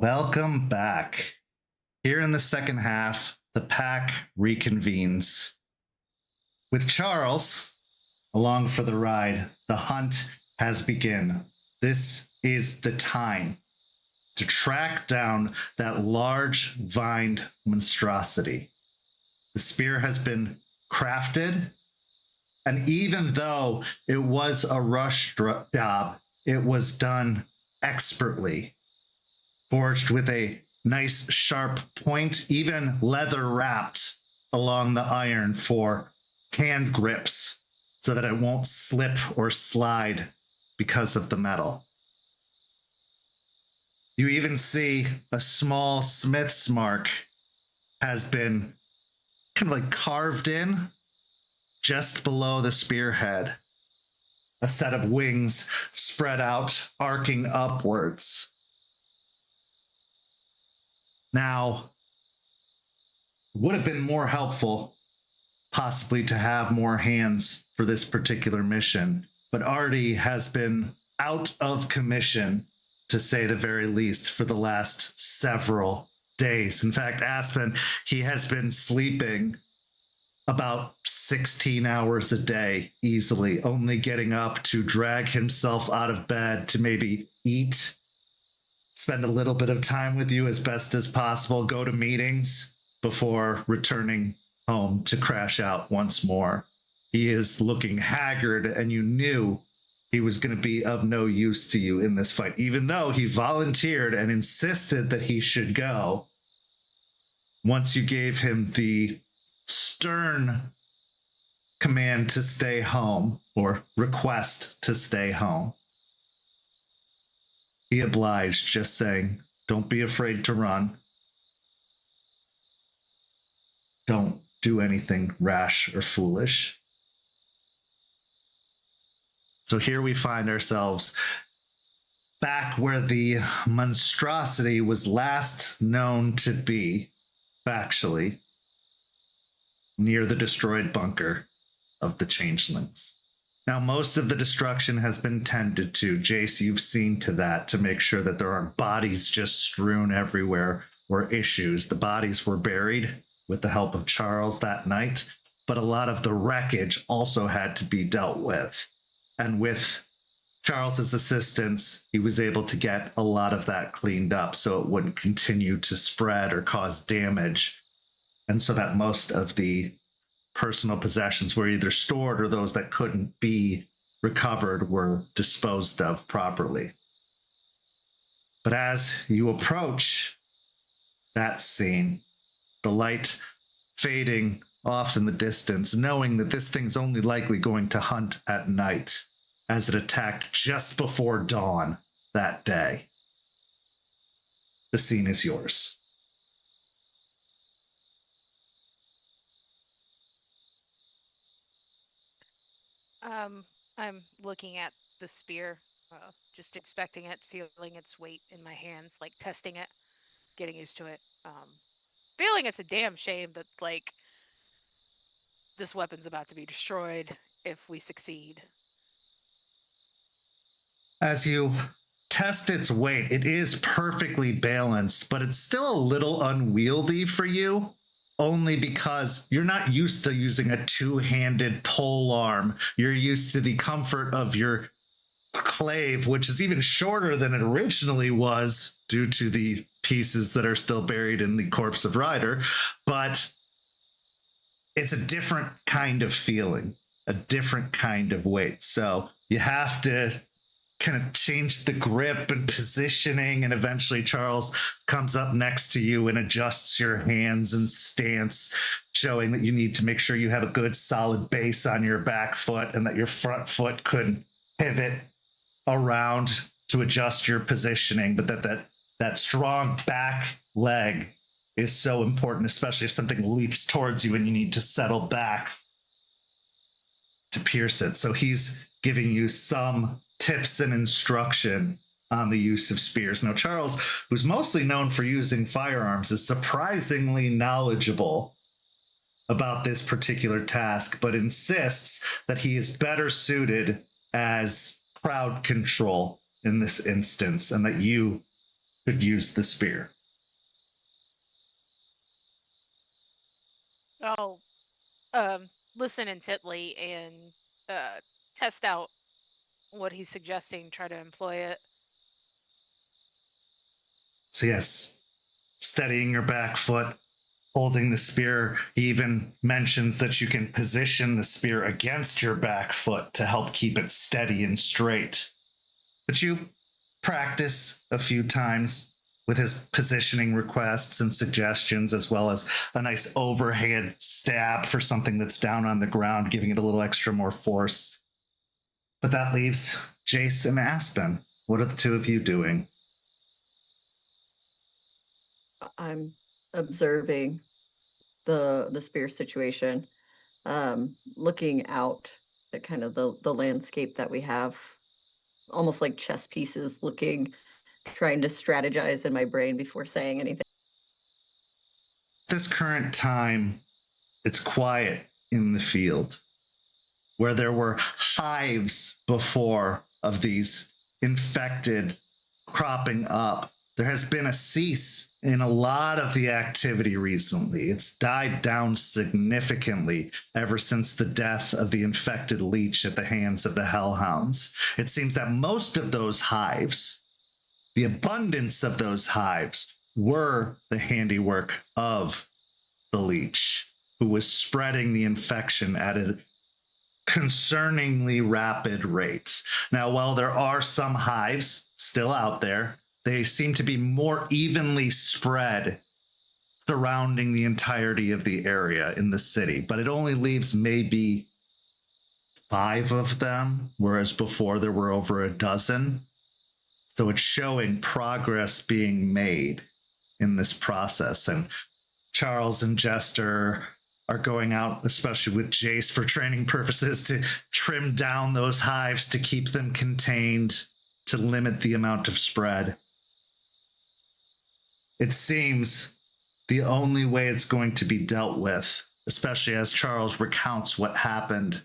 Welcome back. Here in the second half, the pack reconvenes. With Charles along for the ride, the hunt has begun. This is the time to track down that large vined monstrosity. The spear has been crafted, and even though it was a rush job, it was done expertly. Forged with a nice sharp point, even leather wrapped along the iron for hand grips so that it won't slip or slide because of the metal. You even see a small smith's mark has been kind of like carved in just below the spearhead. A set of wings spread out, arcing upwards. Now, it would have been more helpful, possibly, to have more hands for this particular mission, but Artie has been out of commission, to say the very least, for the last several days. In fact, Aspen, he has been sleeping about 16 hours a day easily, only getting up to drag himself out of bed to maybe eat, spend a little bit of time with you as best as possible, go to meetings before returning home to crash out once more. He is looking haggard, and you knew he was going to be of no use to you in this fight, even though he volunteered and insisted that he should go. Once you gave him the stern command to stay home, or request to stay home, he obliged, just saying, don't be afraid to run. Don't do anything rash or foolish. So here we find ourselves back where the monstrosity was last known to be, factually, near the destroyed bunker of the changelings. Now, most of the destruction has been tended to. Jace, you've seen to that to make sure that there aren't bodies just strewn everywhere or issues. The bodies were buried with the help of Charles that night, but a lot of the wreckage also had to be dealt with. And with Charles's assistance, he was able to get a lot of that cleaned up so it wouldn't continue to spread or cause damage, and so that most of the personal possessions were either stored or those that couldn't be recovered were disposed of properly. But as you approach that scene, the light fading off in the distance, knowing that this thing's only likely going to hunt at night, as it attacked just before dawn that day, the scene is yours. I'm looking at the spear, just expecting it, feeling its weight in my hands, like testing it, getting used to it. Feeling it's a damn shame that, like, this weapon's about to be destroyed if we succeed. As you test its weight, it is perfectly balanced, but it's still a little unwieldy for you, only because you're not used to using a two-handed pole arm. You're used to the comfort of your clave, which is even shorter than it originally was due to the pieces that are still buried in the corpse of Ryder, but it's a different kind of feeling, a different kind of weight. So you have to kind of change the grip and positioning, and eventually Charles comes up next to you and adjusts your hands and stance, showing that you need to make sure you have a good solid base on your back foot and that your front foot could pivot around to adjust your positioning, but that strong back leg is so important, especially if something leaps towards you and you need to settle back to pierce it. So he's giving you some tips and instruction on the use of spears. Now, Charles, who's mostly known for using firearms, is surprisingly knowledgeable about this particular task, but insists that he is better suited as crowd control in this instance, and that you should use the spear. I'll listen intently and test out what he's suggesting, try to employ it. So yes, steadying your back foot, holding the spear. He even mentions that you can position the spear against your back foot to help keep it steady and straight. But you practice a few times with his positioning requests and suggestions, as well as a nice overhand stab for something that's down on the ground, giving it a little extra more force. But that leaves Jace and Aspen. What are the two of you doing? I'm observing the spear situation, looking out at kind of the landscape that we have, almost like chess pieces, trying to strategize in my brain before saying anything. This current time, it's quiet in the field, where there were hives before of these infected cropping up. There has been a cease in a lot of the activity recently. It's died down significantly ever since the death of the infected leech at the hands of the hellhounds. It seems that most of those hives, the abundance of those hives, were the handiwork of the leech, who was spreading the infection at a concerningly rapid rate. Now, while there are some hives still out there, they seem to be more evenly spread surrounding the entirety of the area in the city, but it only leaves maybe 5 of them, whereas before there were over a dozen. So it's showing progress being made in this process. And Charles and Jester are going out, especially with Jace for training purposes, to trim down those hives to keep them contained, to limit the amount of spread. It seems the only way it's going to be dealt with, especially as Charles recounts what happened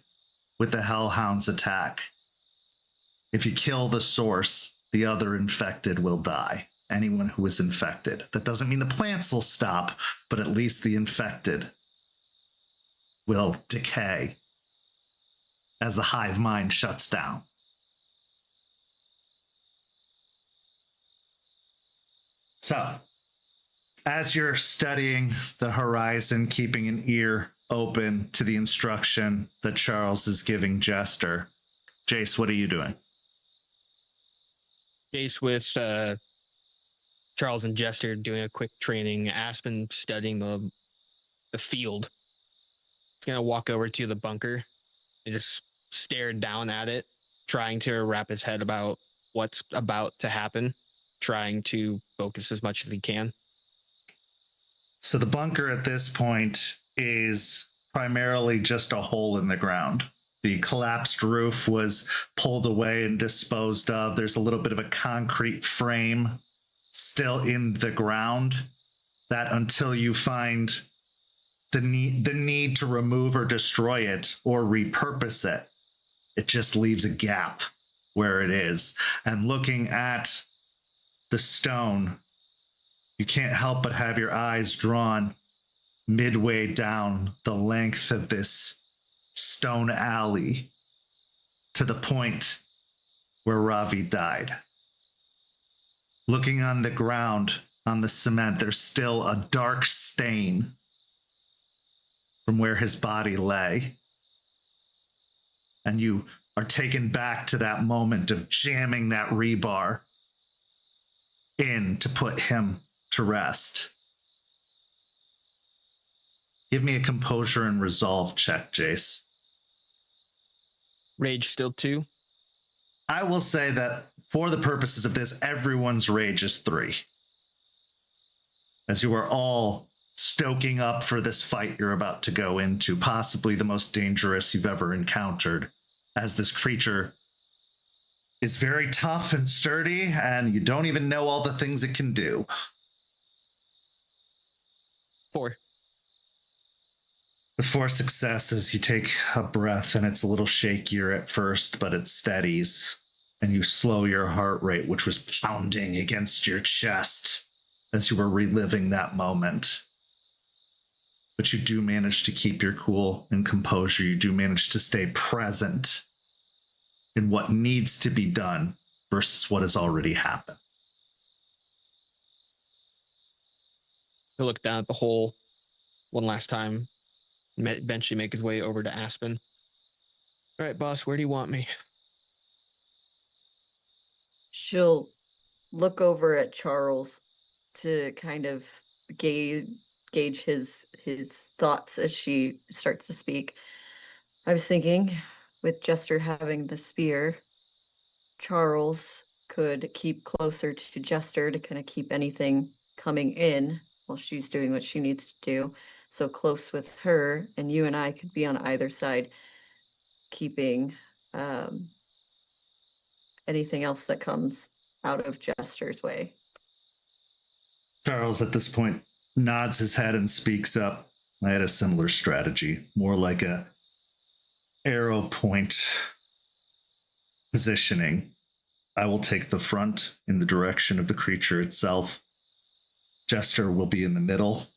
with the Hellhounds attack. If you kill the source, the other infected will die. Anyone who is infected. That doesn't mean the plants will stop, but at least the infected will decay as the hive mind shuts down. So, as you're studying the horizon, keeping an ear open to the instruction that Charles is giving Jester, Jace, what are you doing? Jace with Charles and Jester doing a quick training. Aspen studying the field. He's gonna walk over to the bunker and just stare down at it, trying to wrap his head about what's about to happen, trying to focus as much as he can. So the bunker at this point is primarily just a hole in the ground. The collapsed roof was pulled away and disposed of. There's a little bit of a concrete frame still in the ground that, until you find the need to remove or destroy it or repurpose it, it just leaves a gap where it is. And looking at the stone, you can't help but have your eyes drawn midway down the length of this stone alley to the point where Ravi died. Looking on the ground, on the cement, there's still a dark stain from where his body lay. And you are taken back to that moment of jamming that rebar in to put him to rest. Give me a composure and resolve check, Jace. Rage still 2. I will say that for the purposes of this, everyone's rage is 3. As you are all stoking up for this fight you're about to go into, possibly the most dangerous you've ever encountered, as this creature is very tough and sturdy, and you don't even know all the things it can do. 4. With 4 successes, you take a breath, and it's a little shakier at first, but it steadies. and you slow your heart rate, which was pounding against your chest as you were reliving that moment. But you do manage to keep your cool and composure. You do manage to stay present in what needs to be done versus what has already happened. He'll look down at the hole one last time, eventually make his way over to Aspen. All right, boss, where do you want me? She'll look over at Charles to kind of gauge his thoughts as she starts to speak. I was thinking, with Jester having the spear, Charles could keep closer to Jester to kind of keep anything coming in while she's doing what she needs to do. So close with her, and you and I could be on either side, keeping anything else that comes out of Jester's way. Charles, at this point, nods his head and speaks up. I had a similar strategy, more like a arrow point positioning. I will take the front in the direction of the creature itself. Jester will be in the middle,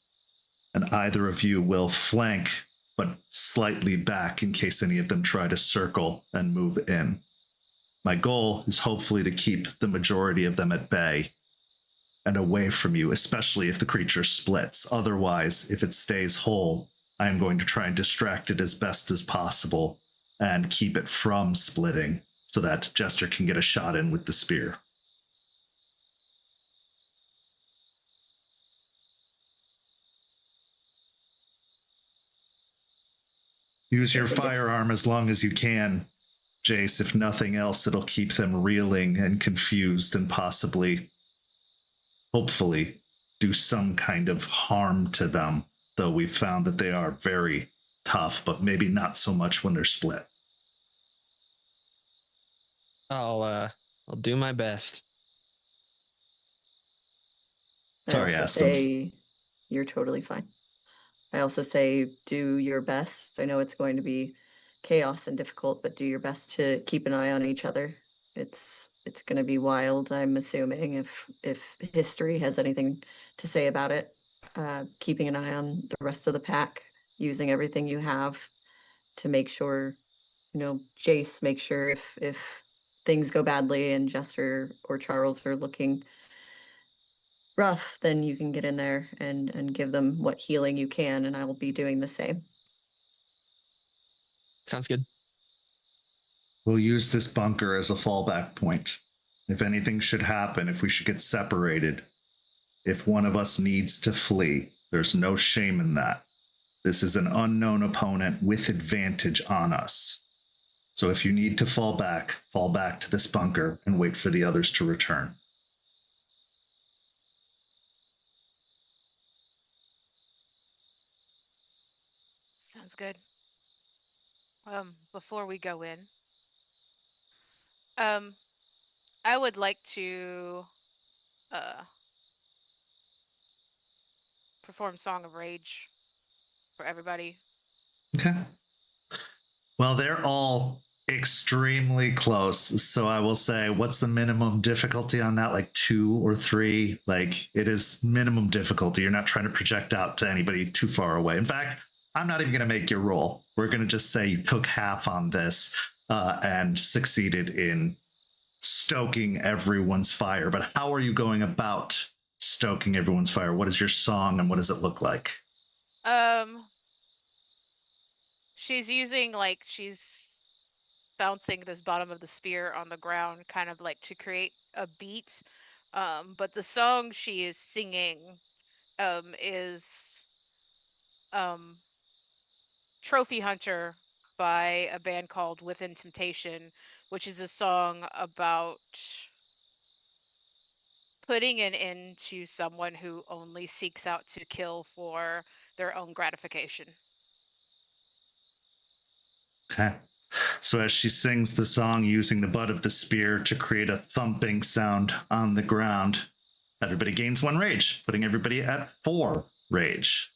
and either of you will flank, but slightly back in case any of them try to circle and move in. My goal is hopefully to keep the majority of them at bay and away from you, especially if the creature splits. Otherwise, if it stays whole, I am going to try and distract it as best as possible and keep it from splitting so that Jester can get a shot in with the spear. Use your firearm as long as you can, Jace. If nothing else, it'll keep them reeling and confused and possibly, hopefully, do some kind of harm to them, though we've found that they are very tough, but maybe not so much when they're split. I'll do my best. Sorry, Aspen. You're totally fine. I also say do your best. I know it's going to be chaos and difficult, but do your best to keep an eye on each other. It's going to be wild, I'm assuming, if history has anything to say about it. Keeping an eye on the rest of the pack, using everything you have to make sure, Jace, make sure if things go badly and Jester or Charles are looking rough, then you can get in there and give them what healing you can, and I will be doing the same. Sounds good. We'll use this bunker as a fallback point. If anything should happen, if we should get separated, if one of us needs to flee, there's no shame in that. This is an unknown opponent with advantage on us. So if you need to fall back to this bunker and wait for the others to return. Sounds good. Before we go in, I would like to perform Song of Rage for everybody. Okay. Well, they're all extremely close. So I will say, what's the minimum difficulty on that? Like 2 or 3? Like, it is minimum difficulty. You're not trying to project out to anybody too far away. In fact, I'm not even going to make you roll. We're going to just say you took half on this and succeeded in stoking everyone's fire. But how are you going about stoking everyone's fire? What is your song and what does it look like? She's she's bouncing this bottom of the spear on the ground, kind of like to create a beat. But the song she is singing is Trophy Hunter by a band called Within Temptation, which is a song about putting an end to someone who only seeks out to kill for their own gratification. Okay. So as she sings the song using the butt of the spear to create a thumping sound on the ground, everybody gains 1 rage, putting everybody at 4 rage.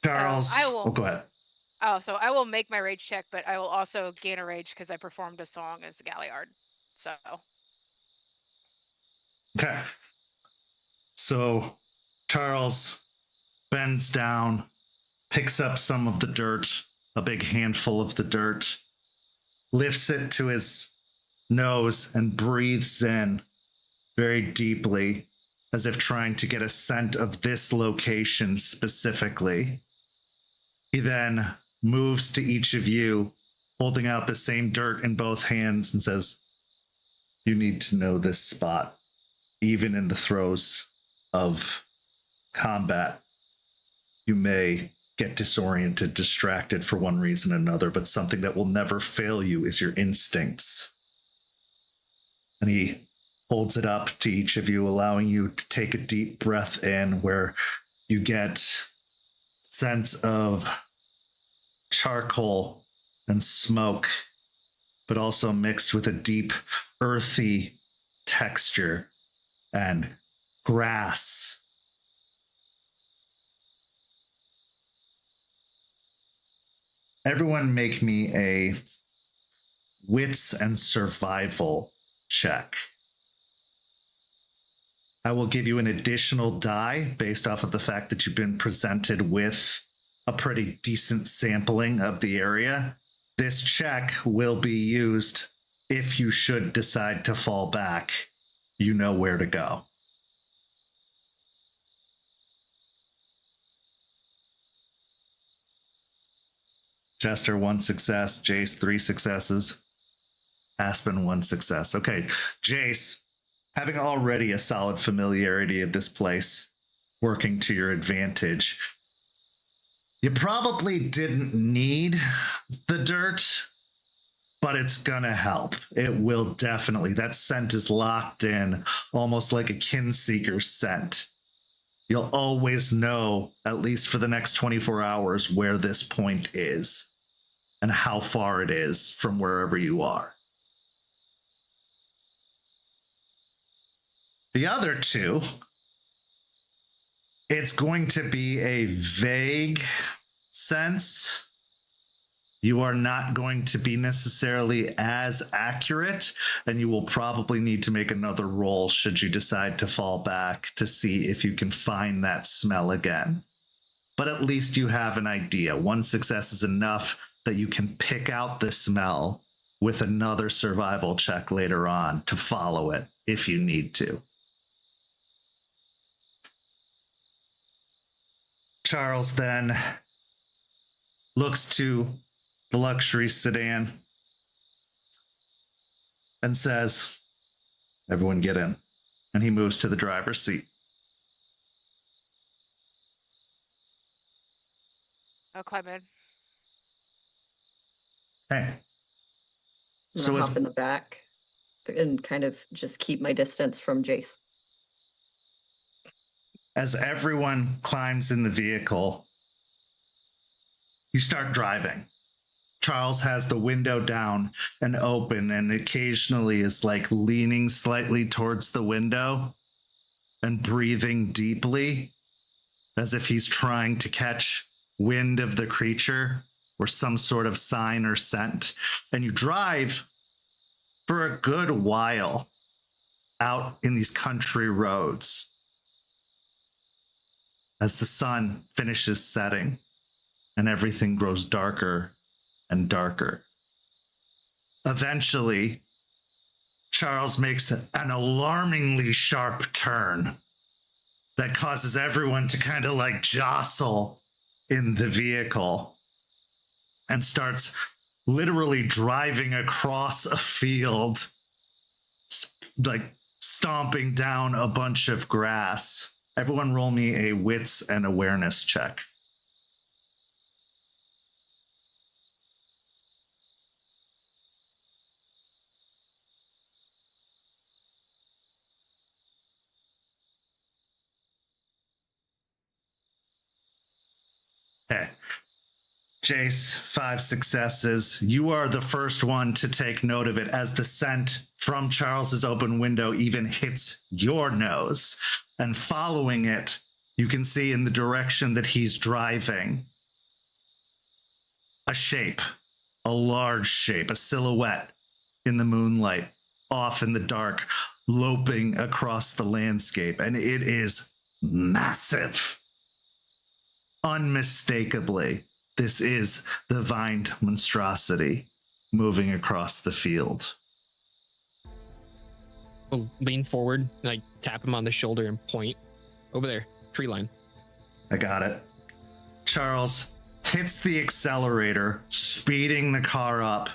Charles, go ahead. Oh, so I will make my rage check, but I will also gain a rage because I performed a song as a Galliard. So. Okay. So Charles bends down, picks up some of the dirt, a big handful of the dirt, lifts it to his nose and breathes in very deeply, as if trying to get a scent of this location specifically. He then moves to each of you, holding out the same dirt in both hands, and says, "You need to know this spot, even in the throes of combat. You may get disoriented, distracted for one reason or another, but something that will never fail you is your instincts." And he holds it up to each of you, allowing you to take a deep breath in, where you get sense of charcoal and smoke, but also mixed with a deep, earthy texture and grass. Everyone make me a wits and survival check. I will give you an additional die based off of the fact that you've been presented with a pretty decent sampling of the area. This check will be used if you should decide to fall back. You know where to go. Jester, 1 success. Jace, 3 successes. Aspen, 1 success. Okay, Jace, having already a solid familiarity of this place, working to your advantage, you probably didn't need the dirt, but it's gonna help. It will definitely. That scent is locked in, almost like a kinseeker scent. You'll always know, at least for the next 24 hours, where this point is and how far it is from wherever you are. The other two, it's going to be a vague sense. You are not going to be necessarily as accurate, and you will probably need to make another roll should you decide to fall back to see if you can find that smell again. But at least you have an idea. 1 success is enough that you can pick out the smell with another survival check later on to follow it if you need to. Charles then looks to the luxury sedan and says, "Everyone get in." And he moves to the driver's seat. I'll climb in. Hey. So hop in the back and kind of just keep my distance from Jace. As everyone climbs in the vehicle, you start driving. Charles has the window down and open, and occasionally is like leaning slightly towards the window and breathing deeply, as if he's trying to catch wind of the creature or some sort of sign or scent. And you drive for a good while out in these country roads as the sun finishes setting and everything grows darker and darker. Eventually, Charles makes an alarmingly sharp turn that causes everyone to kind of like jostle in the vehicle and starts literally driving across a field, like stomping down a bunch of grass. Everyone roll me a wits and awareness check. Okay. Jace, 5 successes. You are the first one to take note of it as the scent from Charles's open window even hits your nose. And following it, you can see in the direction that he's driving, a shape, a large shape, a silhouette in the moonlight, off in the dark, loping across the landscape, and it is massive. Unmistakably, this is the Vined Monstrosity moving across the field. I'll lean forward, like tap him on the shoulder and point over there, tree line. I got it. Charles hits the accelerator, speeding the car up,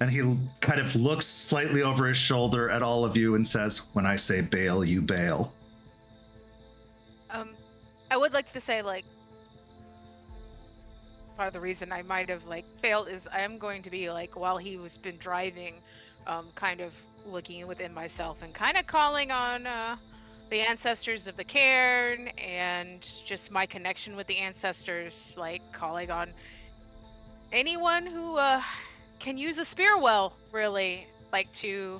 and he kind of looks slightly over his shoulder at all of you and says, "When I say bail, you bail." I would like to say, like, part of the reason I might have like failed is I am going to be like, while he was been driving, kind of looking within myself and kind of calling on the ancestors of the cairn and just my connection with the ancestors, like calling on anyone who can use a spear well, really, like to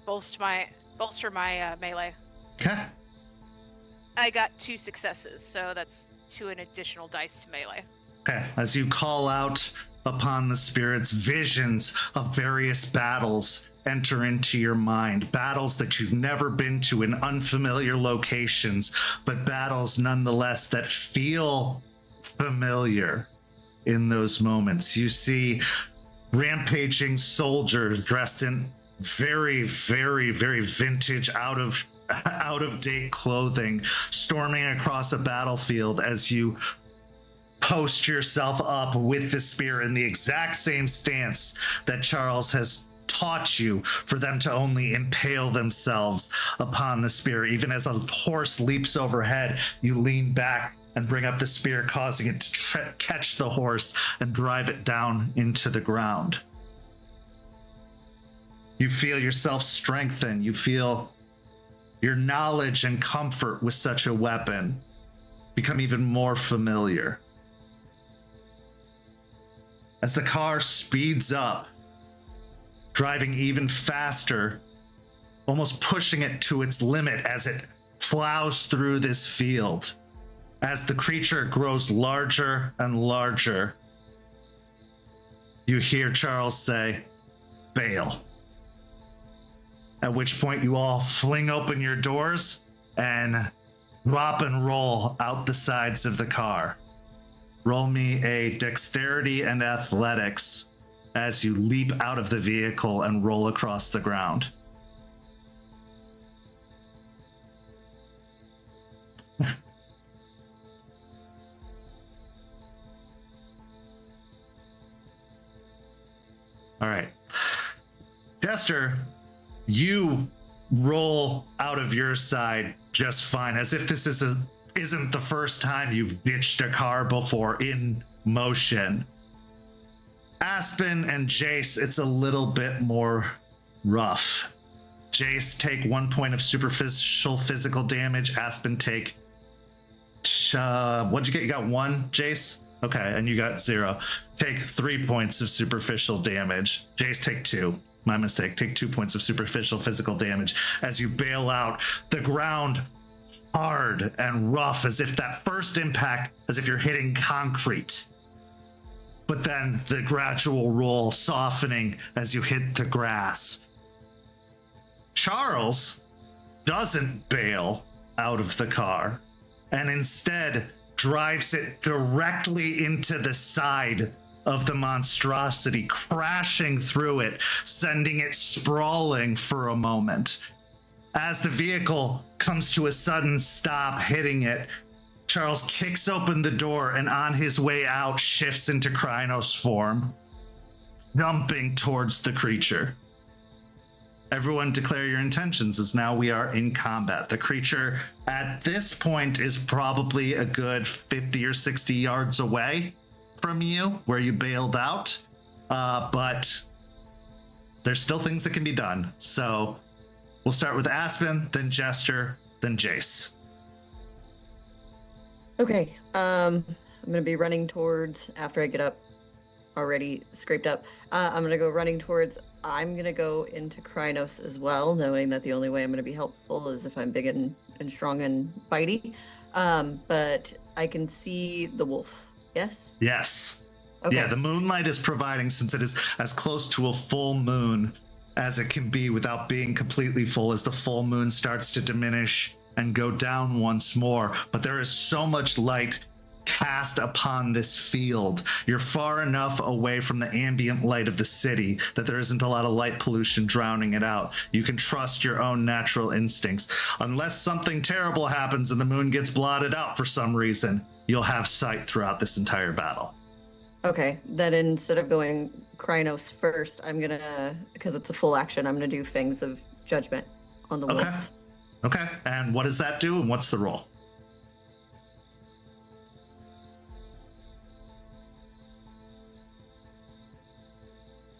bolster my melee. Okay. I got 2 successes, so that's 2 an additional dice to melee. Okay. As you call out upon the spirits, visions of various battles enter into your mind. Battles that you've never been to in unfamiliar locations, but battles nonetheless that feel familiar in those moments. You see rampaging soldiers dressed in very, very, very vintage, out of date clothing, storming across a battlefield as you post yourself up with the spear in the exact same stance that Charles has taught you for them to only impale themselves upon the spear. Even as a horse leaps overhead, you lean back and bring up the spear, causing it to catch the horse and drive it down into the ground. You feel yourself strengthen. You feel your knowledge and comfort with such a weapon become even more familiar. As the car speeds up, driving even faster, almost pushing it to its limit as it plows through this field. As the creature grows larger and larger, you hear Charles say, "Bail." At which point you all fling open your doors and drop and roll out the sides of the car. Roll me a dexterity and athletics as you leap out of the vehicle and roll across the ground. All right. Jester, you roll out of your side just fine, as if this isn't the first time you've ditched a car before in motion. Aspen and Jace, it's a little bit more rough. Jace, take 1 point of superficial physical damage. Aspen, take what'd you get? You got 1, Jace? Okay, and you got 0. Take 3 points of superficial damage. Jace, take 2. My mistake. Take 2 points of superficial physical damage as you bail out. The ground hard and rough, as if that first impact, as if you're hitting concrete. But then the gradual roll softening as you hit the grass. Charles doesn't bail out of the car and instead drives it directly into the side of the monstrosity, crashing through it, sending it sprawling for a moment. As the vehicle comes to a sudden stop, hitting it, Charles kicks open the door and on his way out shifts into Krynos form, jumping towards the creature. Everyone declare your intentions, as now we are in combat. The creature at this point is probably a good 50 or 60 yards away from you, where you bailed out, but there's still things that can be done. So we'll start with Aspen, then Jester, then Jace. Okay, I'm gonna be running towards, after I get up, already scraped up, I'm gonna go running towards, I'm gonna go into Krynos as well, knowing that the only way I'm gonna be helpful is if I'm big and strong and bitey. But I can see the wolf, yes? Yes. Okay. Yeah, the moonlight is providing, since it is as close to a full moon as it can be without being completely full, as the full moon starts to diminish and go down once more. But there is so much light cast upon this field. You're far enough away from the ambient light of the city that there isn't a lot of light pollution drowning it out. You can trust your own natural instincts. Unless something terrible happens and the moon gets blotted out for some reason, you'll have sight throughout this entire battle. Okay, then instead of going Krynos first, I'm gonna, because it's a full action, I'm gonna do Fangs of Judgment on the wolf. Okay, and what does that do, and what's the roll?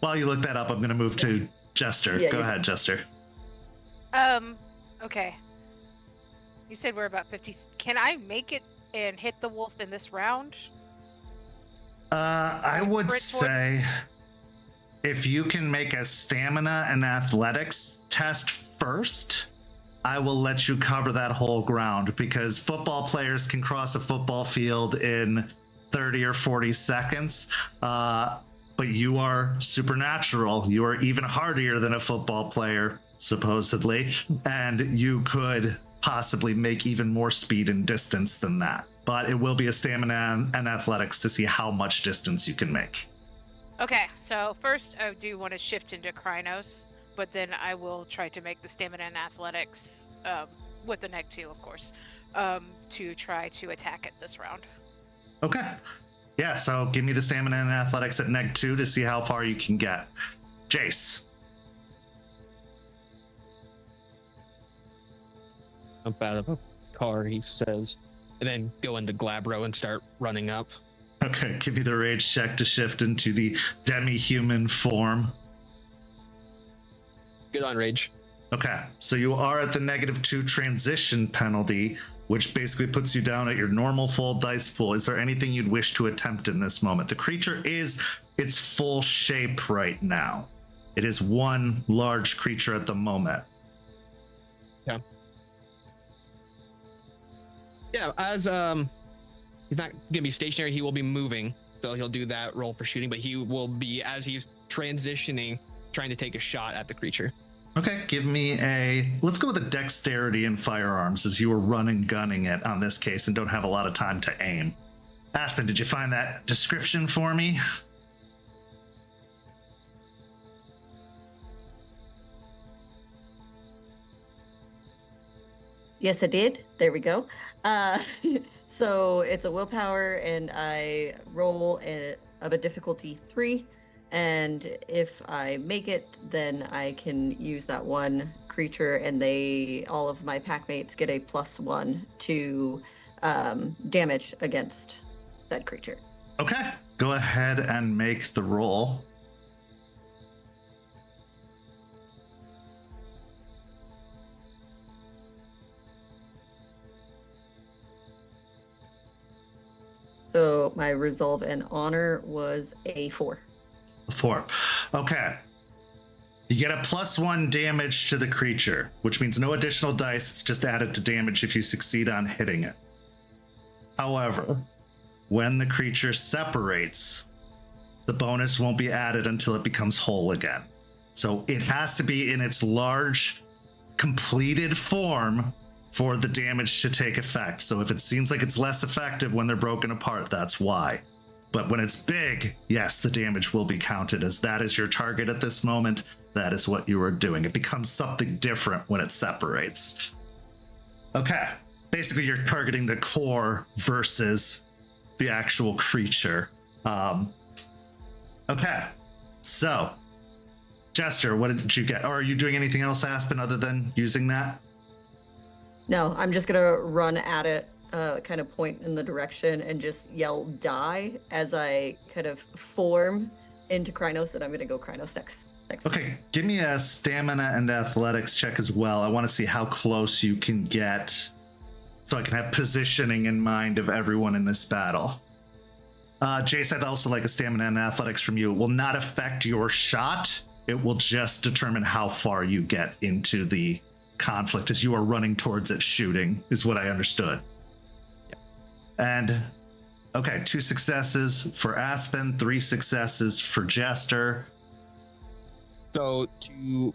While you look that up, I'm going to move to Jester. Yeah, Go ahead, Jester. Okay. You said we're about 50. Can I make it and hit the wolf in this round? I would say if you can make a stamina and athletics test first, I will let you cover that whole ground, because football players can cross a football field in 30 or 40 seconds. But you are supernatural. You are even hardier than a football player, supposedly, and you could possibly make even more speed and distance than that. But it will be a stamina and athletics to see how much distance you can make. Okay, so first I do want to shift into Krynos, but then I will try to make the stamina and athletics with the neg 2, of course, to try to attack it this round. Okay. Yeah, so give me the stamina and athletics at neg 2 to see how far you can get. Jace. Jump out of a car, he says, and then go into Glabro and start running up. Okay, give me the rage check to shift into the demi-human form. Good on rage. Okay, so you are at the -2 transition penalty, which basically puts you down at your normal full dice pool. Is there anything you'd wish to attempt in this moment? The creature is its full shape right now. It is one large creature at the moment. Yeah. Yeah, as he's not gonna be stationary, he will be moving. So he'll do that roll for shooting, but he will be, as he's transitioning, trying to take a shot at the creature. Okay, give me let's go with a dexterity and firearms, as you were gunning it on this case and don't have a lot of time to aim. Aspen, did you find that description for me? Yes, I did. There we go. So it's a willpower, and I roll of a difficulty 3. And if I make it, then I can use that one creature, and all of my pack mates get a +1 to damage against that creature. Okay, go ahead and make the roll. So my resolve and honor was a 4. 4. Okay. You get a +1 damage to the creature, which means no additional dice. It's just added to damage if you succeed on hitting it. However, when the creature separates, the bonus won't be added until it becomes whole again. So it has to be in its large, completed form for the damage to take effect. So if it seems like it's less effective when they're broken apart, that's why. But when it's big, yes, the damage will be counted, as that is your target at this moment. That is what you are doing. It becomes something different when it separates. Okay, basically you're targeting the core versus the actual creature. Okay, so Jester, what did you get? Or are you doing anything else, Aspen, other than using that? No, I'm just gonna run at it, kind of point in the direction and just yell "die" as I kind of form into Krynos, and I'm gonna go Krynos next. Okay, give me a stamina and athletics check as well. I want to see how close you can get, so I can have positioning in mind of everyone in this battle. Jace, I'd also like a stamina and athletics from you. It will not affect your shot. It will just determine how far you get into the conflict as you are running towards it shooting, is what I understood. Yeah. And Okay, 2 successes for Aspen, 3 successes for Jester. So to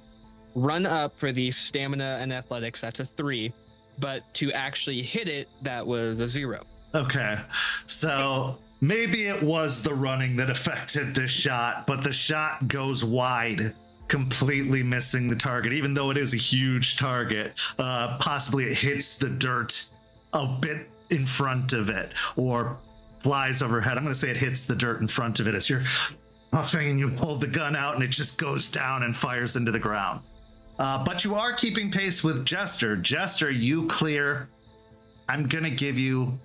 run up for the stamina and athletics, that's a 3. But to actually hit it, that was a 0. Okay, so maybe it was the running that affected this shot, but the shot goes wide, completely missing the target, even though it is a huge target. Possibly it hits the dirt a bit in front of it, or flies overhead. I'm going to say it hits the dirt in front of it as you're huffing and you pull the gun out and it just goes down and fires into the ground. But you are keeping pace with Jester. Jester, you clear. I'm going to give you...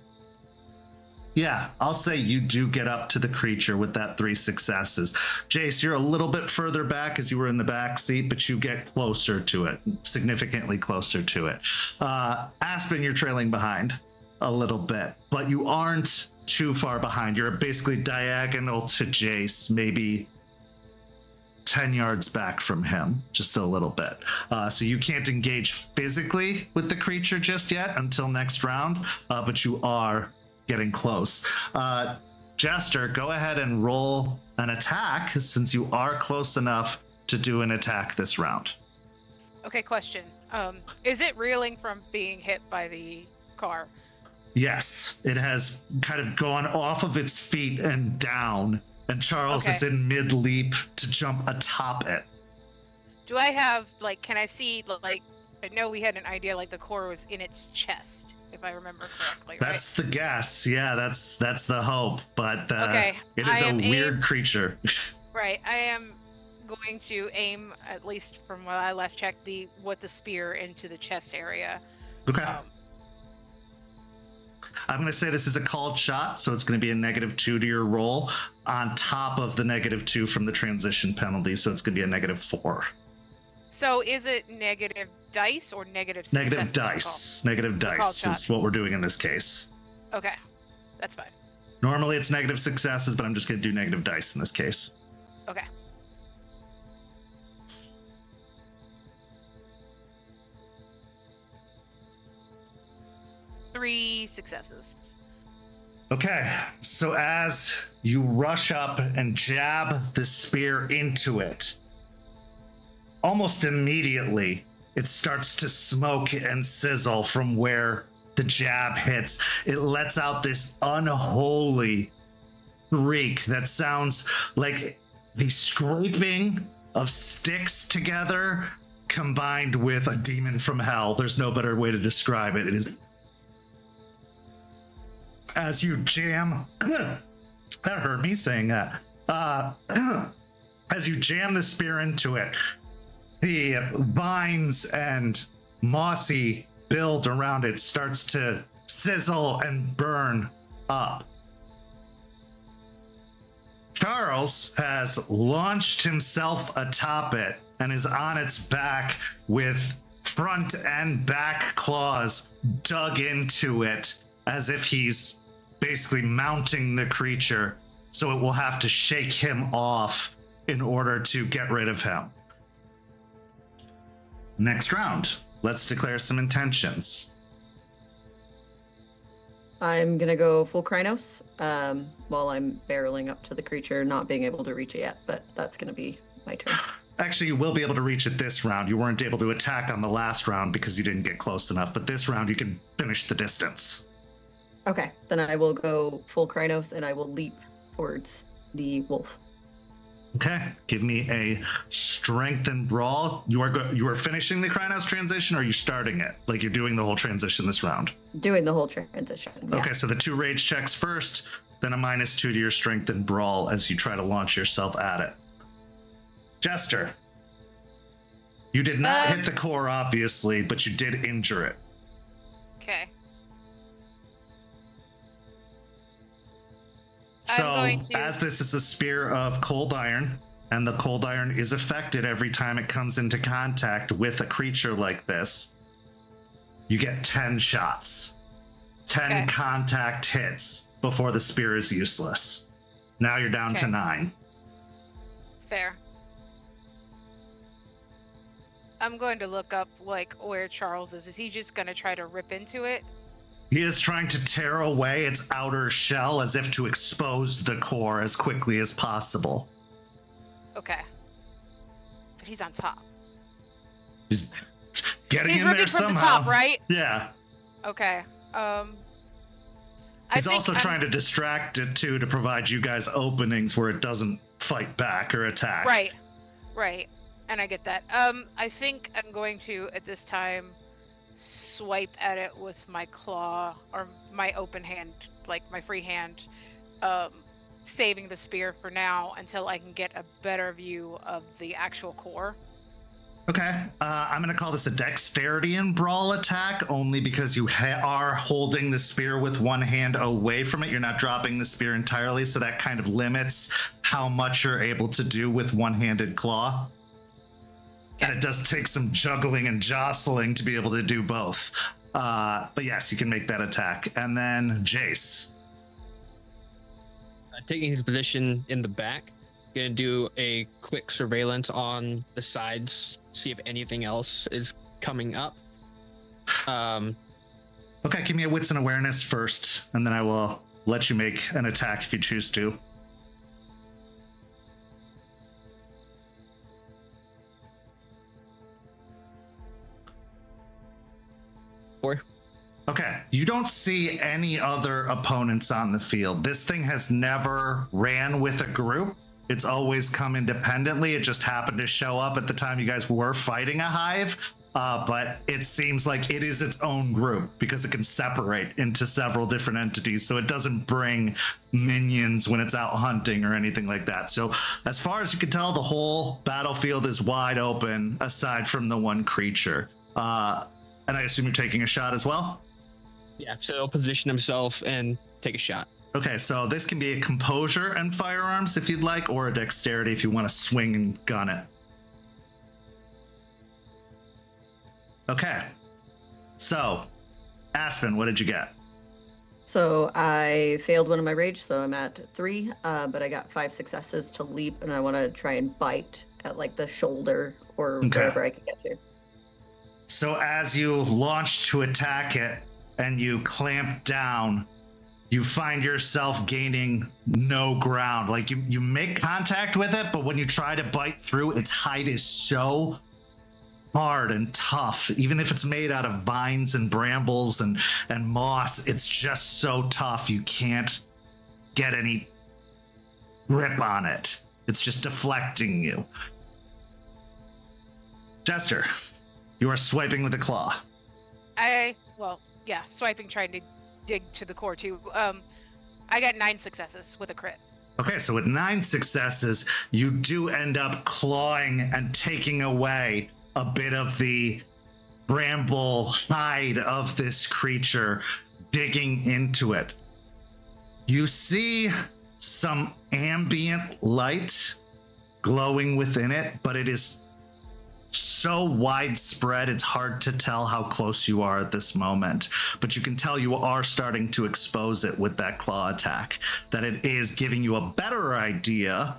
Yeah, I'll say you do get up to the creature with that 3 successes. Jace, you're a little bit further back as you were in the back seat, but you get closer to it, significantly closer to it. Aspen, you're trailing behind a little bit, but you aren't too far behind. You're basically diagonal to Jace, maybe 10 yards back from him, just a little bit. So you can't engage physically with the creature just yet until next round, but you are getting close. Jester, go ahead and roll an attack since you are close enough to do an attack this round. Okay, question. Is it reeling from being hit by the car? Yes, it has kind of gone off of its feet and down, and Charles is in mid-leap to jump atop it. Do I have, like, can I see, like, I know we had an idea, like, the core was in its chest, if I remember correctly, That's the guess. Yeah, that's the hope, but it is a weird creature. Right, I am going to aim, at least from what I last checked, the spear into the chest area. Okay. I'm going to say this is a called shot, so it's going to be a -2 to your roll on top of the -2 from the transition penalty, so it's going to be a -4. So is it negative dice or negative success? Negative dice. Negative dice is what we're doing in this case. Okay, that's fine. Normally it's negative successes, but I'm just going to do negative dice in this case. Okay. Three successes. Okay, so as you rush up and jab the spear into it, almost immediately it starts to smoke and sizzle from where the jab hits. It lets out this unholy shriek that sounds like the scraping of sticks together combined with a demon from hell. There's no better way to describe it. It is as you jam, that hurt me saying that. As you jam the spear into it, the vines and mossy build around it starts to sizzle and burn up. Charles has launched himself atop it and is on its back with front and back claws dug into it as if he's basically mounting the creature, so it will have to shake him off in order to get rid of him. Next round, let's declare some intentions. I'm gonna go full Krynos while I'm barreling up to the creature, not being able to reach it yet, but that's gonna be my turn. Actually, you will be able to reach it this round. You weren't able to attack on the last round because you didn't get close enough, but this round you can finish the distance. Okay, then I will go full Krynos and I will leap towards the wolf. Okay, give me a strength and brawl. You are finishing the Krynos transition, or are you starting it? Like you're doing the whole transition this round? Doing the whole transition. Yeah. Okay, so the 2 rage checks first, then a -2 to your strength and brawl as you try to launch yourself at it. Jester, you did not hit the core, obviously, but you did injure it. Okay. So, as this is a spear of cold iron, and the cold iron is affected every time it comes into contact with a creature like this, you get 10 shots. 10 contact hits before the spear is useless. Now you're down to 9. Fair. I'm going to look up, like, where Charles is. Is he just going to try to rip into it? He is trying to tear away its outer shell as if to expose the core as quickly as possible. Okay. But he's on top. He's getting He's in there ripping from somehow. the top, right? Yeah. Okay. He's also trying to distract it too, to provide you guys openings where it doesn't fight back or attack. Right. And I get that. I think I'm going to, at this time, swipe at it with my claw or my open hand, like my free hand, saving the spear for now until I can get a better view of the actual core. Okay, I'm going to call this a dexterity and brawl attack, only because you are holding the spear with one hand away from it. You're not dropping the spear entirely, so that kind of limits how much you're able to do with one-handed claw. Okay. And it does take some juggling and jostling to be able to do both. But yes, you can make that attack. And then Jace. Taking his position in the back, gonna do a quick surveillance on the sides, see if anything else is coming up. Okay, give me a wits and awareness first, and then I will let you make an attack if you choose to. Four. Okay, you don't see any other opponents on the field. This thing has never ran with a group. It's always come independently. It just happened to show up at the time you guys were fighting a hive. But it seems like it is its own group because it can separate into several different entities. So it doesn't bring minions when it's out hunting or anything like that. So as far as you can tell, the whole battlefield is wide open aside from the one creature. And I assume you're taking a shot as well? Yeah, so he'll position himself and take a shot. Okay, so this can be a composure and firearms if you'd like, or a dexterity if you want to swing and gun it. Okay, so Aspen, what did you get? So I failed one of my rage, so I'm at 3, but I got 5 successes to leap, and I want to try and bite at like the shoulder or wherever I can get to. So as you launch to attack it and you clamp down, you find yourself gaining no ground. Like you make contact with it, but when you try to bite through, its hide is so hard and tough. Even if it's made out of vines and brambles and moss, it's just so tough you can't get any grip on it. It's just deflecting you. Jester, you are swiping with a claw. Swiping, trying to dig to the core too. I got 9 successes with a crit. Okay, so with 9 successes, you do end up clawing and taking away a bit of the bramble hide of this creature, digging into it. You see some ambient light glowing within it, but it is so widespread, it's hard to tell how close you are at this moment. But you can tell you are starting to expose it with that claw attack, that it is giving you a better idea,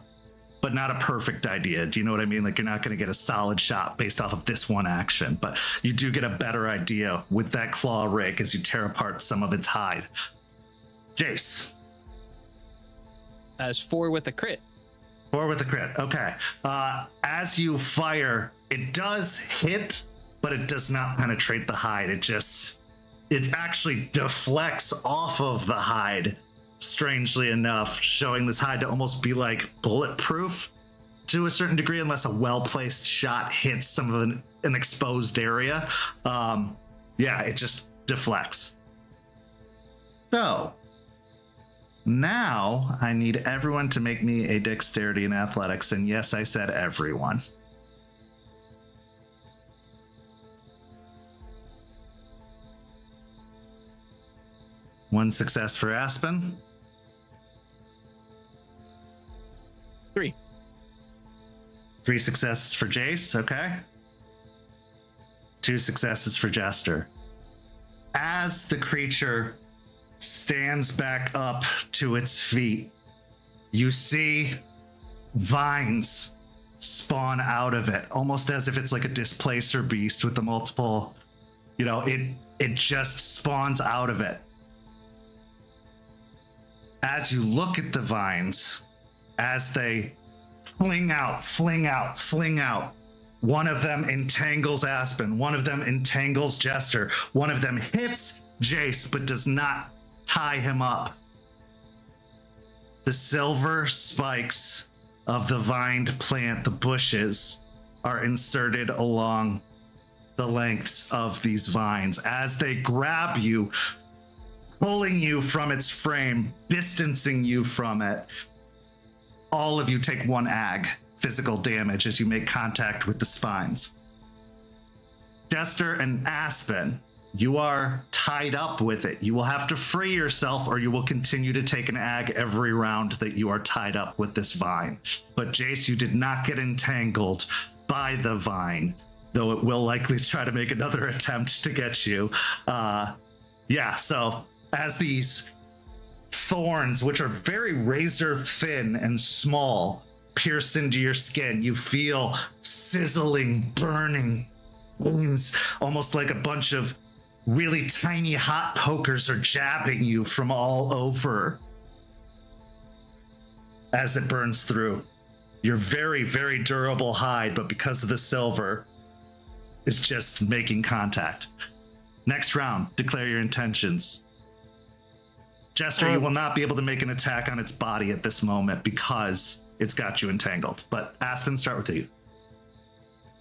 but not a perfect idea. Do you know what I mean? Like, you're not going to get a solid shot based off of this one action, but you do get a better idea with that claw rake as you tear apart some of its hide. Jace. As 4 with a crit. 4 with a crit. Okay. As you fire, it does hit, but it does not penetrate the hide. It actually deflects off of the hide, strangely enough, showing this hide to almost be like bulletproof to a certain degree, unless a well-placed shot hits some of an exposed area. It just deflects. So now I need everyone to make me a dexterity and athletics, and yes, I said everyone. One success for Aspen. 3. 3 successes for Jace, okay. 2 successes for Jester. As the creature stands back up to its feet, you see vines spawn out of it, almost as if it's like a displacer beast with the multiple it just spawns out of it. As you look at the vines, as they fling out, one of them entangles Aspen, one of them entangles Jester, one of them hits Jace but does not tie him up. The silver spikes of the vined plant, the bushes, are inserted along the lengths of these vines as they grab you, pulling you from its frame, distancing you from it. All of you take 1 ag physical damage as you make contact with the spines. Jester and Aspen, you are tied up with it. You will have to free yourself or you will continue to take an ag every round that you are tied up with this vine. But Jace, you did not get entangled by the vine, though it will likely try to make another attempt to get you. So as these thorns, which are very razor thin and small, pierce into your skin, you feel sizzling, burning wounds, almost like a bunch of really tiny hot pokers are jabbing you from all over as it burns through. Your very, very durable hide, but because of the silver, is just making contact. Next round, declare your intentions. Jester, you will not be able to make an attack on its body at this moment because it's got you entangled. But Aspen, start with you.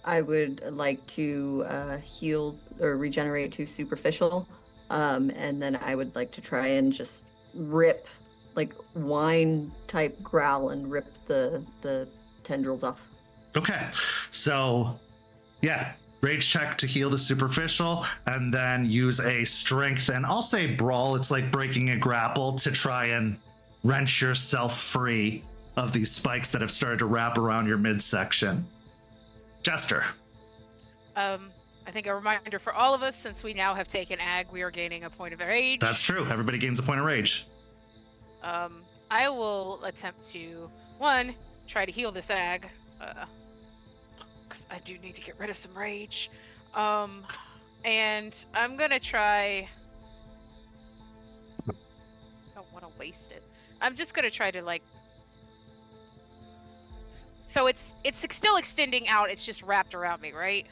I would like to heal or regenerate to superficial, and then I would like to try and just rip, like whine type growl and rip the tendrils off. Okay, so yeah, rage check to heal the superficial, and then use a strength and I'll say brawl. It's like breaking a grapple to try and wrench yourself free of these spikes that have started to wrap around your midsection. Jester. I think a reminder for all of us, since we now have taken ag, we are gaining a point of rage. That's true. Everybody gains a point of rage. I will attempt to, 1, try to heal this ag, because I do need to get rid of some rage. And I'm gonna try. I don't want to waste it. I'm just gonna try to So it's still extending out. It's just wrapped around me, right?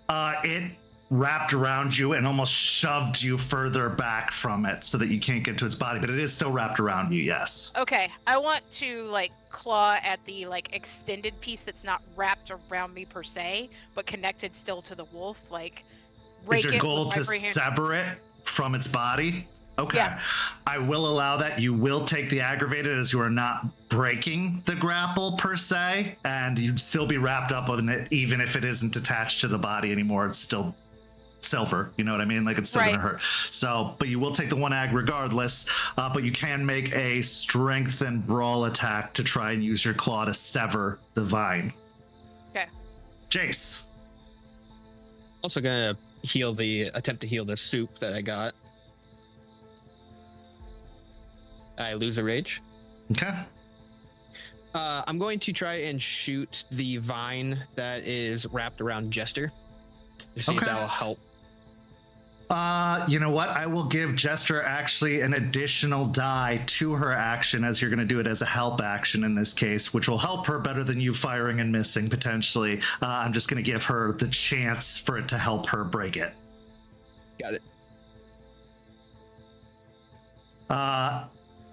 It wrapped around you and almost shoved you further back from it so that you can't get to its body, but it is still wrapped around you, yes. Okay, I want to claw at the extended piece that's not wrapped around me per se, but connected still to the wolf. Is your goal to sever it from its body? Okay. Yeah. I will allow that. You will take the aggravated as you are not breaking the grapple per se, and you'd still be wrapped up in it even if it isn't attached to the body anymore. It's still silver, you know what I mean? It's still gonna hurt. So, but you will take the 1 ag regardless, but you can make a strength and brawl attack to try and use your claw to sever the vine. Okay. Jace. Also gonna attempt to heal the soup that I got. I lose a rage. Okay. I'm going to try and shoot the vine that is wrapped around Jester to see if that will help. You know what? I will give Jester actually an additional die to her action, as you're going to do it as a help action in this case, which will help her better than you firing and missing potentially. I'm just going to give her the chance for it to help her break it. Got it.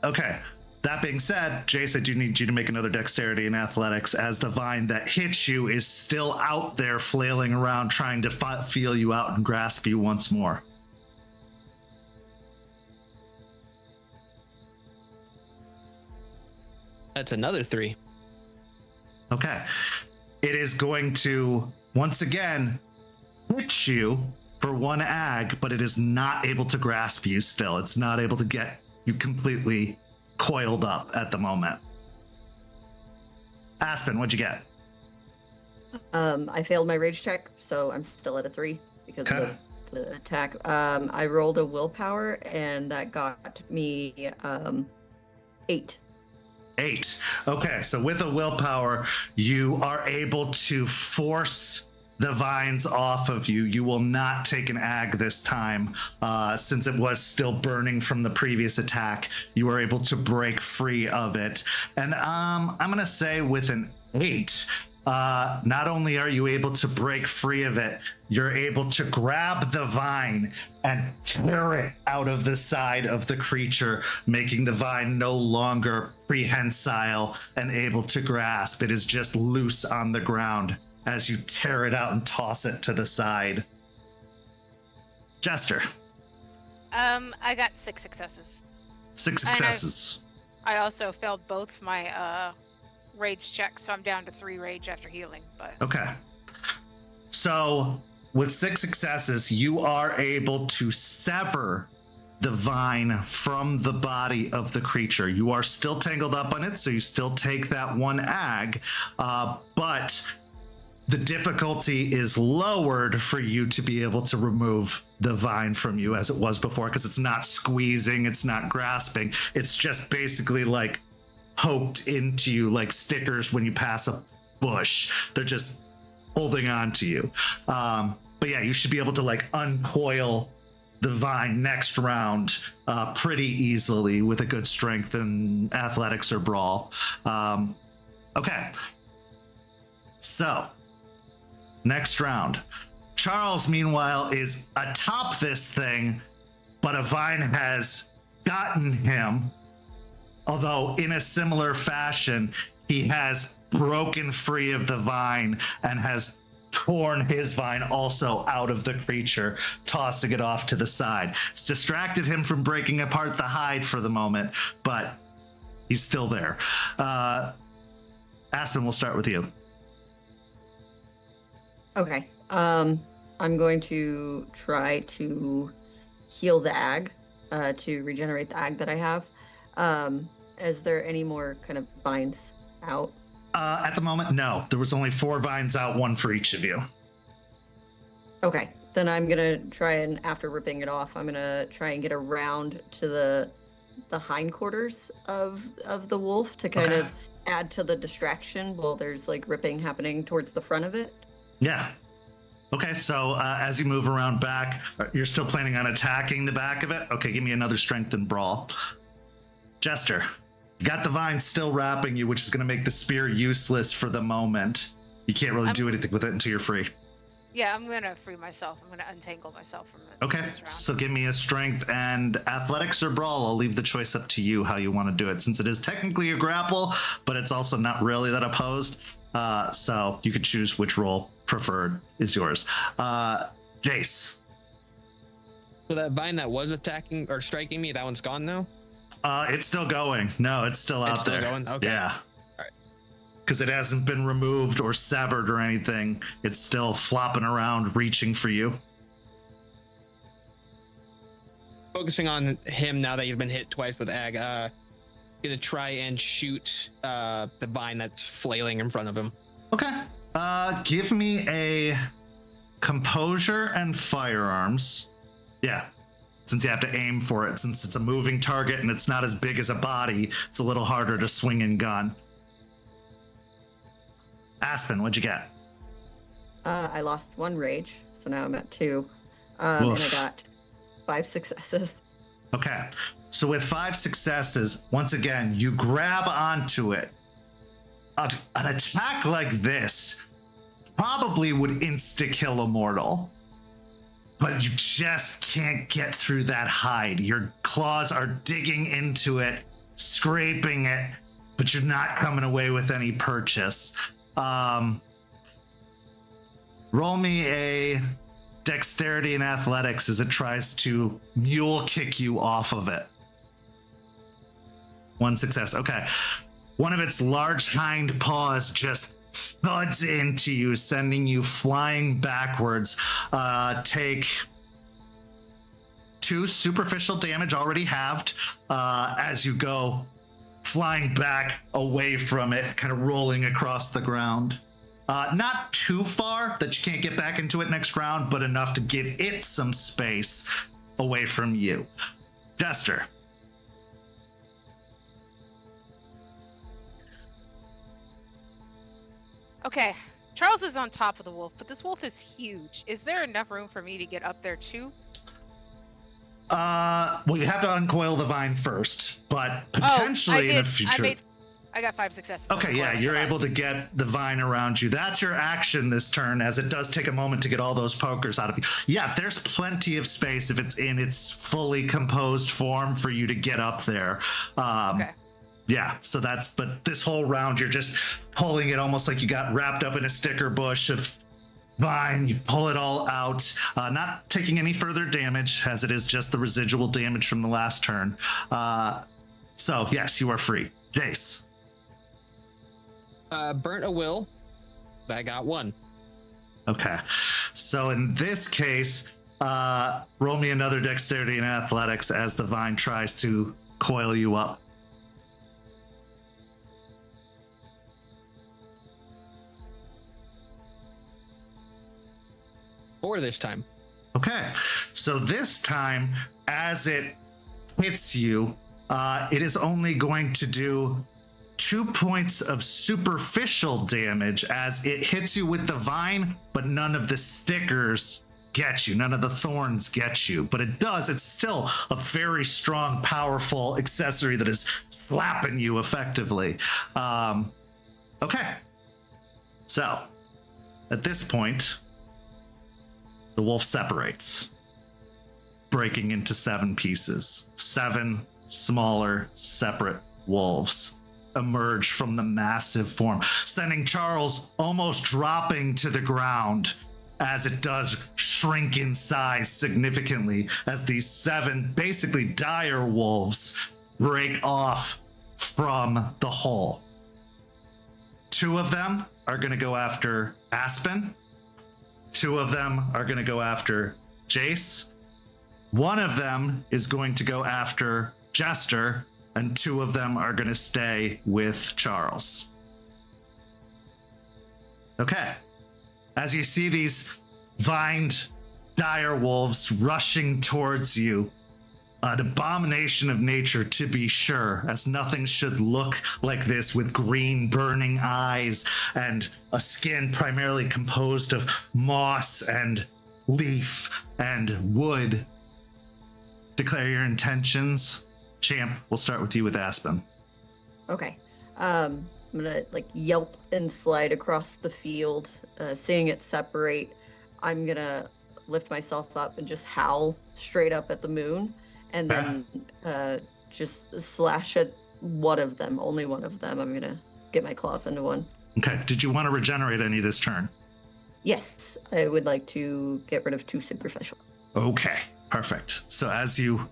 Okay. That being said, Jace, I do need you to make another dexterity and athletics as the vine that hits you is still out there flailing around trying to feel you out and grasp you once more. That's another 3. Okay. It is going to, once again, hit you for 1 ag, but it is not able to grasp you still. It's not able to get you completely coiled up at the moment. Aspen, what'd you get? I failed my rage check, so I'm still at a 3 because of the attack. I rolled a willpower, and that got me 8. 8. Okay, so with a willpower, you are able to force the vines off of you. You will not take an ag this time, since it was still burning from the previous attack. You are able to break free of it. And I'm gonna say with an 8, not only are you able to break free of it, you're able to grab the vine and tear it out of the side of the creature, making the vine no longer prehensile and able to grasp. It is just loose on the ground as you tear it out and toss it to the side. Jester. I got 6 successes. 6 successes. I also failed both my rage checks, so I'm down to 3 rage after healing. But Okay. So with 6 successes, you are able to sever the vine from the body of the creature. You are still tangled up on it, so you still take that 1 ag, but the difficulty is lowered for you to be able to remove the vine from you as it was before, because it's not squeezing, it's not grasping, it's just basically like poked into you like stickers when you pass a bush. They're just holding on to you. But yeah, you should be able to like uncoil the vine next round pretty easily with a good strength and athletics or brawl. Okay. So, next round. Charles, meanwhile, is atop this thing, but a vine has gotten him. Although, in a similar fashion, he has broken free of the vine and has torn his vine also out of the creature, tossing it off to the side. It's distracted him from breaking apart the hide for the moment, but he's still there. Aspen, we'll start with you. Okay. I'm going to try to heal the ag, to regenerate the ag that I have. Is there any more kind of vines out? At the moment, no. There was only 4 vines out, 1 for each of you. Okay. Then I'm gonna try and, after ripping it off, I'm gonna try and get around to the hindquarters of the wolf to kind of add to the distraction while there's like ripping happening towards the front of it. Yeah. Okay, so as you move around back, you're still planning on attacking the back of it? Okay, give me another strength and brawl. Jester, you got the vine still wrapping you, which is going to make the spear useless for the moment. You can't really do anything with it until you're free. yeah, I'm gonna free myself. I'm gonna untangle myself from it. Okay, so give me a strength and athletics or brawl. I'll leave the choice up to you how you want to do it, since it is technically a grapple, but it's also not really that opposed. So you could choose which roll preferred is yours. Jace. So that vine that was attacking or striking me, that one's gone now? It's still going. No, it's still out there. It's still going? Okay. Yeah. All right. Because it hasn't been removed or severed or anything. It's still flopping around, reaching for you. Focusing on him now that you've been hit twice with ag, gonna try and shoot the vine that's flailing in front of him. Okay. Give me a composure and firearms. Yeah. Since you have to aim for it, since it's a moving target and it's not as big as a body, it's a little harder to swing and gun. Aspen, what'd you get? I lost 1 rage, so now I'm at 2. And I got 5 successes. Okay. So with 5 successes, once again, you grab onto it. An attack like this probably would insta-kill a mortal. But you just can't get through that hide. Your claws are digging into it, scraping it, but you're not coming away with any purchase. Roll me a dexterity and athletics as it tries to mule kick you off of it. 1 success. Okay. One of its large hind paws just thuds into you, sending you flying backwards. Take 2 superficial damage already halved as you go flying back away from it, kind of rolling across the ground. Not too far that you can't get back into it next round, but enough to give it some space away from you. Jester. Okay, Charles is on top of the wolf, but this wolf is huge. Is there enough room for me to get up there too? Well, you have to uncoil the vine first, but potentially in the future. I got 5 successes. Okay, yeah, you're able to get the vine around you. That's your action this turn, as it does take a moment to get all those pokers out of you. Yeah, there's plenty of space if it's in its fully composed form for you to get up there. Okay. Yeah, so but this whole round, you're just pulling it almost like you got wrapped up in a sticker bush of vine. You pull it all out, not taking any further damage, as it is just the residual damage from the last turn. So, yes, you are free. Jace. Burnt a will. I got 1. Okay. So in this case, roll me another dexterity and athletics as the vine tries to coil you up. Or this time. Okay. So this time, as it hits you, it is only going to do 2 points of superficial damage as it hits you with the vine, but none of the stickers get you. None of the thorns get you. But it's still a very strong, powerful accessory that is slapping you effectively. Okay. So, at this point, the wolf separates, breaking into 7 pieces. 7 smaller, separate wolves emerge from the massive form, sending Charles almost dropping to the ground as it does shrink in size significantly as these 7 basically dire wolves break off from the hole. 2 of them are going to go after Aspen. 2 of them are going to go after Jace. 1 of them is going to go after Jester, and 2 of them are going to stay with Charles. Okay. As you see these vined dire wolves rushing towards you, an abomination of nature to be sure, as nothing should look like this, with green burning eyes and a skin primarily composed of moss and leaf and wood. Declare your intentions. Champ, we'll start with you with Aspen. Okay. I'm gonna yelp and slide across the field, seeing it separate. I'm gonna lift myself up and just howl straight up at the moon, and then just slash at one of them, only one of them. I'm gonna get my claws into one. Okay. Did you want to regenerate any this turn? Yes, I would like to get rid of 2 superficial. Okay, perfect. So as you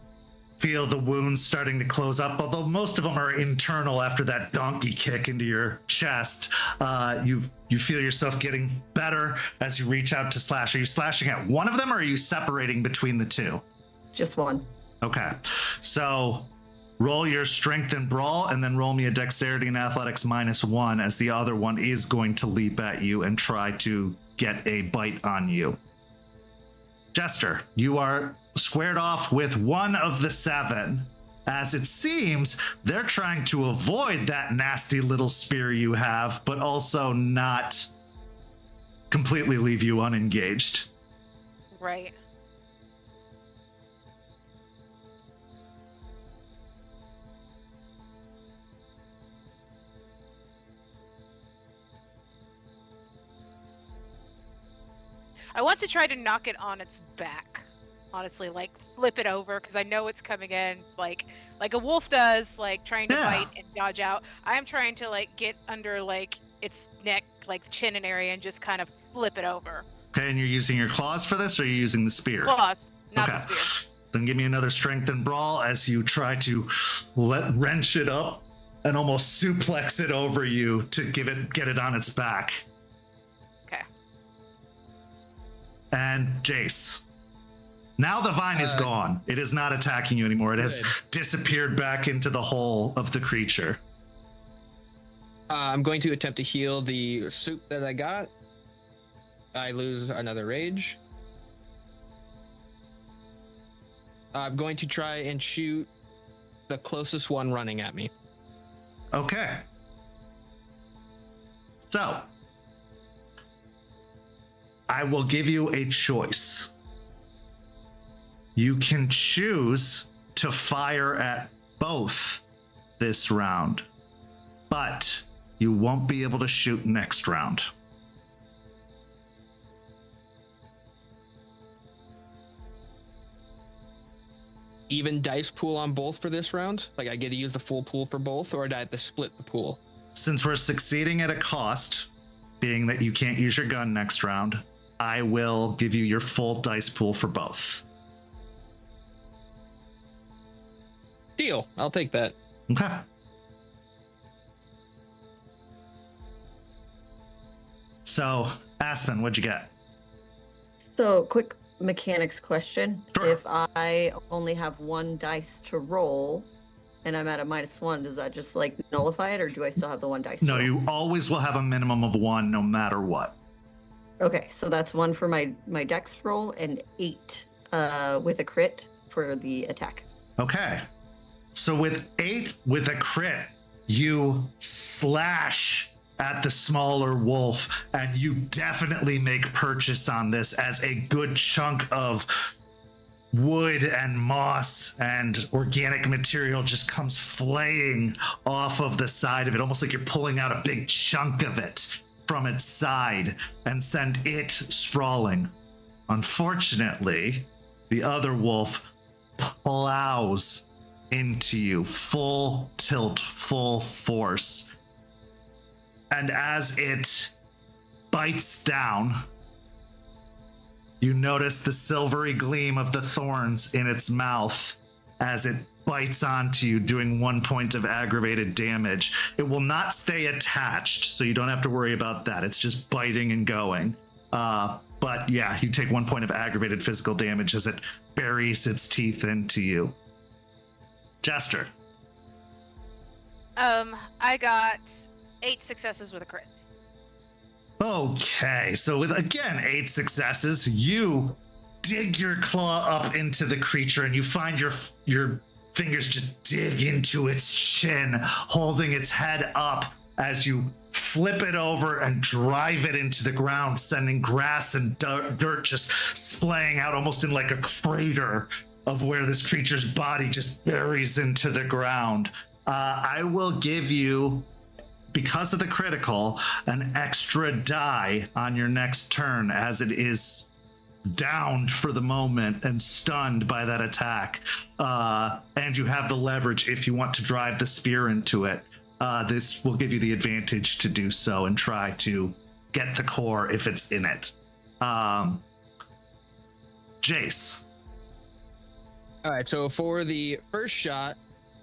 feel the wounds starting to close up, although most of them are internal after that donkey kick into your chest, you feel yourself getting better as you reach out to slash. Are you slashing at one of them, or are you separating between the 2? Just one. Okay, so roll your strength and brawl, and then roll me a dexterity and athletics -1, as the other one is going to leap at you and try to get a bite on you. Jester, you are squared off with 1 of the 7, as it seems they're trying to avoid that nasty little spear you have, but also not completely leave you unengaged. Right. I want to try to knock it on its back. Honestly, flip it over, because I know it's coming in like a wolf does, trying to bite and dodge out. I'm trying to get under its neck, chin and area, and just kind of flip it over. Okay, and you're using your claws for this, or are you using the spear? Claws, not the spear. Then give me another strength and brawl as you try to wrench it up and almost suplex it over you to get it on its back. Okay. And Jace. Now the vine is gone. It is not attacking you anymore. It has disappeared back into the hole of the creature. I'm going to attempt to heal the soup that I got. I lose another rage. I'm going to try and shoot the closest one running at me. Okay. So, I will give you a choice. You can choose to fire at both this round, but you won't be able to shoot next round. Even dice pool on both for this round? Like I get to use the full pool for both, or do I have to split the pool? Since we're succeeding at a cost, being that you can't use your gun next round, I will give you your full dice pool for both. Deal. I'll take that. Okay. So, Aspen, what'd you get? So, quick mechanics question. Sure. If I only have one dice to roll and I'm at a -1, does that just like nullify it, or do I still have the one dice? No, to roll? you always will have a minimum of 1 no matter what. Okay, so that's 1 for my dex roll and 8 with a crit for the attack. Okay. So with 8 with a crit, you slash at the smaller wolf, and you definitely make purchase on this as a good chunk of wood and moss and organic material just comes flaying off of the side of it, almost like you're pulling out a big chunk of it from its side and send it sprawling. Unfortunately, the other wolf plows into you, full tilt, full force. And as it bites down, you notice the silvery gleam of the thorns in its mouth as it bites onto you, doing 1 point of aggravated damage. It will not stay attached, so you don't have to worry about that. It's just biting and going. But yeah, you take 1 point of aggravated physical damage as it buries its teeth into you. Jester. I got 8 successes with a crit. Okay, so with again 8 successes, you dig your claw up into the creature and you find your fingers just dig into its chin, holding its head up as you flip it over and drive it into the ground, sending grass and dirt just splaying out almost in like a crater of where this creature's body just buries into the ground. I will give you, because of the critical, an extra die on your next turn as it is downed for the moment and stunned by that attack. And you have the leverage if you want to drive the spear into it. This will give you the advantage to do so and try to get the core if it's in it. Jace. All right, so for the first shot,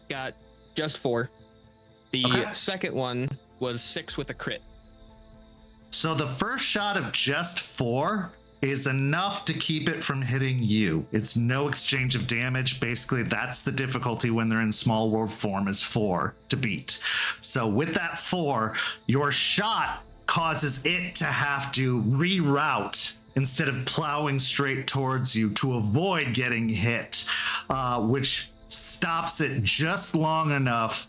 got just 4. The second one was 6 with a crit. So the first shot of just 4 is enough to keep it from hitting you. It's no exchange of damage. Basically, that's the difficulty when they're in small wolf form, is 4 to beat. So with that 4, your shot causes it to have to reroute instead of plowing straight towards you to avoid getting hit, which stops it just long enough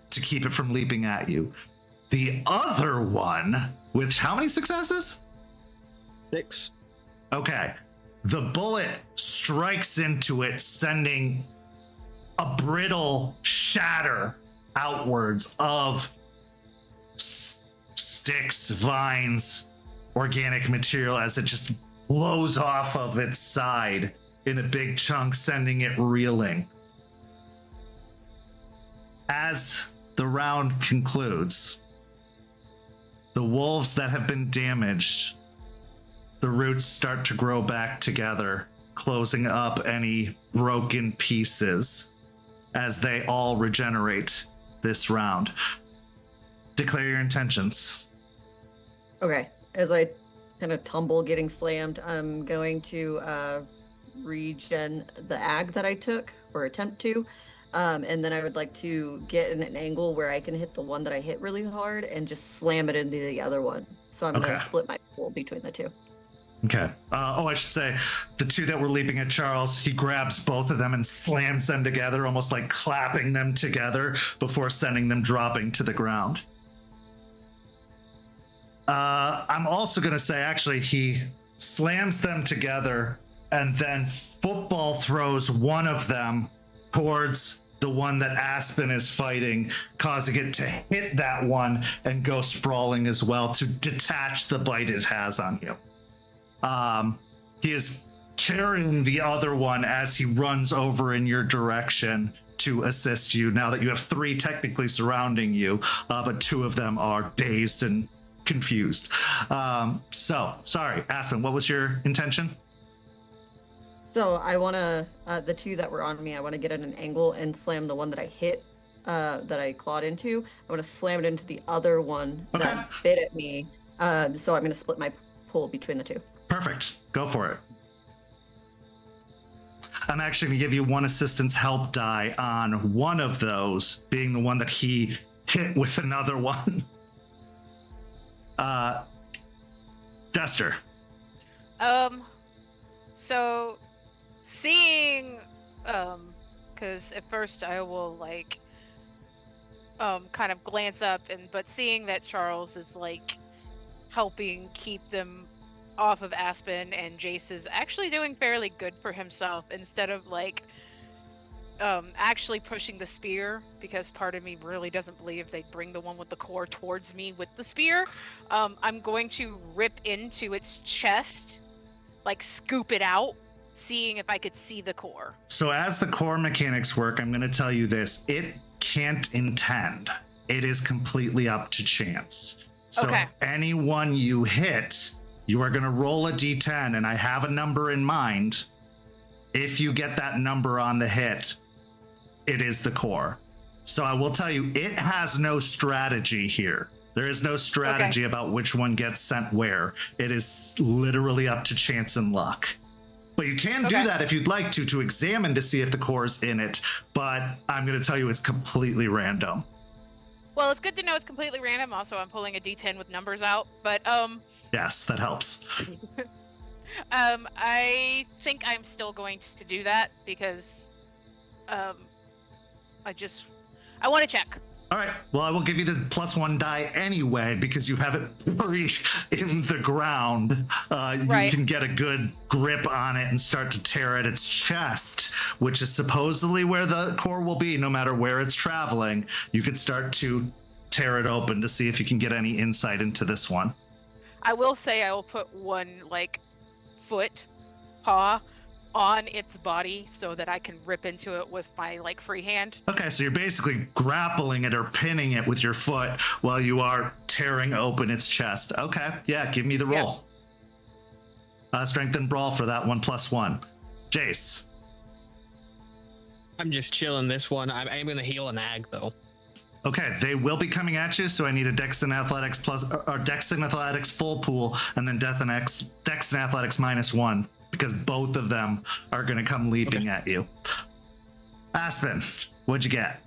to keep it from leaping at you. The other one, which, how many successes? 6. Okay. The bullet strikes into it, sending a brittle shatter outwards of sticks, vines, organic material as it just blows off of its side in a big chunk, sending it reeling. As the round concludes, the wolves that have been damaged, the roots start to grow back together, closing up any broken pieces as they all regenerate this round. Declare your intentions. Okay, as I kind of tumble getting slammed, I'm going to regen the ag that I took, or attempt to. And then I would like to get in an angle where I can hit the one that I hit really hard and just slam it into the other one. So I'm going to split my pool between the two. Okay. I should say, the two that were leaping at Charles, he grabs both of them and slams them together, almost like clapping them together before sending them dropping to the ground. I'm also going to say, actually, he slams them together, and then football throws one of them towards the one that Aspen is fighting, causing it to hit that one and go sprawling as well to detach the bite it has on you. He is carrying the other one as he runs over in your direction to assist you, now that you have 3 technically surrounding you, but 2 of them are dazed and confused. So, sorry, Aspen, what was your intention? So I want to, the 2 that were on me, I want to get at an angle and slam the one that I hit, that I clawed into. I want to slam it into the other one that bit at me. So I'm going to split my pull between the 2. Perfect. Go for it. I'm actually going to give you 1 assistance help die on one of those, being the one that he hit with another one. Jester. So seeing, because at first I will like, kind of glance up but seeing that Charles is like helping keep them off of Aspen, and Jace is actually doing fairly good for himself instead of like actually pushing the spear, because part of me really doesn't believe they'd bring the one with the core towards me with the spear. I'm going to rip into its chest, like scoop it out, seeing if I could see the core. So as the core mechanics work, I'm going to tell you this. It can't intend. It is completely up to chance. So anyone you hit, you are going to roll a d10, and I have a number in mind. If you get that number on the hit, it is the core. So I will tell you, it has no strategy here. There is no strategy about which one gets sent where. It is literally up to chance and luck. But you can do that if you'd like to examine to see if the core is in it. But I'm going to tell you it's completely random. Well, it's good to know it's completely random. Also, I'm pulling a d10 with numbers out, but yes, that helps. I think I'm still going to do that because I want to check. All right. Well, I will give you the +1 die anyway, because you have it buried in the ground. You can get a good grip on it and start to tear at its chest, which is supposedly where the core will be, no matter where it's traveling. You could start to tear it open to see if you can get any insight into this one. I will say I will put one, like, paw on its body so that I can rip into it with my like free hand. Okay, so you're basically grappling it or pinning it with your foot while you are tearing open its chest. Okay, yeah, give me the roll. Strength and brawl for that one +1. Jace. I'm just chilling this one. I'm going to heal an ag though. Okay, they will be coming at you, so I need a Dex and Athletics or Dex and Athletics full pool, and then Dex and Athletics -1. Because both of them are going to come leaping at you. Aspen, what'd you get?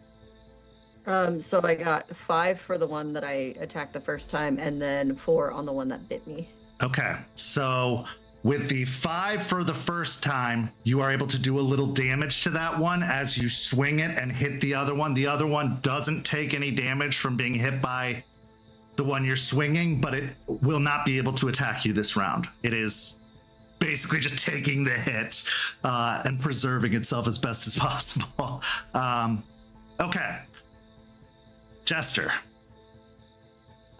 So I got 5 for the one that I attacked the first time, and then 4 on the one that bit me. Okay, so with the 5 for the first time, you are able to do a little damage to that one as you swing it and hit the other one. The other one doesn't take any damage from being hit by the one you're swinging, but it will not be able to attack you this round. It is basically just taking the hit and preserving itself as best as possible. Okay. Jester.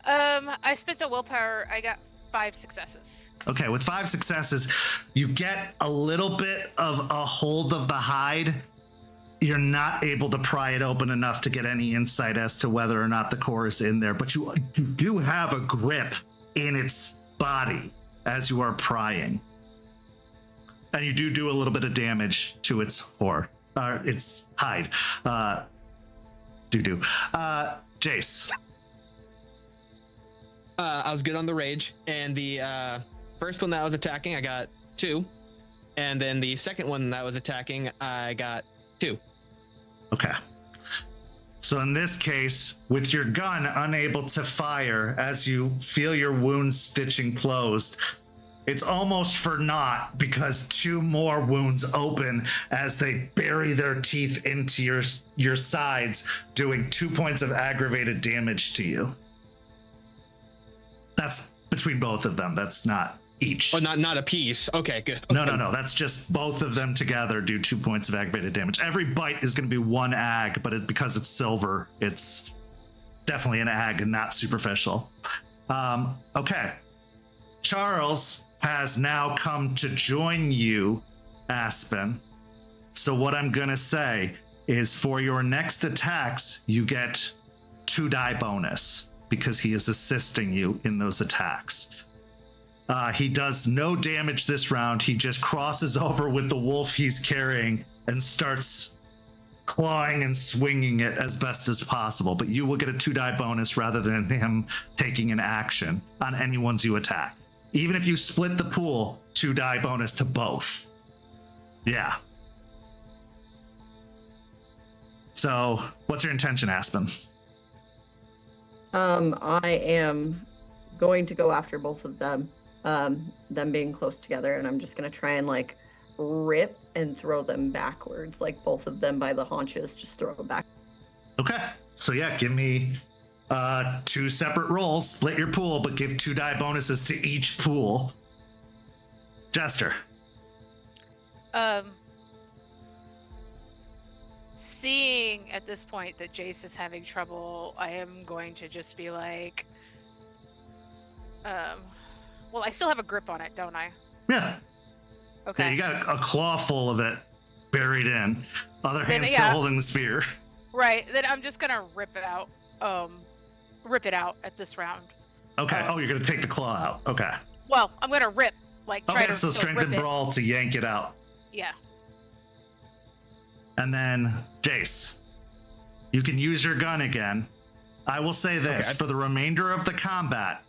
I spent a willpower. I got 5 successes. Okay, with 5 successes, you get a little bit of a hold of the hide. You're not able to pry it open enough to get any insight as to whether or not the core is in there, but you do have a grip in its body as you are prying. And you do a little bit of damage to its its hide. Jace. I was good on the rage, and the first one that I was attacking, I got 2, and then the second one that I was attacking, I got 2. Okay. So in this case, with your gun unable to fire as you feel your wounds stitching closed, it's almost for naught because 2 more wounds open as they bury their teeth into your sides, doing 2 points of aggravated damage to you. That's between both of them. That's not each. Oh, not a piece. Okay, good. No. That's just both of them together do 2 points of aggravated damage. Every bite is going to be 1 ag, but because it's silver, it's definitely an ag and not superficial. Okay. Charles has now come to join you, Aspen. So what I'm going to say is for your next attacks, you get 2 die bonus because he is assisting you in those attacks. He does no damage this round. He just crosses over with the wolf he's carrying and starts clawing and swinging it as best as possible. But you will get a 2 die bonus rather than him taking an action on any ones you attack. Even if you split the pool, 2 die bonus to both. Yeah. So, what's your intention, Aspen? I am going to go after both of them, them being close together, and I'm just going to try and like rip and throw them backwards, like both of them by the haunches, just throw them back. Okay. So yeah, give me 2 separate rolls, split your pool, but give 2 die bonuses to each pool. Jester. Seeing at this point that Jace is having trouble, I am going to just be like, well, I still have a grip on it, don't I? Yeah. Okay. Yeah, you got a claw full of it buried in. Other hand still holding the spear. Right. Then I'm just gonna rip it out at this round. Okay. You're gonna take the claw out. Okay. Well, I'm gonna rip, like try to so strength and brawl to yank it out. Yeah. And then Jace, you can use your gun again. I will say this, for the remainder of the combat,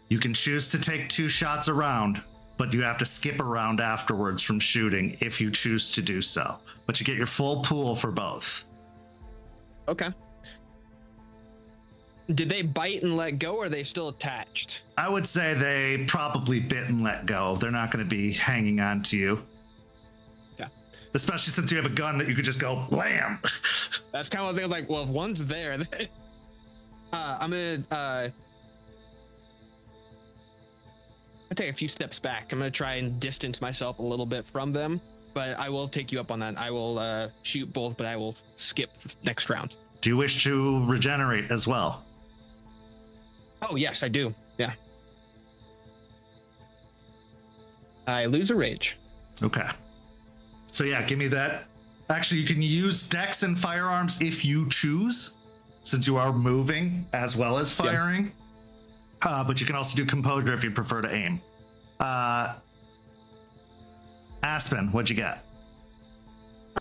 you can choose to take 2 shots a round, but you have to skip a round afterwards from shooting if you choose to do so. But you get your full pool for both. Okay. Did they bite and let go, or are they still attached? I would say they probably bit and let go. They're not going to be hanging on to you. Yeah. Especially since you have a gun that you could just go blam. That's kind of what they're like, well, if one's there, I'm going to take a few steps back. I'm going to try and distance myself a little bit from them, but I will take you up on that. I will shoot both, but I will skip next round. Do you wish to regenerate as well? Oh, yes, I do. Yeah. I lose a rage. Okay. So yeah, give me that. Actually, you can use dex and firearms if you choose, since you are moving as well as firing. Yep. But you can also do composure if you prefer to aim. Aspen, what'd you get?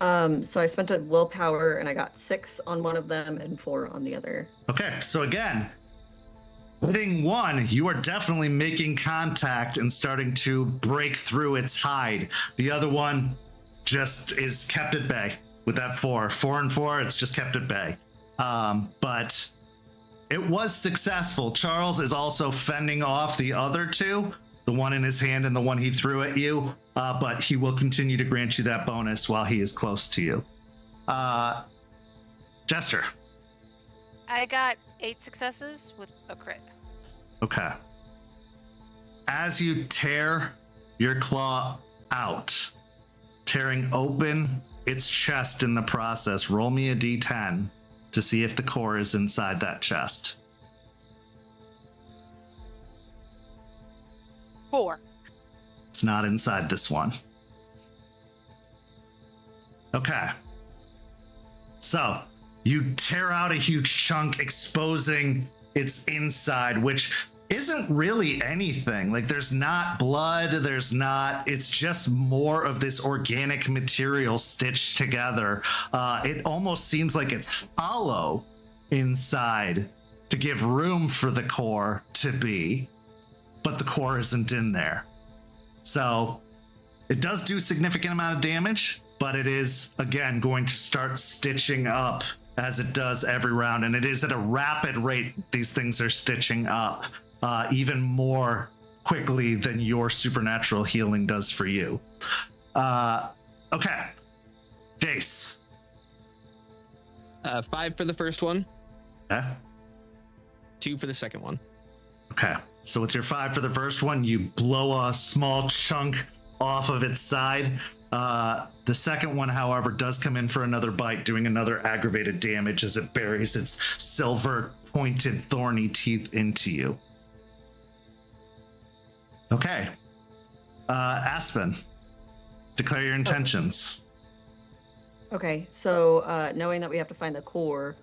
So I spent a willpower and I got 6 on one of them and 4 on the other. Okay, so again, hitting one, you are definitely making contact and starting to break through its hide. The other one just is kept at bay with that 4. 4 and 4, it's just kept at bay. But it was successful. Charles is also fending off the other 2, the one in his hand and the one he threw at you. But he will continue to grant you that bonus while he is close to you. Jester. I got 8 successes with a crit. Okay. As you tear your claw out, tearing open its chest in the process, roll me a d10 to see if the core is inside that chest. 4. It's not inside this one. Okay. So, you tear out a huge chunk, exposing its inside, which isn't really anything. Like, there's not blood, it's just more of this organic material stitched together. It almost seems like it's hollow inside to give room for the core to be, but the core isn't in there. So it does do a significant amount of damage, but it is, again, going to start stitching up as it does every round. And it is at a rapid rate, these things are stitching up even more quickly than your supernatural healing does for you. Okay. Jace. 5 for the first one. Yeah. 2 for the second one. Okay. So with your 5 for the first one, you blow a small chunk off of its side. The second one, however, does come in for another bite, doing another aggravated damage as it buries its silver pointed thorny teeth into you. Okay. Aspen, declare your intentions. Okay, so knowing that we have to find the core,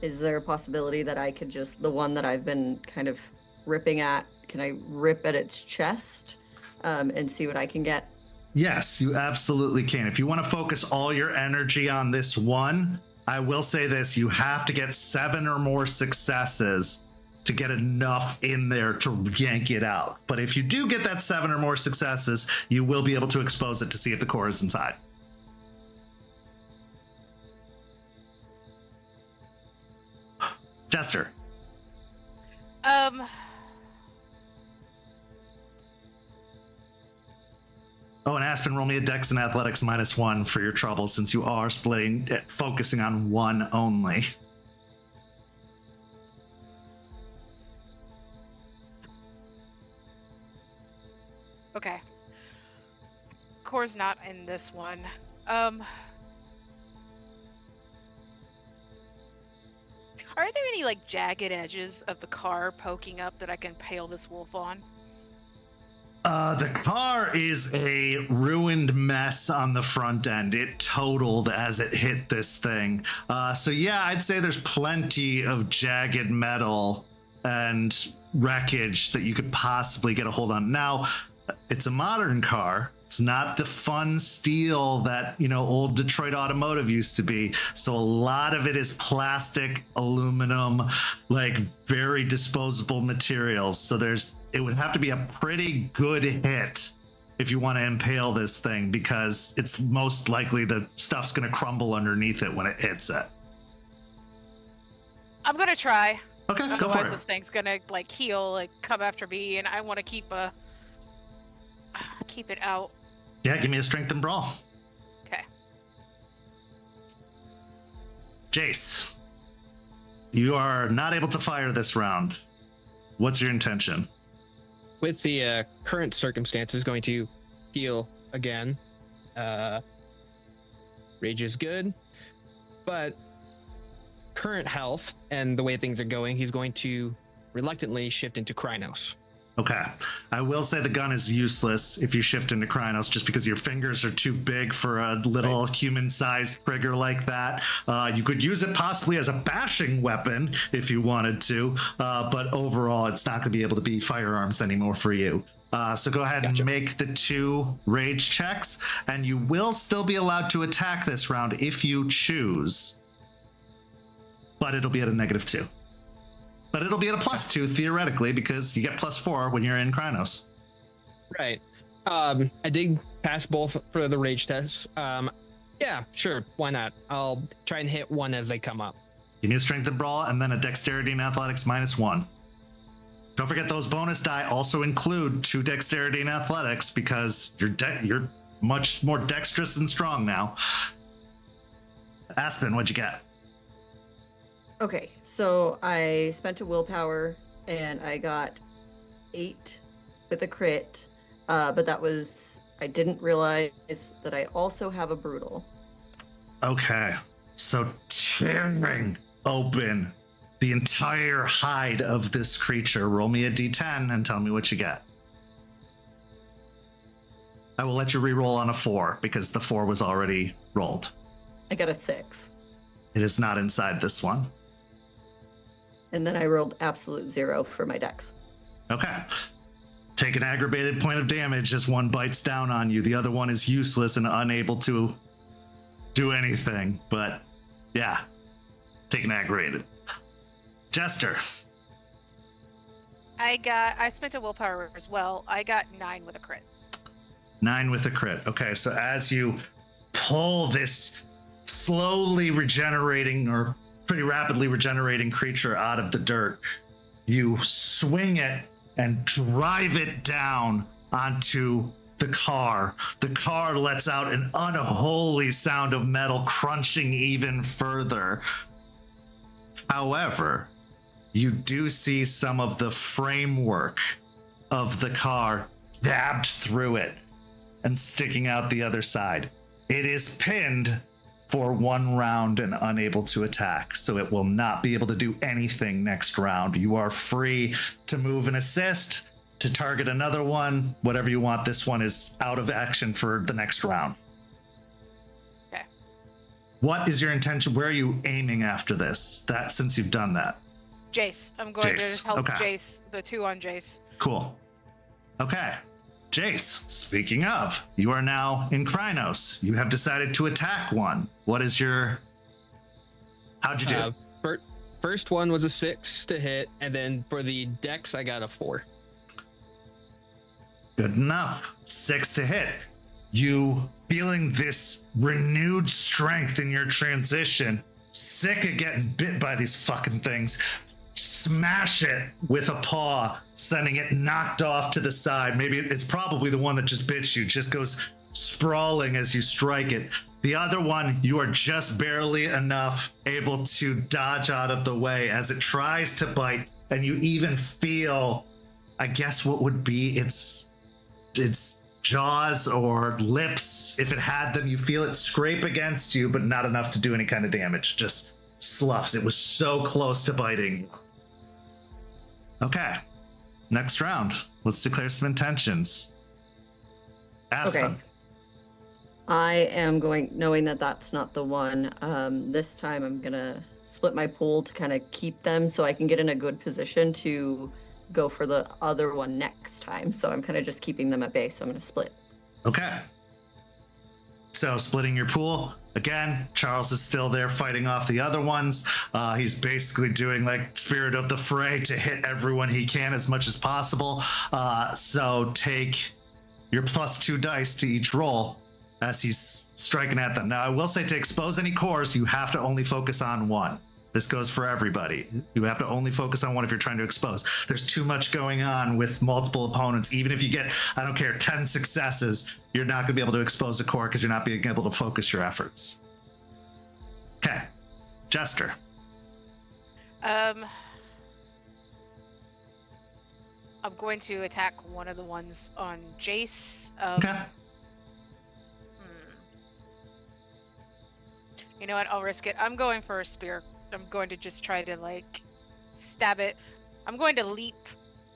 is there a possibility that I could just, the one that I've been kind of ripping at, can I rip at its chest and see what I can get? Yes, you absolutely can. If you want to focus all your energy on this one, I will say this, you have to get 7 or more successes to get enough in there to yank it out. But if you do get that 7 or more successes, you will be able to expose it to see if the core is inside. Jester. Oh, and Aspen, roll me a Dex and Athletics -1 for your trouble, since you are focusing on one only. Okay. Core's not in this one. Are there any like jagged edges of the car poking up that I can impale this wolf on? The car is a ruined mess on the front end. It totaled as it hit this thing. So yeah, I'd say there's plenty of jagged metal and wreckage that you could possibly get a hold on. Now, it's a modern car. It's not the fun steel that, old Detroit Automotive used to be. So a lot of it is plastic, aluminum, like very disposable materials. So it would have to be a pretty good hit if you want to impale this thing, because it's most likely the stuff's going to crumble underneath it when it hits it. I'm going to try. Okay, go for Otherwise it. this thing's going to heal, come after me, and I want to keep it out. Yeah, give me a strength and brawl. Okay. Jace, you are not able to fire this round. What's your intention? With the current circumstances, going to heal again. Rage is good, but current health and the way things are going, he's going to reluctantly shift into Krynos. Okay. I will say the gun is useless if you shift into Krynos, just because your fingers are too big for a little human-sized trigger like that. You could use it possibly as a bashing weapon if you wanted to, but overall it's not going to be able to be firearms anymore for you. So go ahead and make the 2 rage checks, and you will still be allowed to attack this round if you choose, but it'll be at a -2. But it'll be at a +2 theoretically, because you get +4 when you're in Krynos. Right. I did pass both for the rage tests. Yeah, sure. Why not? I'll try and hit one as they come up. Give me a strength and brawl, and then a dexterity and athletics -1. Don't forget those bonus die also include 2 dexterity and athletics, because you're much more dexterous and strong now. Aspen, what'd you get? Okay, so I spent a willpower and I got 8 with a crit, but I didn't realize that I also have a brutal. Okay, so tearing open the entire hide of this creature, roll me a d10 and tell me what you get. I will let you re-roll on a 4 because the 4 was already rolled. I got a 6. It is not inside this one. And then I rolled absolute 0 for my dex. Okay. Take an aggravated point of damage as one bites down on you. The other one is useless and unable to do anything. But yeah, take an aggravated. Jester. I spent a willpower as well. I got 9 with a crit. 9 with a crit. Okay, so as you pull this slowly regenerating or pretty rapidly regenerating creature out of the dirt, you swing it and drive it down onto the car. The car lets out an unholy sound of metal crunching even further. However, you do see some of the framework of the car stabbed through it and sticking out the other side. It is pinned for 1 round and unable to attack, so it will not be able to do anything next round. You are free to move and assist, to target another one, whatever you want. This one is out of action for the next round. Okay. What is your intention? Where are you aiming after this? That since you've done that. Jace. I'm going Jace, to help okay. Jace, the 2 on Jace. Cool. Okay. Jace, speaking of, you are now in Krynos. You have decided to attack one. What is your... How'd you do? First one was a 6 to hit, and then for the dex, I got a 4. Good enough. 6 to hit. You feeling this renewed strength in your transition, sick of getting bit by these fucking things, smash it with a paw, sending it knocked off to the side. Maybe it's probably the one that just bit you, just goes sprawling as you strike it. The other one, you are just barely enough able to dodge out of the way as it tries to bite, and you even feel, I guess what would be its jaws or lips, if it had them. You feel it scrape against you, but not enough to do any kind of damage. Just sloughs. It was so close to biting you. Okay, next round. Let's declare some intentions. Aspen. Okay. I am going, knowing that that's not the one, this time I'm gonna split my pool to kind of keep them so I can get in a good position to go for the other one next time. So I'm kind of just keeping them at bay, so I'm gonna split. Okay. So splitting your pool. Again, Charles is still there fighting off the other ones. He's basically doing like spirit of the fray to hit everyone he can as much as possible. So take your +2 dice to each roll as he's striking at them. Now, I will say to expose any cores, you have to only focus on one. This goes for everybody. You have to only focus on one if you're trying to expose. There's too much going on with multiple opponents. Even if you get, I don't care, 10 successes, you're not going to be able to expose a core because you're not being able to focus your efforts. Okay. Jester. I'm going to attack one of the ones on Jace. Okay. You know what? I'll risk it. I'm going for a spear. I'm going to just try to like stab it. I'm going to leap,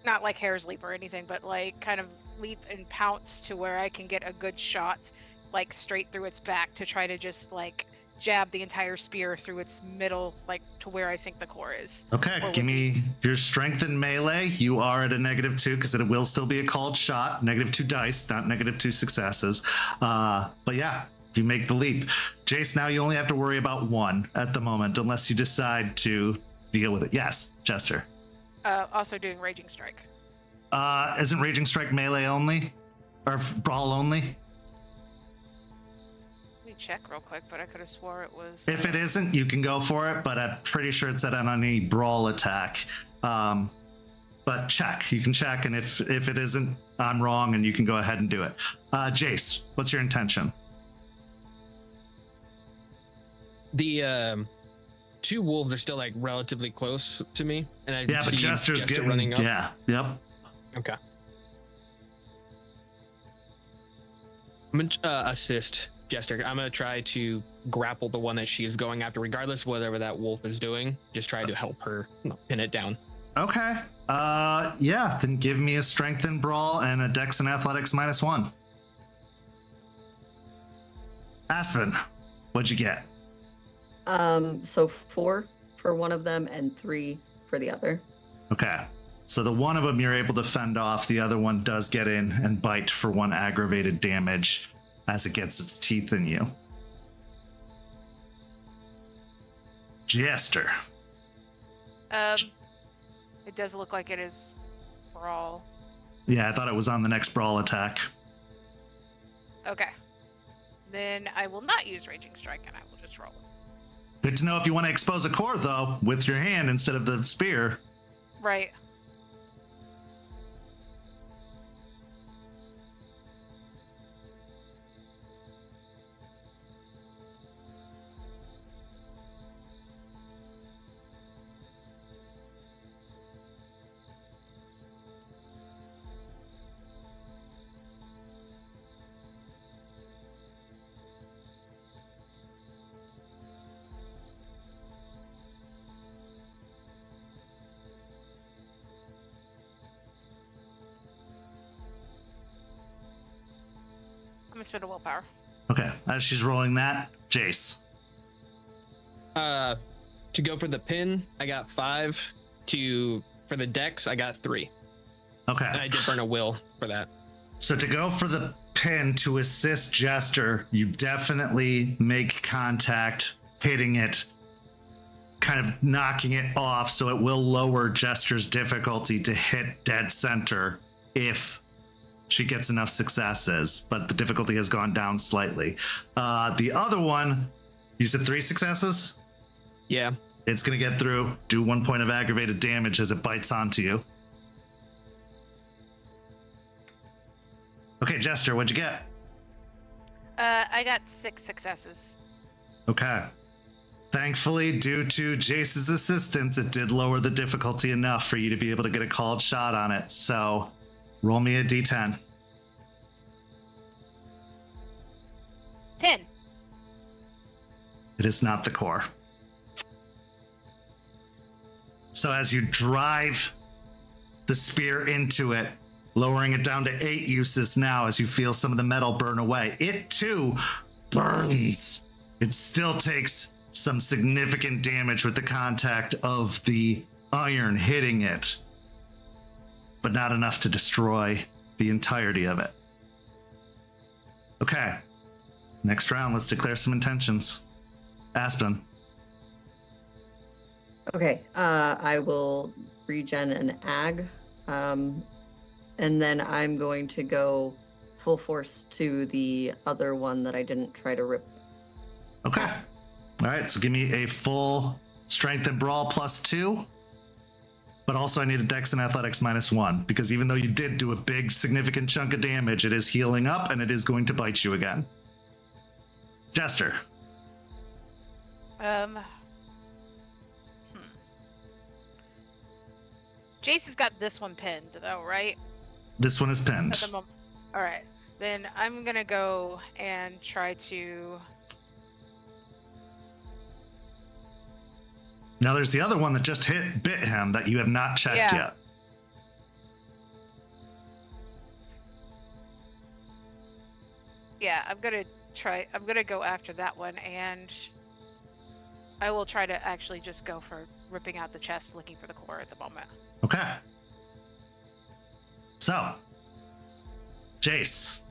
not like hare's leap or anything, but like kind of leap and pounce to where I can get a good shot, like straight through its back to try to just like jab the entire spear through its middle, like to where I think the core is. Okay, give me your strength in melee. You are at a -2 because it will still be a called shot. -2 dice, not -2 successes. But yeah, you make the leap. Jace, now you only have to worry about one at the moment, unless you decide to deal with it. Yes, Jester. Also doing Raging Strike. Isn't Raging Strike melee only? Or brawl only? Let me check real quick, but I could have swore it was... If it isn't, you can go for it, but I'm pretty sure it's set on any brawl attack. But check. You can check, and if it isn't, I'm wrong, and you can go ahead and do it. Jace, what's your intention? The 2 wolves are still like relatively close to me, and I but see Jester's Jester getting running up. Yeah, yep. Okay. I'm gonna assist Jester. I'm gonna try to grapple the one that she is going after, regardless of whatever that wolf is doing. Just try to help her pin it down. Okay. Yeah. Then give me a strength and brawl and a dex and athletics -1. Aspen, what'd you get? So 4 for one of them and 3 for the other. Okay. So the one of them you're able to fend off. The other one does get in and bite for 1 aggravated damage as it gets its teeth in you. Jester. It does look like it is brawl. Yeah, I thought it was on the next brawl attack. Okay. Then I will not use Raging Strike and I will just roll it. Good to know if you want to expose a core, though, with your hand instead of the spear. Right. gonna spend a willpower. Okay, as she's rolling that, Jace. To go for the pin, I got 5. For the dex, I got 3. Okay. And I did burn a will for that. So to go for the pin to assist Jester, you definitely make contact, hitting it, kind of knocking it off, so it will lower Jester's difficulty to hit dead center if she gets enough successes, but the difficulty has gone down slightly. The other one, you said 3 successes? Yeah. It's going to get through, do 1 point of aggravated damage as it bites onto you. Okay, Jester, what'd you get? I got 6 successes. Okay. Thankfully, due to Jace's assistance, it did lower the difficulty enough for you to be able to get a called shot on it. So, roll me a d10. 10. It is not the core. So as you drive the spear into it, lowering it down to 8 uses now as you feel some of the metal burn away, it too burns. It still takes some significant damage with the contact of the iron hitting it, but not enough to destroy the entirety of it. Okay, next round, let's declare some intentions. Aspen. Okay, I will regen an ag, and then I'm going to go full force to the other one that I didn't try to rip. Okay. All right, so give me a full strength and brawl +2, but also I need a dex and athletics -1, because even though you did do a big significant chunk of damage, it is healing up and it is going to bite you again. Jester. Jace has got this one pinned, though, right? This one is At pinned. the moment. All right. Then I'm gonna go and try to. Now there's the other one that just bit him that you have not checked yet. Yeah, I'm gonna go after that one, and I will try to actually just go for ripping out the chest, looking for the core at the moment. Okay. So, Jace.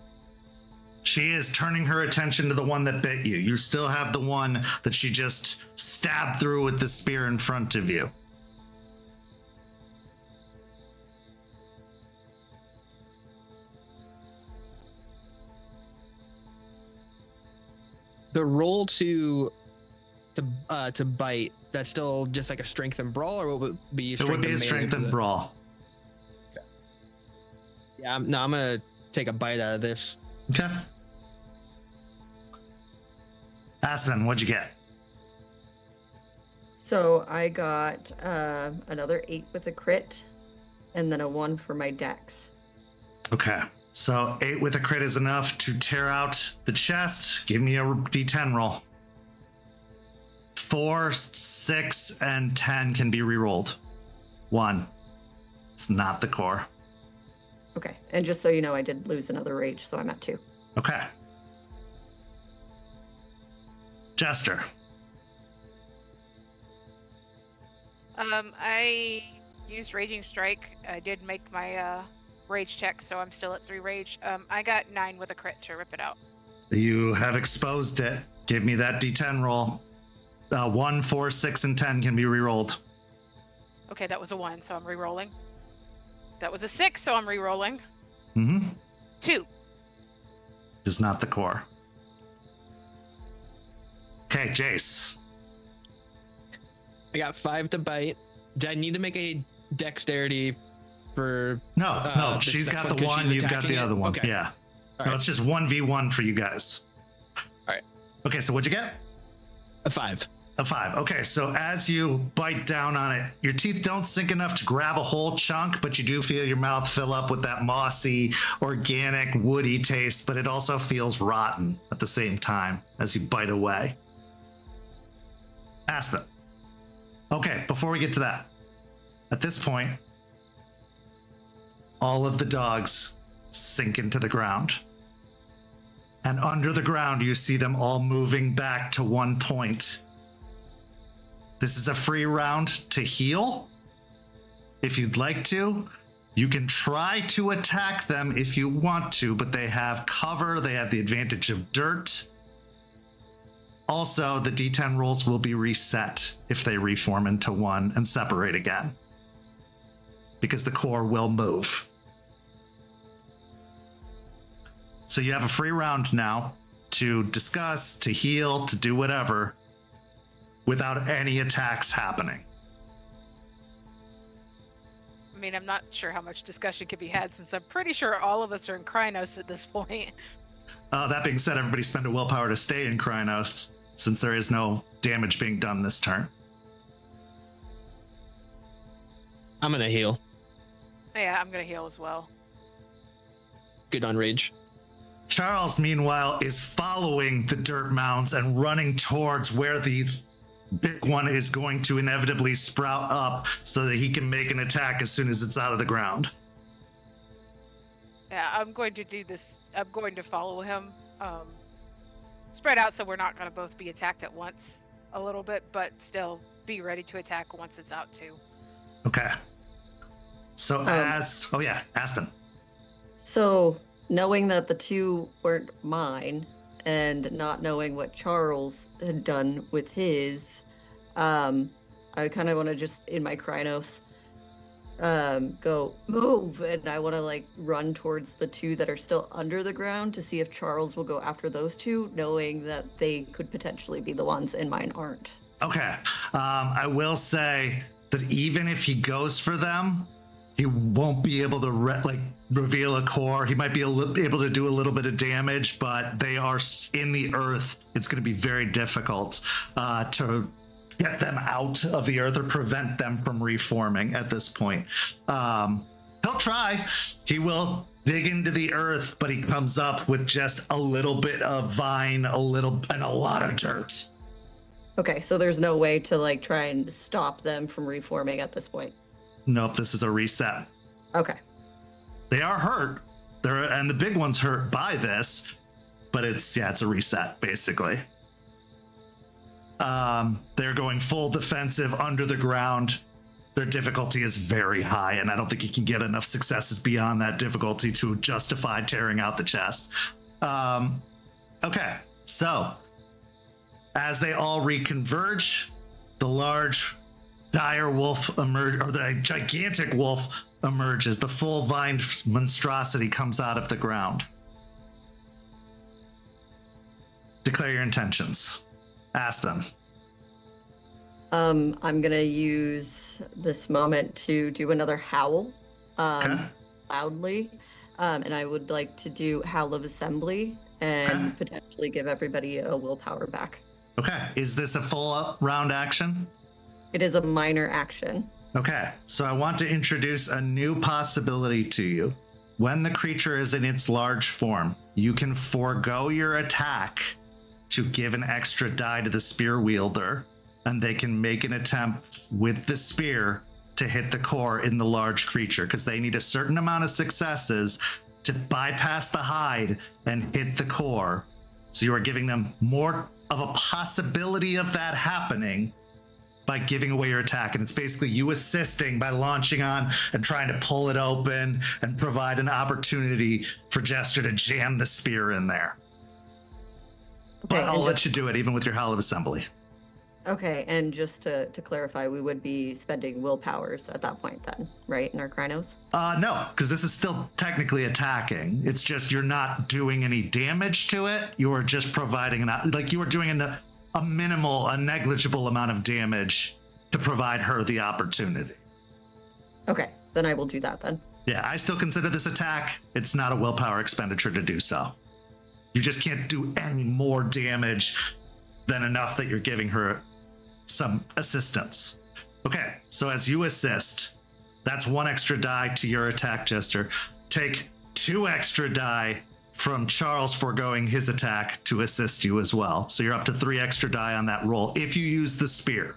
She is turning her attention to the one that bit you. You still have the one that she just stabbed through with the spear in front of you. The roll to bite, that's still just like a strength and brawl, or what would be It would be a strength and brawl. Okay. Yeah, I'm gonna take a bite out of this. Okay. Aspen, what'd you get? So I got another 8 with a crit, and then a 1 for my dex. Okay. So 8 with a crit is enough to tear out the chest. Give me a d10 roll. 4, 6, and 10 can be rerolled. 1. It's not the core. Okay, and just so you know, I did lose another rage, so I'm at 2. Okay. Jester. I used Raging Strike. I did make my rage check, so I'm still at 3 rage. I got 9 with a crit to rip it out. You have exposed it. Give me that d10 roll. 1, 4, 6, and 10 can be rerolled. Okay, that was a 1, so I'm re-rolling. That was a 6, so I'm re-rolling. 2. Is not the core. Okay, Jace. I got 5 to bite. Do I need to make a dexterity for? No, the she's got second the one 'cause one, she's you've got attacking the it? other one. Okay. Yeah. All No, right. it's just 1v1 for you guys. All right. Okay, so what'd you get? A 5. A 5. Okay, so as you bite down on it, your teeth don't sink enough to grab a whole chunk, but you do feel your mouth fill up with that mossy, organic, woody taste, but it also feels rotten at the same time as you bite away. Aspen. Okay, before we get to that, at this point, all of the dogs sink into the ground. and under the ground, you see them all moving back to one point. This is a free round to heal. If you'd like to, you can try to attack them if you want to, but they have cover, they have the advantage of dirt. Also, the D10 rolls will be reset if they reform into one and separate again, because the core will move. So you have a free round now to discuss, to heal, to do whatever, without any attacks happening. I mean, I'm not sure how much discussion could be had since I'm pretty sure all of us are in Krynos at this point. That being said, everybody spend a willpower to stay in Krynos, since there is no damage being done this turn. I'm gonna heal. Yeah, I'm gonna heal as well. Good on rage. Charles, meanwhile, is following the dirt mounds and running towards where the big one is going to inevitably sprout up so that he can make an attack as soon as it's out of the ground. Yeah, I'm going to do this. I'm going to follow him. Spread out so we're not going to both be attacked at once a little bit, but still be ready to attack once it's out too. Okay. So Aspen. So, knowing that the two weren't mine, and not knowing what Charles had done with his, I kind of want to just, in my Krynos, go move, and I want to like run towards the two that are still under the ground to see if Charles will go after those two, knowing that they could potentially be the ones and mine aren't. Okay. I will say that even if he goes for them, he won't be able to reveal a core. He might be able to do a little bit of damage, but they are in the earth. It's going to be very difficult to get them out of the earth or prevent them from reforming at this point. He'll try. He will dig into the earth, but he comes up with just a little bit of vine, and a lot of dirt. Okay, so there's no way to like try and stop them from reforming at this point. Nope, this is a reset. Okay. They are hurt. And the big one's hurt by this, but it's a reset, basically. They're going full defensive under the ground. Their difficulty is very high, and I don't think he can get enough successes beyond that difficulty to justify tearing out the chest. Okay, so as they all reconverge, the large dire wolf the gigantic wolf emerges. The full vined monstrosity comes out of the ground. Declare your intentions. Aspen. I'm gonna use this moment to do another howl, loudly, and I would like to do Howl of Assembly and potentially give everybody a willpower back. Okay, is this a full round action? It is a minor action. Okay, so I want to introduce a new possibility to you. When the creature is in its large form, you can forego your attack to give an extra die to the spear wielder, and they can make an attempt with the spear to hit the core in the large creature, because they need a certain amount of successes to bypass the hide and hit the core. So you are giving them more of a possibility of that happening by giving away your attack. And it's basically you assisting by launching on and trying to pull it open and provide an opportunity for Jester to jam the spear in there. Okay, But I'll let you do it even with your Howl of Assembly. Okay, and just to clarify, we would be spending willpowers at that point then, right, in our Krynos? No, because this is still technically attacking. It's just you're not doing any damage to it. You are just providing you are doing a negligible amount of damage to provide her the opportunity. Okay, then I will do that then. Yeah, I still consider this attack. It's not a willpower expenditure to do so. You just can't do any more damage than enough that you're giving her some assistance. Okay, so as you assist, that's 1 extra die to your attack, Jester. Take 2 extra die from Charles foregoing his attack to assist you as well. So you're up to 3 extra die on that roll if you use the spear.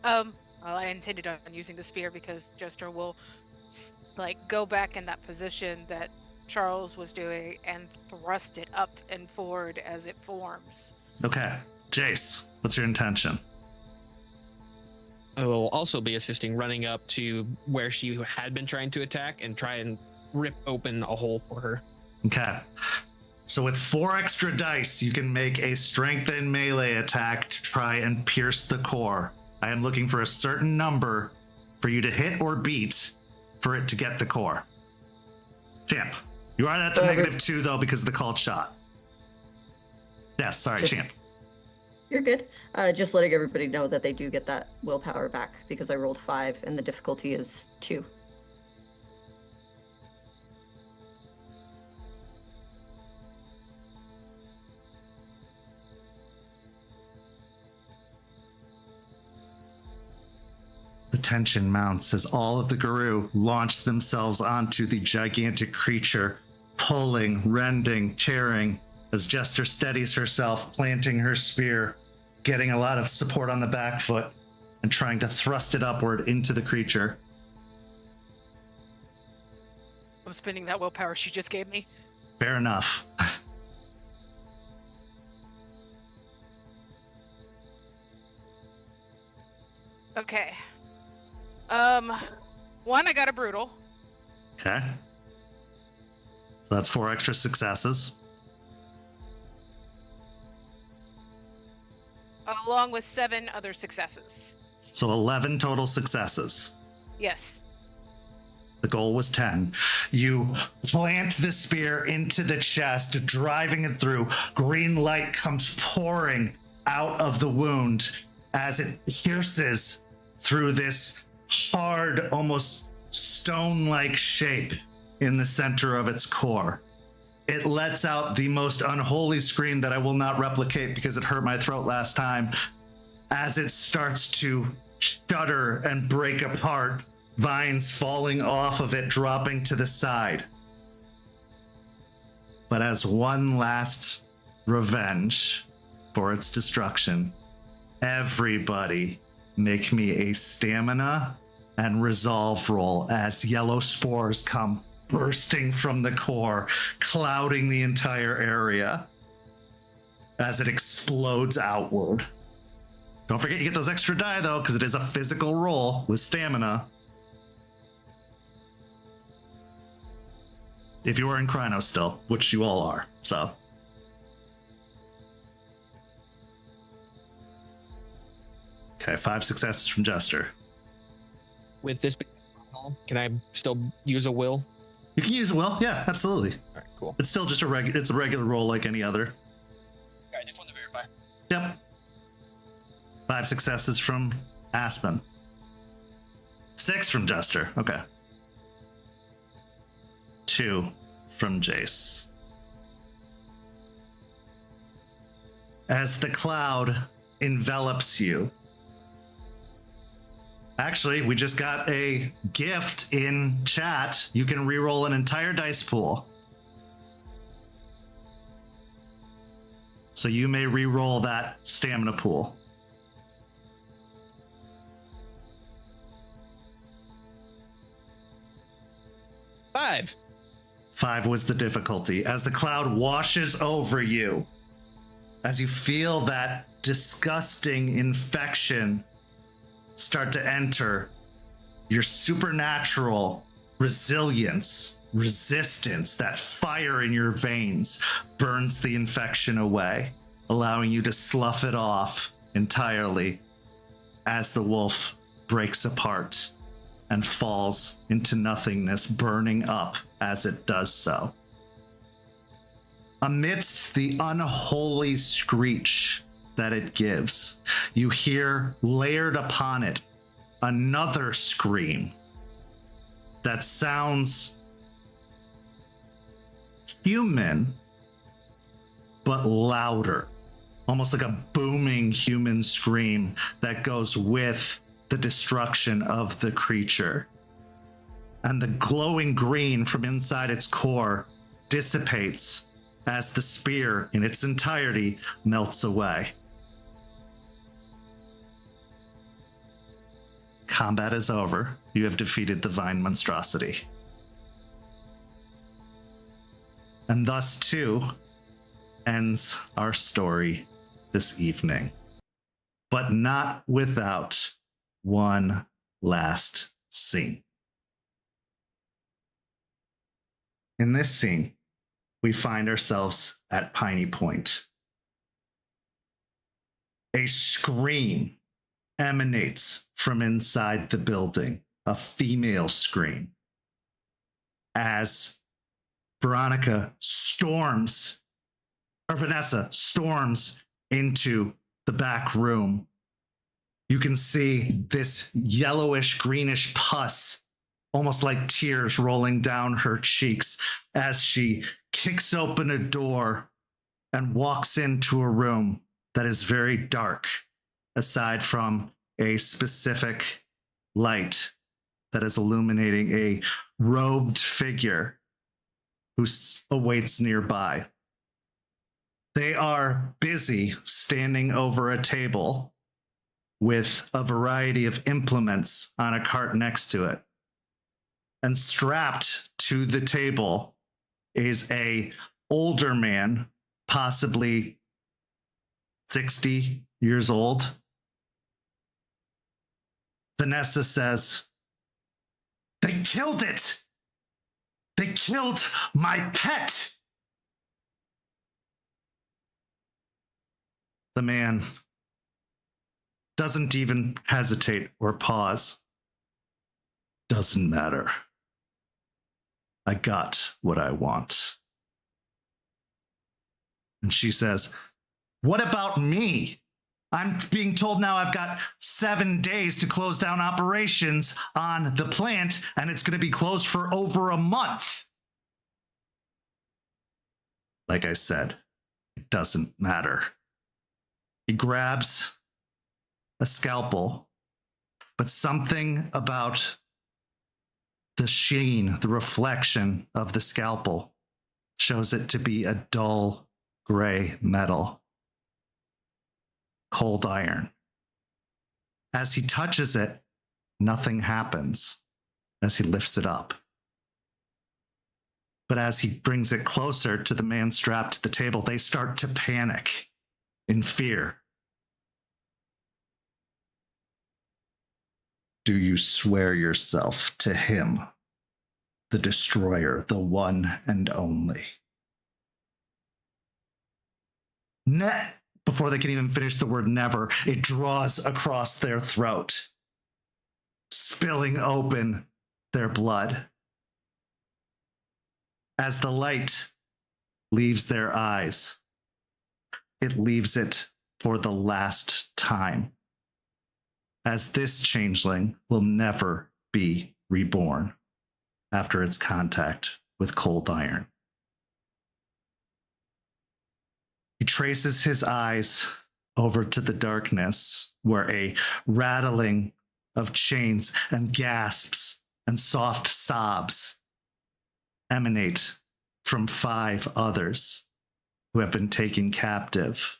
Well, I intended on using the spear because Jester will go back in that position that Charles was doing and thrust it up and forward as it forms. Okay. Jace, what's your intention? I will also be assisting, running up to where she had been trying to attack and try and rip open a hole for her. Okay. So with 4 extra dice, you can make a strength and melee attack to try and pierce the core. I am looking for a certain number for you to hit or beat for it to get the core. Champ, you are at the -2 though because of the called shot. Yes, sorry, Champ. You're good. Just letting everybody know that they do get that willpower back because I rolled 5 and the difficulty is 2. The tension mounts as all of the Guru launch themselves onto the gigantic creature, pulling, rending, tearing, as Jester steadies herself, planting her spear, getting a lot of support on the back foot, and trying to thrust it upward into the creature. I'm spending that willpower she just gave me. Fair enough. Okay. 1, I got a brutal. Okay. So that's 4 extra successes. Along with 7 other successes. So 11 total successes. Yes. The goal was 10. You plant the spear into the chest, driving it through. Green light comes pouring out of the wound as it pierces through this hard, almost stone-like shape in the center of its core. It lets out the most unholy scream that I will not replicate because it hurt my throat last time as it starts to shudder and break apart, vines falling off of it, dropping to the side. But as one last revenge for its destruction, everybody make me a stamina and resolve roll as yellow spores come bursting from the core, clouding the entire area as it explodes outward. Don't forget you get those extra die though, because it is a physical roll with stamina. If you are in Chrono still, which you all are, so. Okay, 5 successes from Jester. With this, can I still use a will? You can use will, yeah, absolutely. All right, cool. It's still just a regular roll like any other. I just want to verify. Yep. 5 successes from Aspen. 6 from Jester. Okay. 2 from Jace. As the cloud envelops you. Actually, we just got a gift in chat. You can re-roll an entire dice pool. So you may re-roll that stamina pool. Five. 5 was the difficulty. As the cloud washes over you, as you feel that disgusting infection start to enter, your supernatural resilience, resistance, that fire in your veins burns the infection away, allowing you to slough it off entirely as the wolf breaks apart and falls into nothingness, burning up as it does so. Amidst the unholy screech that it gives, you hear layered upon it another scream that sounds human but louder, almost like a booming human scream that goes with the destruction of the creature. And the glowing green from inside its core dissipates as the spear in its entirety melts away. Combat is over. You have defeated the Vined Monstrosity. And thus, too, ends our story this evening. But not without one last scene. In this scene, we find ourselves at Piney Point. A scream emanates from inside the building, a female scream, as Vanessa storms into the back room. You can see this yellowish, greenish pus, almost like tears rolling down her cheeks as she kicks open a door and walks into a room that is very dark, aside from a specific light that is illuminating a robed figure who awaits nearby. They are busy standing over a table with a variety of implements on a cart next to it. And strapped to the table is a older man, possibly 60 years old. Vanessa says, "They killed it! They killed my pet!" The man doesn't even hesitate or pause. "Doesn't matter. I got what I want." And she says, "What about me? I'm being told now I've got 7 days to close down operations on the plant, and it's going to be closed for over a month." Like I said, it doesn't matter. He grabs a scalpel, but something about the sheen, the reflection of the scalpel shows it to be a dull gray metal, cold iron. As he touches it, nothing happens as he lifts it up. But as he brings it closer to the man strapped to the table, they start to panic in fear. "Do you swear yourself to him, the destroyer, the one and only?" Before they can even finish the word never, it draws across their throat, spilling open their blood. As the light leaves their eyes, it leaves it for the last time, as this changeling will never be reborn after its contact with cold iron. He traces his eyes over to the darkness, where a rattling of chains and gasps and soft sobs emanate from 5 others who have been taken captive.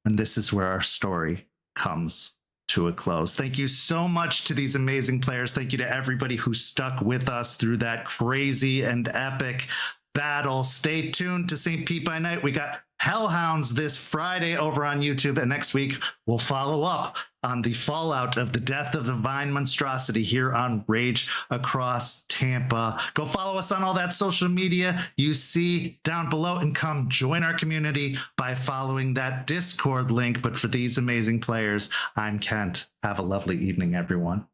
And this is where our story comes to a close. Thank you so much to these amazing players. Thank you to everybody who stuck with us through that crazy and epic battle. Stay tuned to St. Pete by Night. We got Hellhounds this Friday over on YouTube, and next week we'll follow up on the fallout of the death of the Vined Monstrosity here on Rage Across Tampa. Go follow us on all that social media you see down below, and come join our community by following that Discord link. But for these amazing players, I'm Kent. Have a lovely evening, everyone.